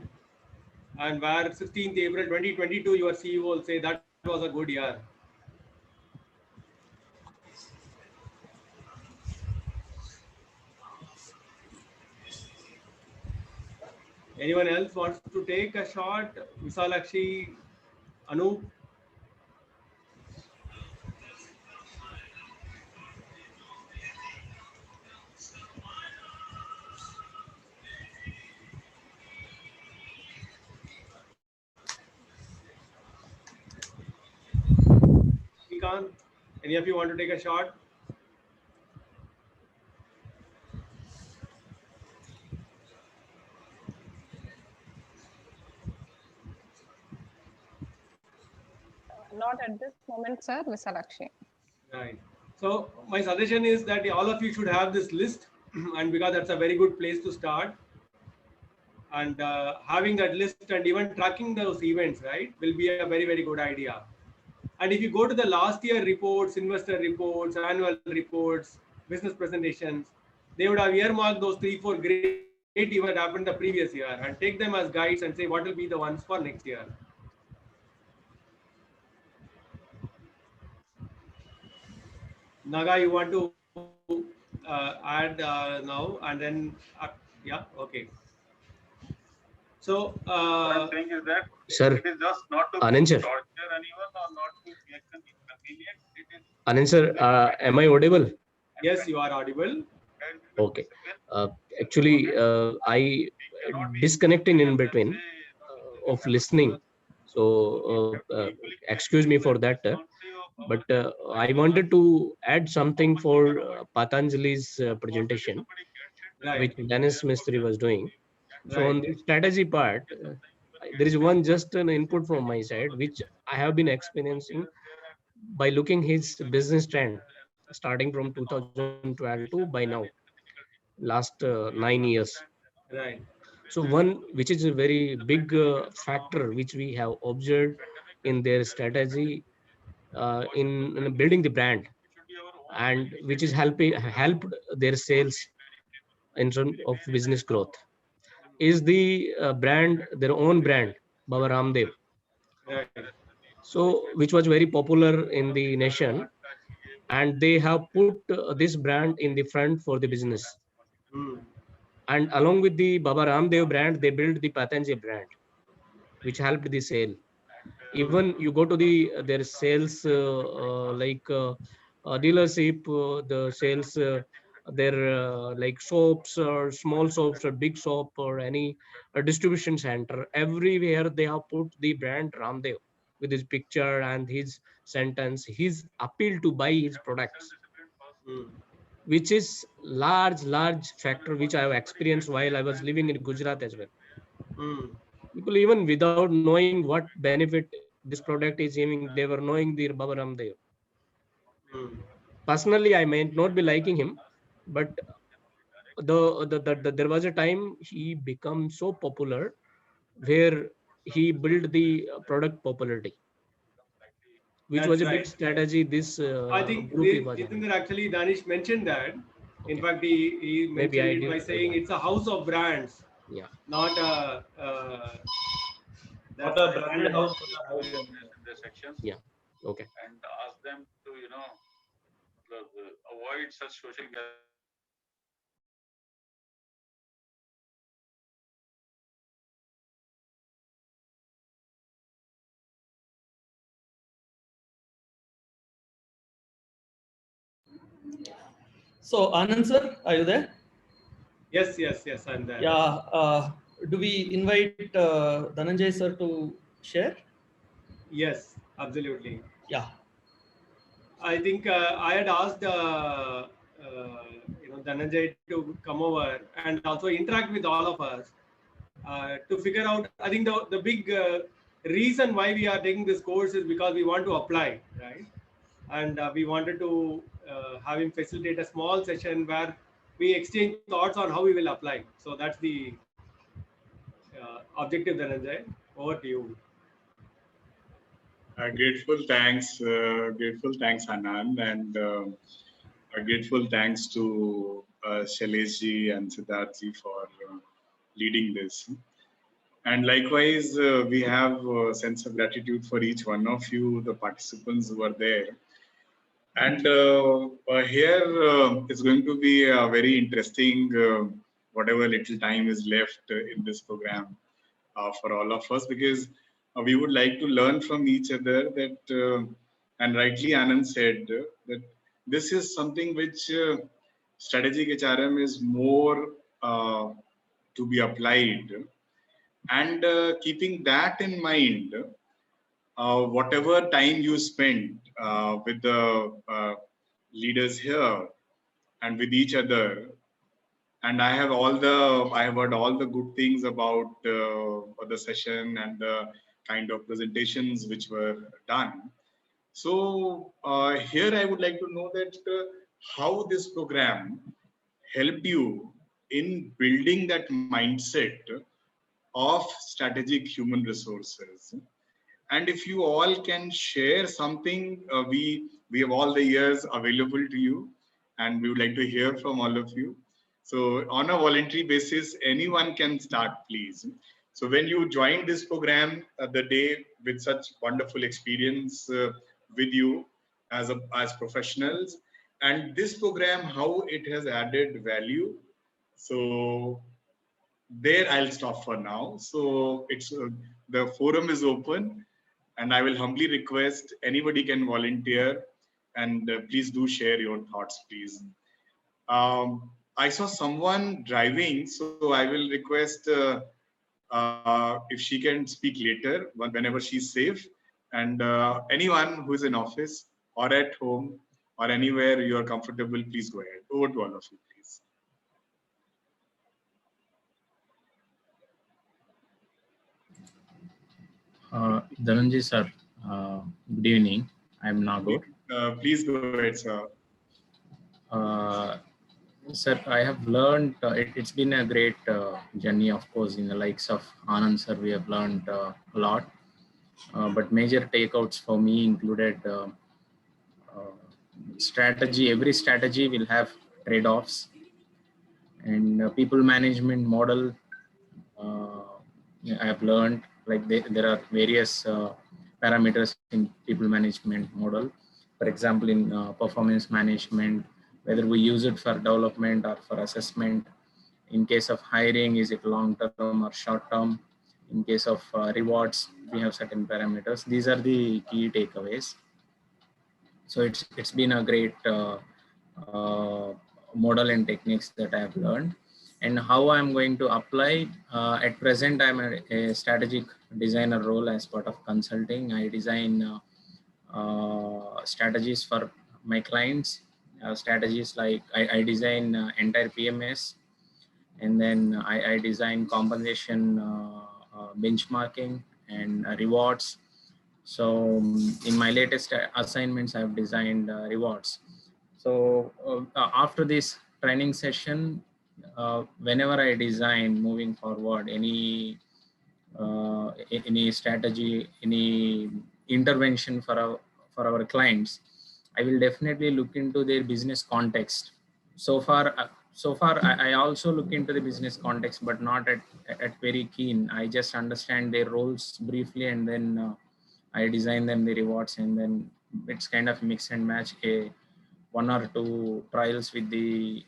and where 16th April 2022 your CEO will say that was a good year. Anyone else wants to take a shot? Visalakshi, Anup? Srikanth, any of you want to take a shot? Not at this moment, sir. Visalakshi. Right. So my suggestion is that all of you should have this list, and because that's a very good place to start. And having that list and even tracking those events, right, will be a very, very good idea. And if you go to the last year reports, investor reports, annual reports, business presentations, they would have earmarked those 3-4 great events that happened the previous year and take them as guides and say what will be the ones for next year. Naga, you want to add now and then, yeah, okay. So, what I'm saying is that sir, it is just not to Anand sir. torture anyone or not to make them inconvenient. It is Anand sir, am I audible? Yes, you are audible. Okay. Actually, I disconnected in between of listening. So, excuse me for that. But I wanted to add something for Patanjali's presentation, which Dennis Mistry was doing. So on the strategy part, there is one just an input from my side, which I have been experiencing by looking his business trend, starting from 2012 to by now, last 9 years. Right. So one, which is a very big factor, which we have observed in their strategy in building the brand, and which is helped their sales in terms of business growth, is the brand, their own brand, Baba Ramdev. Right. So which was very popular in the nation, and they have put this brand in the front for the business. And along with the Baba Ramdev brand, they built the Patanjali brand, which helped the sale. Even you go to the their sales dealership, the sales their like shops or small shops or big shop or any distribution center, everywhere they have put the brand Ramdev with his picture and his sentence, his appeal to buy his products, which is large factor which I have experienced while I was living in Gujarat as well. People, even without knowing what benefit this product is giving, they were knowing the Baba Ramdev. Personally, I may not be liking him, but there was a time he became so popular where he built the product popularity, which That's was a right. big strategy this I think group was having. Jitendra, actually Danish mentioned that. In fact, he Maybe I mentioned it by did, saying yeah. it's a house of brands. Yeah. Not a Not a branded house, but a house. in their sections. Yeah. Okay. And ask them to avoid such social gatherings. So Anand sir, are you there? Yes, I'm there. Yeah. Do we invite Dhananjay sir to share? Yes, absolutely. Yeah. I think I had asked Dhananjay to come over and also interact with all of us to figure out. I think the big reason why we are taking this course is because we want to apply, right? And we wanted to have him facilitate a small session where we exchange thoughts on how we will apply. So that's the objective, Dhananjay. Over to you. Grateful thanks, Anand, and grateful thanks to Shailesh and Siddharth for leading this. And likewise, we have a sense of gratitude for each one of you, the participants who are there. And here it's going to be a very interesting, whatever little time is left in this program for all of us, because we would like to learn from each other that, and rightly Anand said that this is something which strategic HRM is more to be applied. And keeping that in mind, whatever time you spend with the leaders here and with each other, and I have heard all the good things about the session and the kind of presentations which were done. So here I would like to know that how this program helped you in building that mindset of strategic human resources. And if you all can share something, we have all the years available to you, and we would like to hear from all of you. So on a voluntary basis, anyone can start, please. So when you joined this program the day with such wonderful experience with you as professionals, and this program, how it has added value. So there I'll stop for now. So it's the forum is open, and I will humbly request anybody can volunteer, and please do share your thoughts, please. I saw someone driving, so I will request if she can speak later whenever she's safe, and anyone who is in office or at home or anywhere you are comfortable, please go ahead. Over to all of you, please. Dhananjay sir, good evening. I'm Nagor. Please go ahead, sir. Sir, I have learned, it's been a great journey, of course, in the likes of Anand sir, we have learned a lot. But major takeouts for me included strategy. Every strategy will have trade-offs, and people management model. I have learned like there are various parameters in people management model. For example, in performance management, whether we use it for development or for assessment. In case of hiring, is it long-term or short-term? In case of rewards, we have certain parameters. These are the key takeaways. So it's been a great model and techniques that I have learned. And how I'm going to apply, at present, I'm a strategic designer role as part of consulting. I design strategies for my clients, strategies like I design entire PMS, and then I design compensation benchmarking and rewards. So in my latest assignments, I've designed rewards. So after this training session, whenever I design moving forward any strategy, any intervention for our clients, I will definitely look into their business context. So far I also look into the business context, but not at very keen. I just understand their roles briefly, and then I design them the rewards, and then it's kind of mix and match one or two trials with the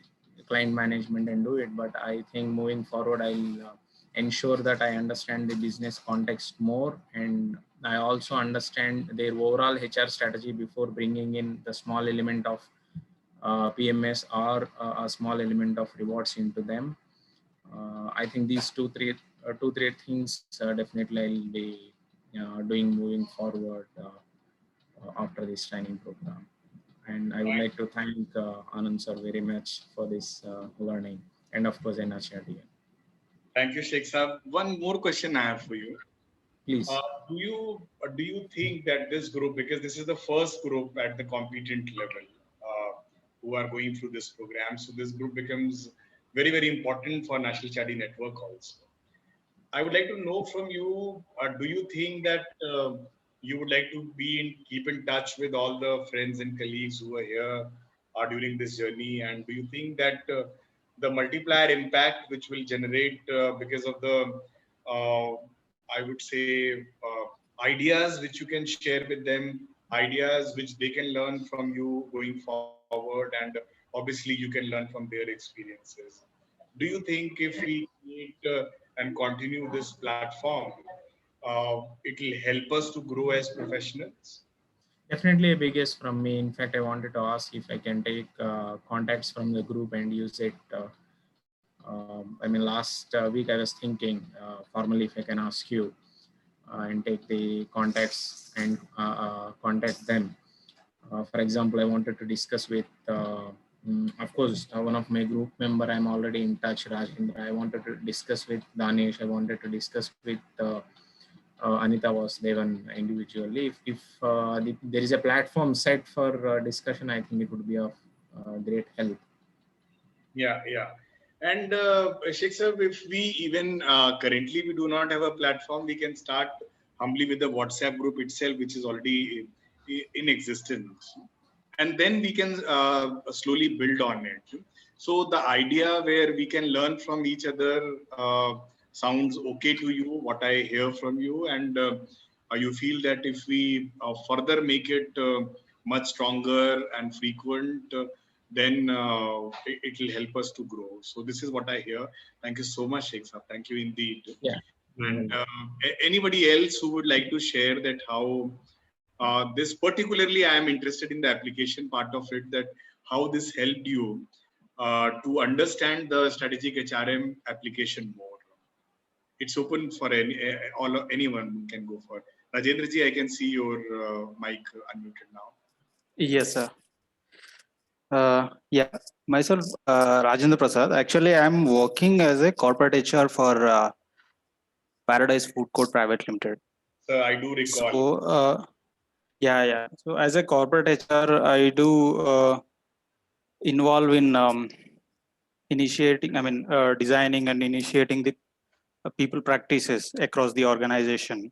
client management and do it. But I think moving forward, I'll ensure that I understand the business context more, and I also understand their overall HR strategy before bringing in the small element of PMS or a small element of rewards into them. I think these two, three things definitely I'll be doing moving forward after this training program. And I would like to thank Anand sir very much for this learning, and of course NHRDN. Thank you, Sheikh Saab. One more question I have for you. Please. Do you think that this group, because this is the first group at the competent level who are going through this program, so this group becomes very, very important for National Charity Network also. I would like to know from you, do you think that you would like to keep in touch with all the friends and colleagues who are here during this journey? And do you think that the multiplier impact which will generate because of the, I would say, ideas which you can share with them, ideas which they can learn from you going forward, and obviously you can learn from their experiences. Do you think if we create and continue this platform, it will help us to grow as professionals? Definitely a big yes from me. In fact, I wanted to ask if I can take contacts from the group and use it. I mean, last week I was thinking formally if I can ask you and take the contacts and contact them. For example, I wanted to discuss with, of course, one of my group member, I'm already in touch, Rajendra. I wanted to discuss with Danish. I wanted to discuss with Anita was Devan individually. If there is a platform set for discussion, I think it would be of great help. Yeah, yeah. And Sheikh sir, if we even currently we do not have a platform, we can start humbly with the WhatsApp group itself, which is already in existence. And then we can slowly build on it. So the idea where we can learn from each other sounds okay to you, what I hear from you, and you feel that if we further make it much stronger and frequent, then it will help us to grow. So this is what I hear. Thank you so much, Sheikh Sahab. Thank you indeed. Yeah. And anybody else who would like to share that how this particularly I am interested in the application part of it, that how this helped you to understand the strategic HRM application more. It's open for anyone can go for. Rajendra ji, I can see your mic unmuted now. Yes, sir. Yeah, myself, Rajendra Prasad. Actually, I'm working as a corporate HR for Paradise Food Court Private Limited. So I do recall. So, yeah. So as a corporate HR, I do involve in initiating, designing and initiating the people practices across the organization,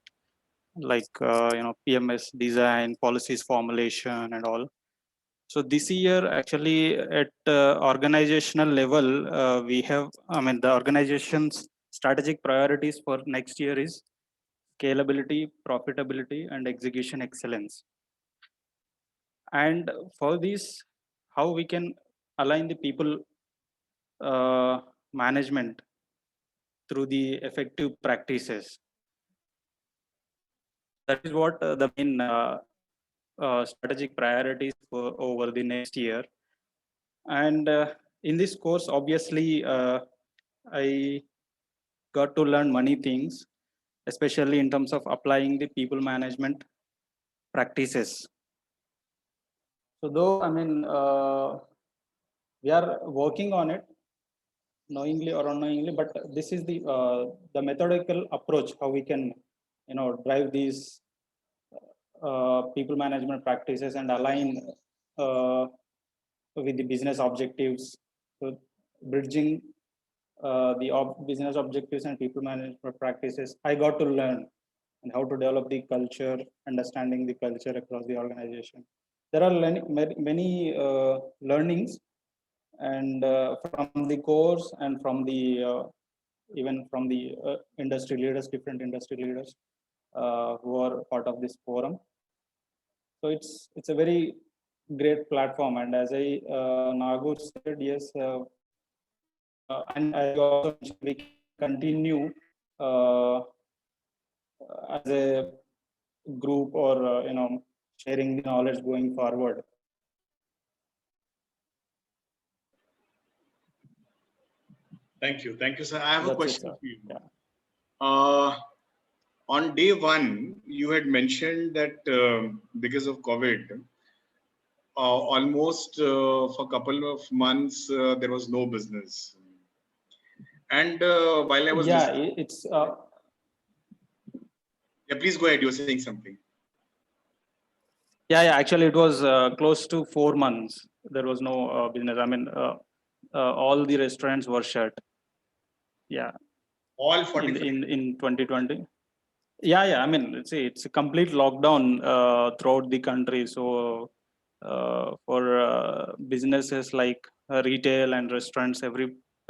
like PMS design, policies formulation, and all. So this year, actually, at organizational level, we have, the organization's strategic priorities for next year is scalability, profitability, and execution excellence. And for this, how we can align the people management through the effective practices. That is what the main strategic priorities for over the next year. And in this course, obviously, I got to learn many things, especially in terms of applying the people management practices. So though, we are working on it, knowingly or unknowingly, but this is the methodical approach how we can, drive these people management practices and align with the business objectives. So bridging the business objectives and people management practices, I got to learn and how to develop the culture, understanding the culture across the organization. There are many learnings, and from the course and from the even from the industry leaders, different industry leaders who are part of this forum. So it's a very great platform, and as I Nagur said, yes, and I also we continue as a group or sharing the knowledge going forward. Thank you, sir. I have a question for you. Yeah. On day one, you had mentioned that because of COVID, almost for a couple of months there was no business. And while I was listening, it's yeah, please go ahead. You were saying something. Yeah. Actually, it was close to 4 months. There was no business. All the restaurants were shut. Yeah. All 45 in 2020. Yeah. It's a complete lockdown throughout the country. So for businesses like retail and restaurants,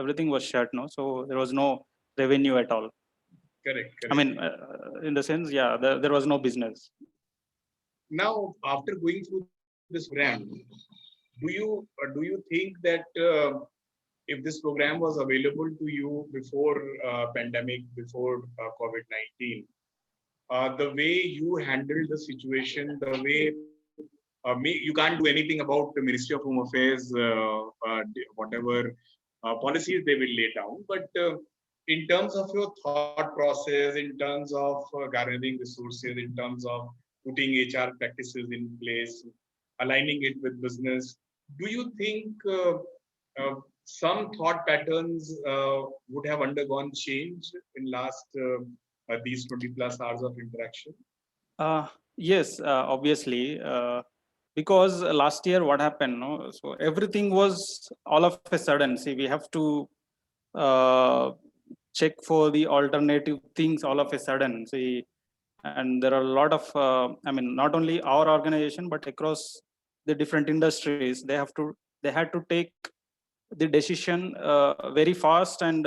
everything was shut, no, so there was no revenue at all. Correct. I mean, in the sense, yeah, there was no business. Now, after going through this program, do you think that if this program was available to you before pandemic, before COVID-19, the way you handled the situation, the way you can't do anything about the Ministry of Home Affairs, whatever policies they will lay down, but in terms of your thought process, in terms of garnering resources, in terms of putting HR practices in place, aligning it with business, do you think some thought patterns would have undergone change in last these 20 plus hours of interaction? Yes, obviously, because last year what happened, no? So everything was all of a sudden. See, we have to check for the alternative things all of a sudden. See, and there are a lot of, I mean, not only our organization but across the different industries, they had to take the decision very fast and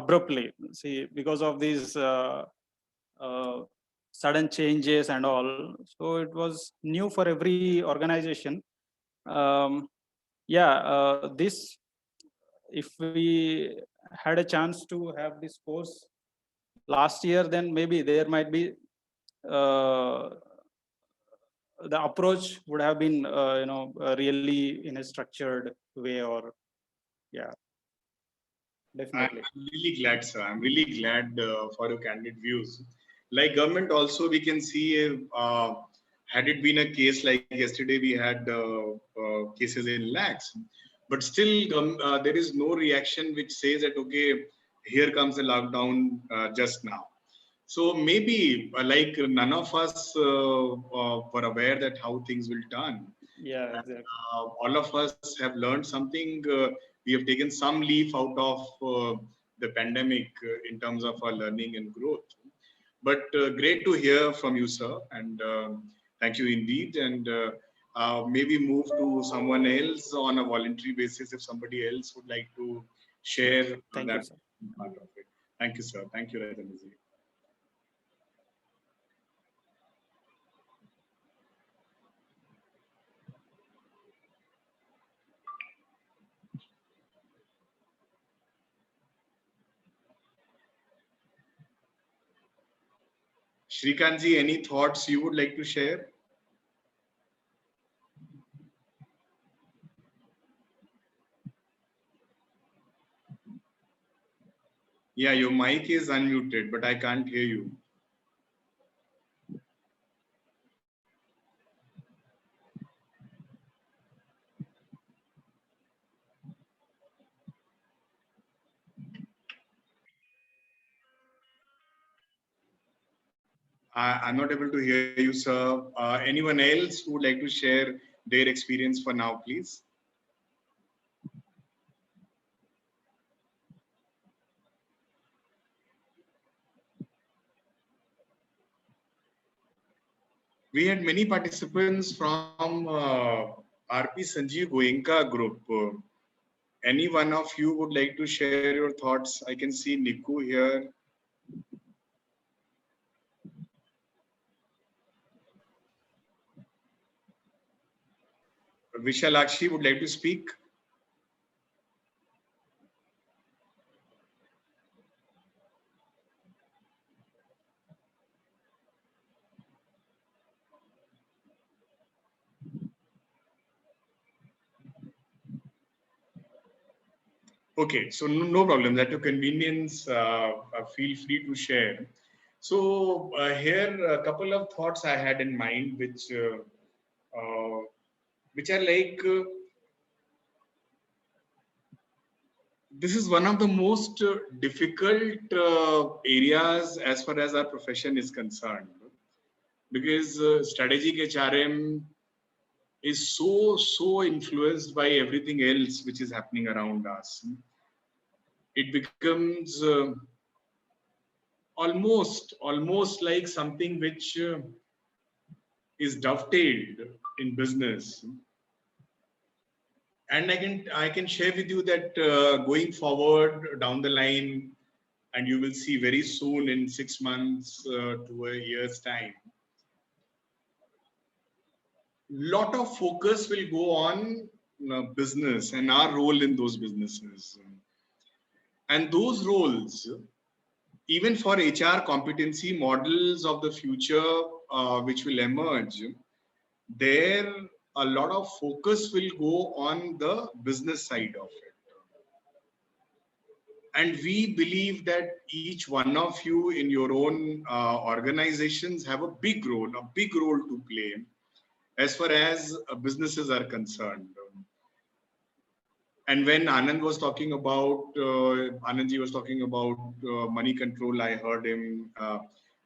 abruptly. See, because of these sudden changes and all, so it was new for every organization. This, if we had a chance to have this course last year, then maybe there might be the approach would have been really in a structured way, or definitely. I'm really glad, sir. I'm really glad for your candid views. Like government also, we can see had it been a case like yesterday, we had cases in lakhs, but still there is no reaction which says that, okay, here comes a lockdown just now. So maybe like none of us were aware that how things will turn. Yeah, exactly. All of us have learned something. We have taken some leaf out of the pandemic in terms of our learning and growth. But great to hear from you, sir, and thank you indeed. And maybe move to someone else on a voluntary basis if somebody else would like to share Thank that you, sir. part of it. Thank you, sir. Thank you, Rajendra. Shrikantji, any thoughts you would like to share? Yeah, your mic is unmuted, but I can't hear you. I'm not able to hear you, sir. Anyone else who would like to share their experience for now, please? We had many participants from RP Sanjeev Goenka group. Any one of you would like to share your thoughts? I can see Niku here. Vishalakshi would like to speak. Okay, so no problem. At your convenience, feel free to share. So here a couple of thoughts I had in mind, which are like this is one of the most difficult areas as far as our profession is concerned, because strategic HRM is so influenced by everything else which is happening around us. It becomes almost like something which is dovetailed in business. And I can share with you that going forward down the line, and you will see very soon in 6 months to a year's time, lot of focus will go on business and our role in those businesses. And those roles, even for HR competency models of the future, which will emerge, there a lot of focus will go on the business side of it. And we believe that each one of you in your own organizations have a big role to play as far as businesses are concerned. And when Anand was talking about, Anandji was talking about money control, I heard him.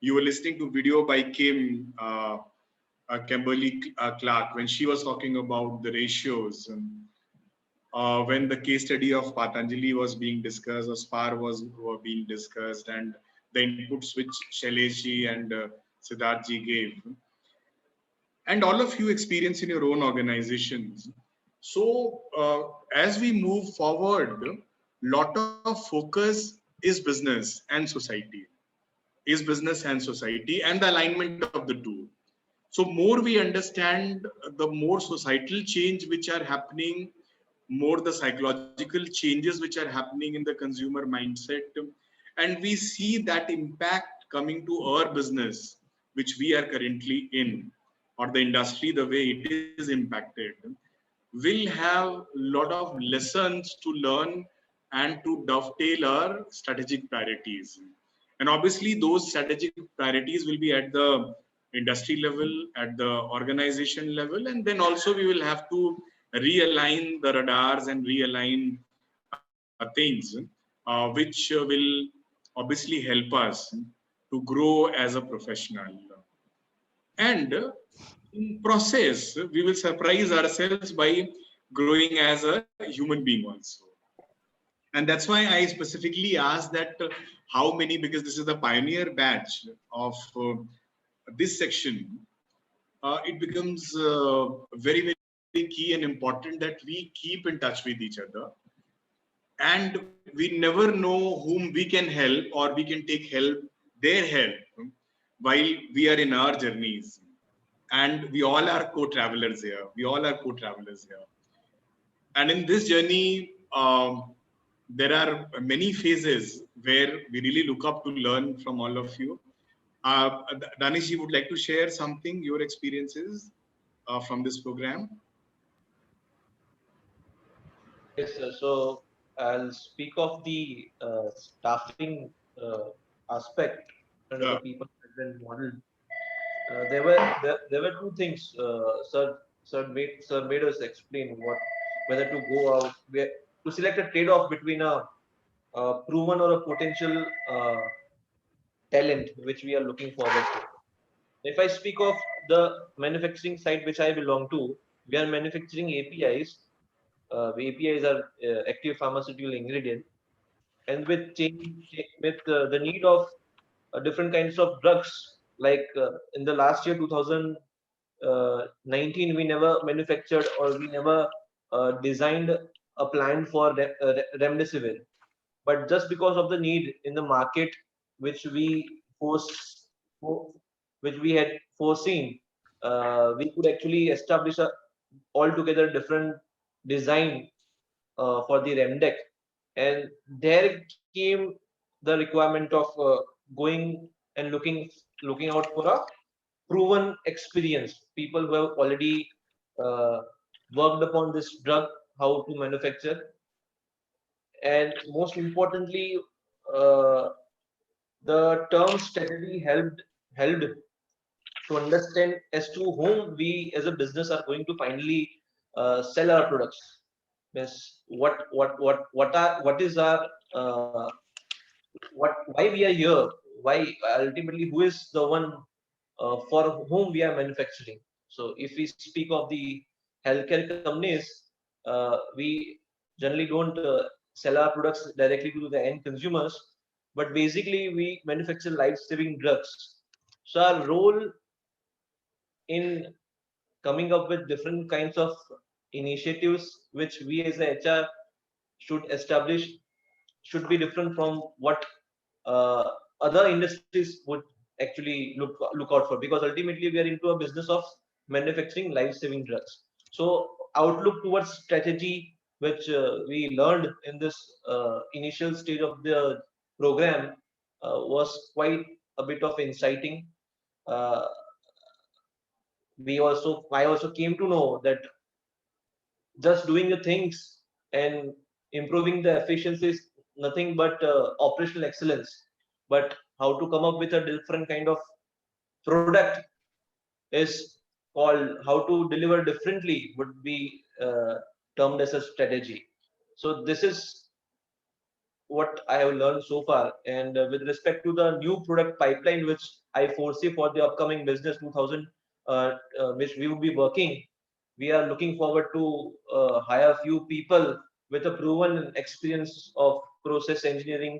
You were listening to video by Kim, Kimberly Clark, when she was talking about the ratios. When the case study of Patanjali was being discussed, or SPAR was being discussed, and the inputs which Shaileshi and Siddharthji gave. And all of you experience in your own organizations. So as we move forward, lot of focus is business and society, and the alignment of the two. So more we understand, the more societal change which are happening, more the psychological changes which are happening in the consumer mindset, and we see that impact coming to our business, which we are currently in, or the industry, the way it is impacted, will have a lot of lessons to learn and to dovetail our strategic priorities. And obviously those strategic priorities will be at the industry level, at the organization level, and then also we will have to realign the radars and realign things which will obviously help us to grow as a professional. And in process, we will surprise ourselves by growing as a human being also. And that's why I specifically asked that how many, because this is the pioneer batch of this section, it becomes very, very key and important that we keep in touch with each other. And we never know whom we can help, or we can take their help while we are in our journeys. And we all are co-travelers here. And in this journey, there are many phases where we really look up to learn from all of you. Danish, you would like to share something, your experiences from this program? Yes, sir. So I'll speak of the staffing aspect under the people present model. There were two things. Sir made us explain whether to go out, to select a trade-off between a proven or a potential talent which we are looking forward to. If I speak of the manufacturing side which I belong to, we are manufacturing APIs. APIs are active pharmaceutical ingredient, and with the need of different kinds of drugs, like in the last year 2019, we never manufactured, or we never designed a plant for remdesivir. But just because of the need in the market, which we had foreseen, we could actually establish a altogether different design for the Remdec, and there came the requirement of going and looking out for a proven experience, people who have already worked upon this drug, how to manufacture, and most importantly, the term strategy helped to understand as to whom we as a business are going to finally sell our products. Yes, what is our why we are here? Why ultimately who is the one for whom we are manufacturing? So if we speak of the healthcare companies, we generally don't sell our products directly to the end consumers, but basically we manufacture life-saving drugs. So our role in coming up with different kinds of initiatives which we as a HR should establish should be different from what uh, other industries would actually look out for, because ultimately we are into a business of manufacturing life-saving drugs. So outlook towards strategy, which we learned in this initial stage of the program, was quite a bit of inciting. Uh, I also came to know that just doing the things and improving the efficiency is nothing but operational excellence, but how to come up with a different kind of product is called how to deliver differently would be termed as a strategy. So this is what I have learned so far. And with respect to the new product pipeline, which I foresee for the upcoming business 2000, which we will be working, we are looking forward to hire few people with a proven experience of process engineering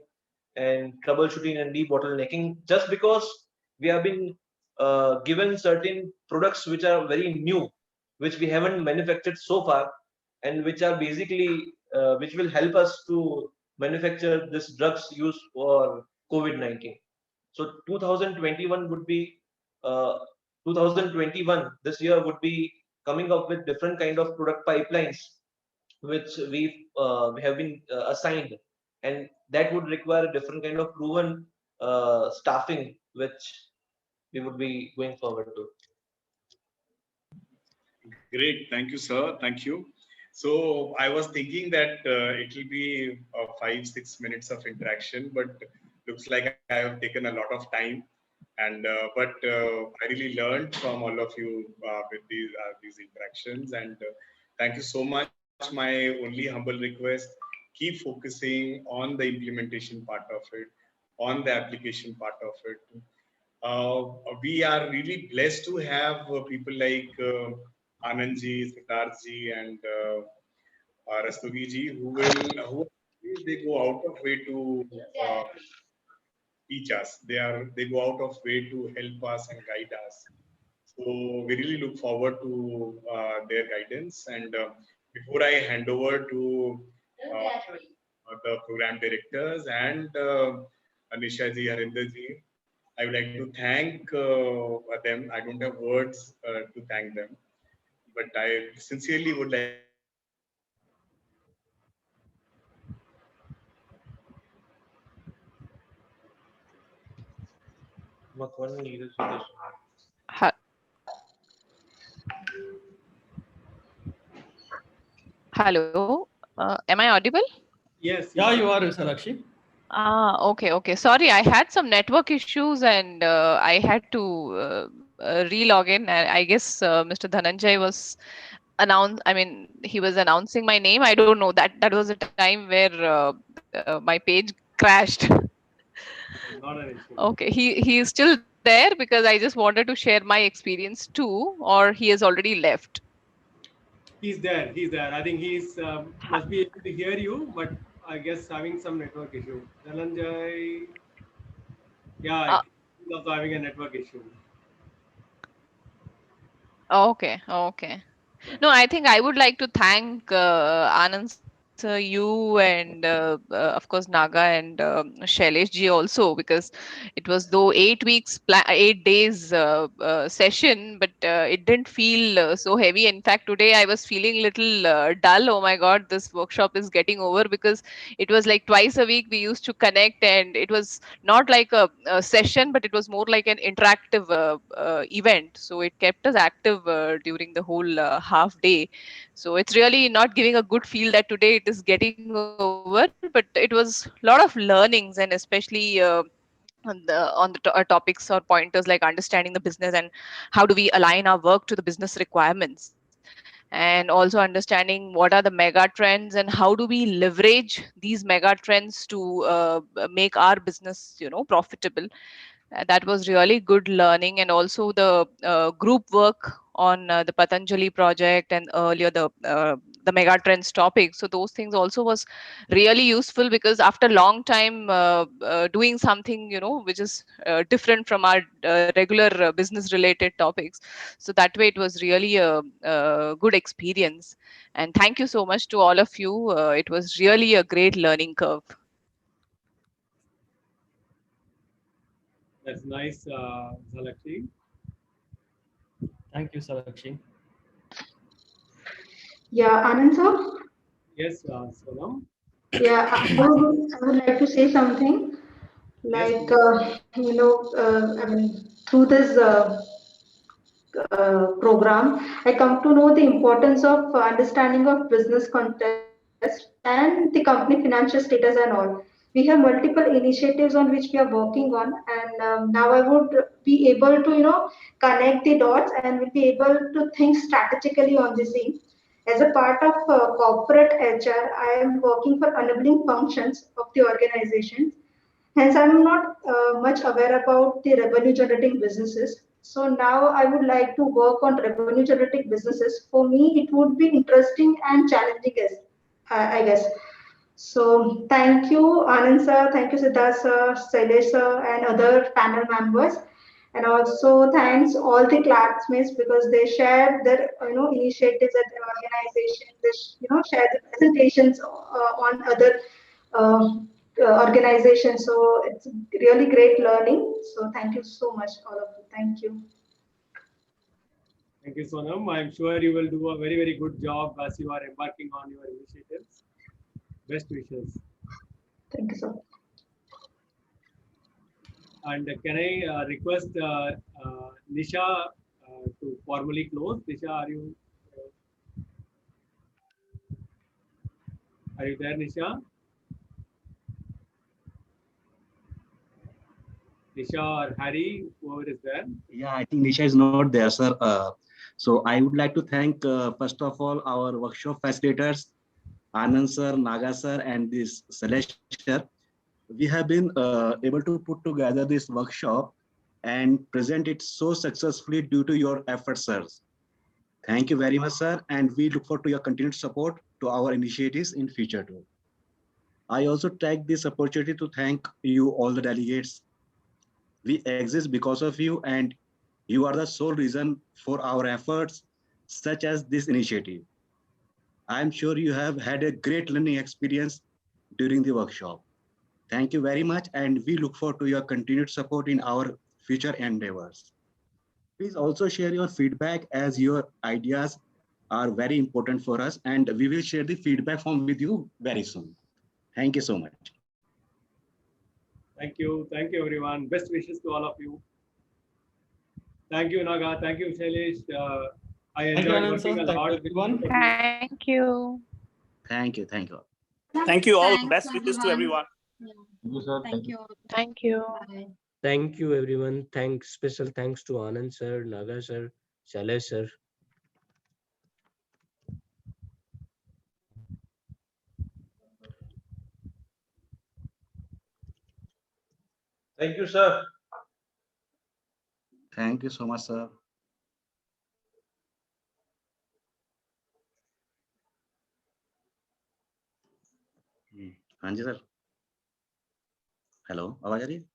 and troubleshooting and debottlenecking, just because we have been given certain products which are very new, which we haven't manufactured so far, and which are basically which will help us to manufacture this drugs used for COVID-19. So 2021 would be 2021 this year would be coming up with different kind of product pipelines which we have been assigned, and that would require a different kind of proven staffing which we would be going forward to. Great, thank you, sir. Thank you. So I was thinking that it will be 5-6 minutes of interaction, but looks like I have taken a lot of time. And but I really learned from all of you with these interactions, and thank you so much. My only humble request: keep focusing on the implementation part of it, on the application part of it. We are really blessed to have people like Anandji, Siddharthji, and Rastogi who they go out of way to teach us. They go out of way to help us and guide us. So we really look forward to their guidance. And before I hand over to the program directors and Anisha ji, Harinder ji, I would like to thank them. I don't have words to thank them, but I sincerely would like. Ha- Hello, am I audible? Yes. Yeah, you are, Sarakshi. Okay. Sorry, I had some network issues and I had to re-log in. And I guess Mr. Dhananjay was he was announcing my name. I don't know that was a time where my page crashed. Not an issue. Okay, he is still there because I just wanted to share my experience too, or he has already left. He's there. He's there. I think he's must be able to hear you, but I guess having some network issue. Dhananjay, yeah, he's also having a network issue. Okay. No, I think I would like to thank Anand sir, you, and of course Naga and Shailesh ji also, because it was though 8 weeks, 8 days session, but it didn't feel so heavy. In fact, today I was feeling little dull. Oh my God, this workshop is getting over, because it was like twice a week we used to connect, and it was not like a session, but it was more like an interactive event. So it kept us active during the whole half day. So it's really not giving a good feel that today it is getting over, but it was a lot of learnings, and especially on the topics or pointers like understanding the business and how do we align our work to the business requirements, and also understanding what are the mega trends and how do we leverage these mega trends to make our business profitable. That was really good learning. And also the group work on the Patanjali project, and earlier the the mega trends topic. So those things also was really useful, because after long time doing something, which is different from our regular business related topics, so that way it was really a good experience. And thank you so much to all of you. It was really a great learning curve. That's nice, Salakshi. Thank you, Salakshi. Yeah, Anand sir? Yes, Sonam. Yeah, I would like to say something. Yes, Like, please. I mean, through this program, I come to know the importance of understanding of business context and the company financial status and all. We have multiple initiatives on which we are working on, and now I would be able to, connect the dots and will be able to think strategically on the same. As a part of corporate HR, I am working for enabling functions of the organization. Hence, I'm not much aware about the revenue generating businesses. So now I would like to work on revenue generating businesses. For me, it would be interesting and challenging, I guess. So thank you, Anand sir, thank you, Siddharth sir, Shailesh sir, and other panel members. And also thanks all the classmates because they shared their initiatives at the organization. They share the presentations on other uh, organizations. So it's really great learning. So thank you so much, all of you. Thank you. Thank you, Sonam. I'm sure you will do a very, very good job as you are embarking on your initiatives. Best wishes. Thank you, sir. And can I request Nisha to formally close? Nisha, are you there, Nisha? Nisha or Harry, whoever is there? Yeah, I think Nisha is not there, sir. So I would like to thank, first of all, our workshop facilitators, Anand sir, Naga sir, and this Shailesh sir. We have been able to put together this workshop and present it so successfully due to your efforts, sirs. Thank you very much, sir. And we look forward to your continued support to our initiatives in future too. I also take this opportunity to thank you, all the delegates. We exist because of you, and you are the sole reason for our efforts, such as this initiative. I'm sure you have had a great learning experience during the workshop. Thank you very much, and we look forward to your continued support in our future endeavors. Please also share your feedback, as your ideas are very important for us, and we will share the feedback form with you very soon. Thank you so much. Thank you. Thank you, everyone. Best wishes to all of you. Thank you, Naga. Thank you, Shailesh. I enjoyed working a lot with both of you. Thank you. Thank you. Thank you. Thank you all. Thanks, Best wishes to everyone. Yeah. Thank you, sir. Thank you. Thank you. Bye. Thank you, everyone. Special thanks to Anand sir, Naga sir, Shailesh sir. Thank you, sir. Thank you so much, sir. हाँ जी sir, hello, आवाज आ रही है?